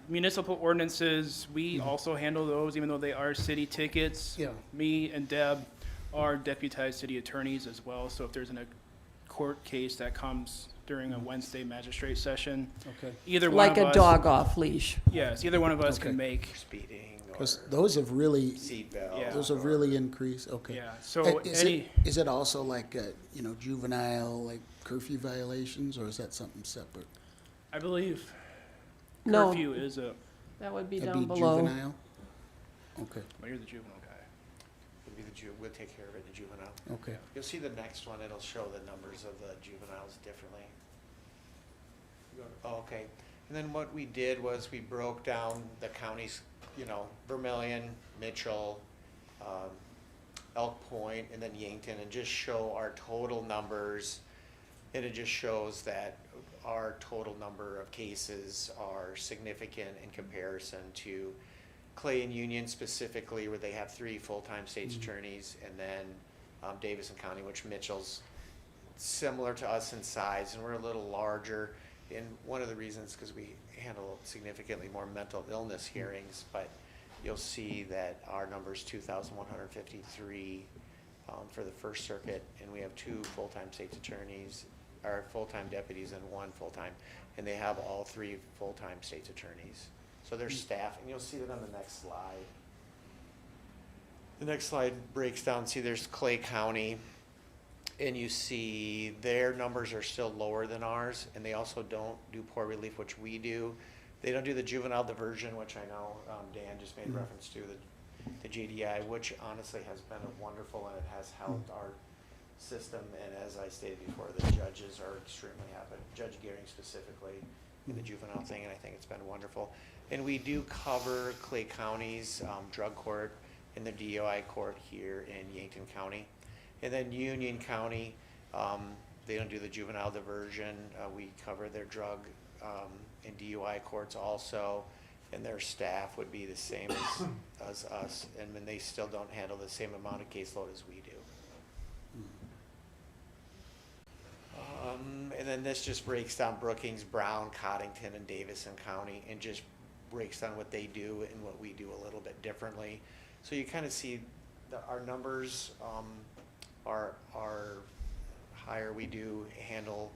Municipal ordinances, we also handle those, even though they are city tickets. Yeah. Me and Deb are deputized city attorneys as well, so if there's a court case that comes during a Wednesday magistrate session, Okay. either one of us. Like a dog off leash. Yes, either one of us Okay. can make, Speeding or Because those have really, seatbelt. Yeah. those have really increased, okay. yeah, so Is it also like, juvenile, like curfew violations, or is that something separate? I believe No, curfew is a, that would be That'd down be below. juvenile? Okay, well, you're the juvenile guy. Would be we'll take care of it, the juvenile. okay. You'll see the next one, it'll show the numbers of the juveniles differently. Oh, okay, and then what we did was we broke down the counties, Vermillion, Mitchell, Elk Point, and then Yankton, and just show our total numbers. And it just shows that our total number of cases are significant in comparison to Clay and Union specifically, where they have 3 full-time state's attorneys, and then Davidson County, which Mitchell's similar to us in size, and we're a little larger. And one of the reasons, because we handle significantly more mental illness hearings, but you'll see that our number's 2,153 for the First Circuit, and we have 2 full-time state's attorneys, or full-time deputies and 1 full-time, and they have all 3 full-time state's attorneys. So their staff, and you'll see that on the next slide. The next slide breaks down, see there's Clay County, and you see their numbers are still lower than ours, and they also don't do poor relief, which we do. They don't do the juvenile diversion, which I know Dan just made reference to, the JDI, which honestly has been wonderful, and it has helped our system. And as I stated before, the judges are extremely happy, Judge Gehring specifically, in the juvenile thing, and I think it's been wonderful. And we do cover Clay County's drug court and the DUI court here in Yankton County. And then Union County, they don't do the juvenile diversion. We cover their drug and DUI courts also, and their staff would be the same as us, and then they still don't handle the same amount of caseload as we do. And then this just breaks down Brookings, Brown, Cottington, and Davison County, and just breaks down what they do and what we do a little bit differently. So you kind of see our numbers are higher. We do handle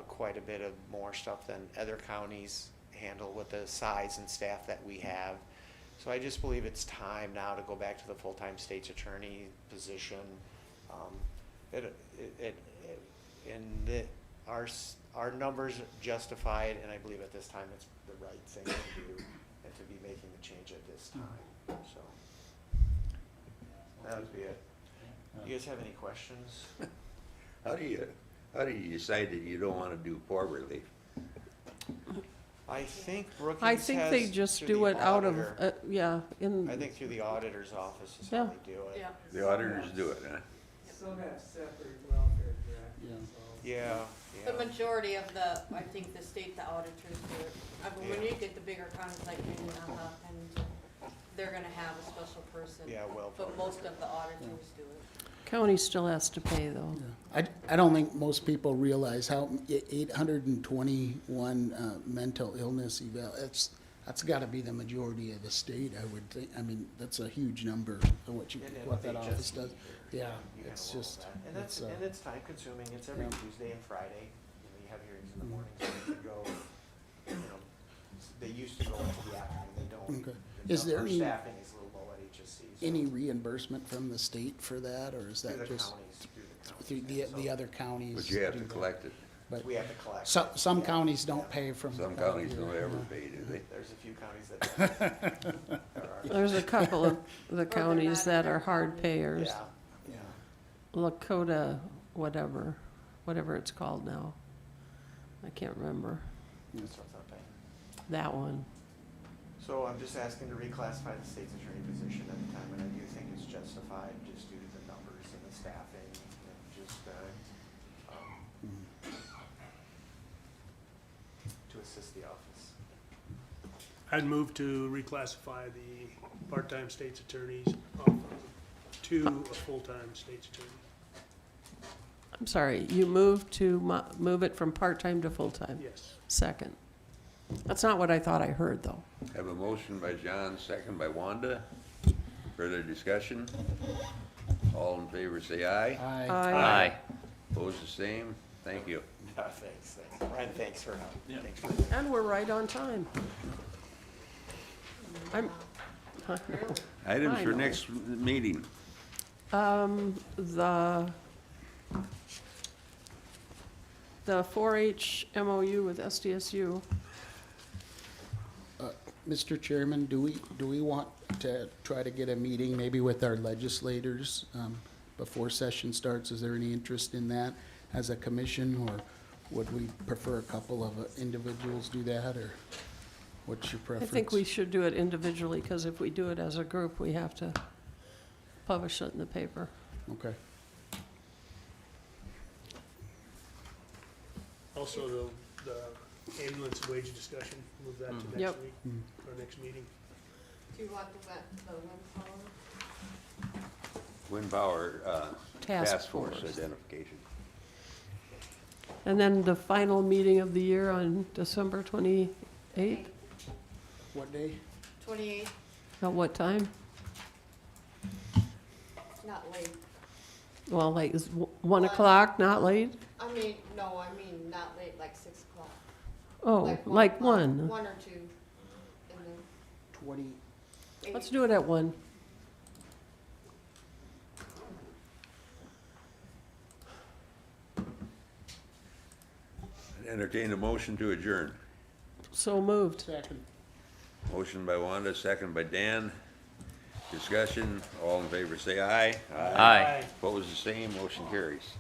quite a bit of more stuff than other counties handle with the size and staff that we have. So I just believe it's time now to go back to the full-time state's attorney position. Our numbers justify it, and I believe at this time it's the right thing to do, and to be making the change at this time. So that would be it. Do you guys have any questions? How do you decide that you don't wanna do poor relief? I think Brookings I think has they just through do the it out of, auditor. I think through the auditor's office is how they do it. Yeah. The auditors do it, huh? Some have separate welfare directors, so. Yeah, The yeah. majority of I think the state, the auditors do it. I mean, when you get the bigger counties like Union, and they're gonna have a special person. Yeah, welfare. But most of the auditors do it. county still has to pay though. I don't think most people realize how 821 mental illness eval, that's gotta be the majority of the state, I would think. I mean, that's a huge number of what that office does. Yeah, it's just, And that's, and it's time consuming. It's every Tuesday and Friday. You have hearings in the morning, so you could go, they used to go into the afternoon, they don't. Okay. Is there Our any- staffing is a little low at HSC. so any reimbursement from the state for that, or is through that the just? counties, Through the other counties? But you have do to that? collect it. But We have to collect. some counties don't pay from. Some counties don't ever pay, do they? There's a few counties that. There are. There's a couple of the counties that are hard payers. Yeah, yeah. Lakota, whatever it's called now. I can't remember That's what's up there. that one. So I'm just asking to reclassify the state's attorney position at the time, and I do think it's justified just due to the numbers and the staffing, and just, to assist the office. I'd move to reclassify the part-time state's attorneys to a full-time state's attorney. I'm sorry, you moved to move it from part-time to full-time? Yes. Second. That's not what I thought I heard, though. Have a motion by John, second by Wanda. Further discussion? All in favor, say aye. Aye. Opposed, the same. Thank you. Thanks. Brian, thanks for help. Yeah. Thanks for. And we're right on time. I'm, Items I for know. next meeting. The 4-H MOU with SDSU. Mr. Chairman, do we want to try to get a meeting maybe with our legislators before session starts? Is there any interest in that as a commission, or would we prefer a couple of individuals do that, or what's your I preference? think we should do it individually, because if we do it as a group, we have to publish it in the paper. Okay. Also, the ambulance wage discussion, move that to Yep. next week, or next meeting. Do you want the wind power? Wind power, Task task force force. identification. And then the final meeting of the year on December 28th, What day? 28, at what time? not late. Well, like, is 1 o'clock, not late? I mean, no, I mean, not late, like 6 o'clock. Oh, like 1. 1 or 2, and then 20, 8. Let's do it at 1. Entertain a motion to adjourn. So moved. second. Motion by Wanda, second by Dan. Discussion, all in favor say aye. Aye. Opposed, the same, motion carries.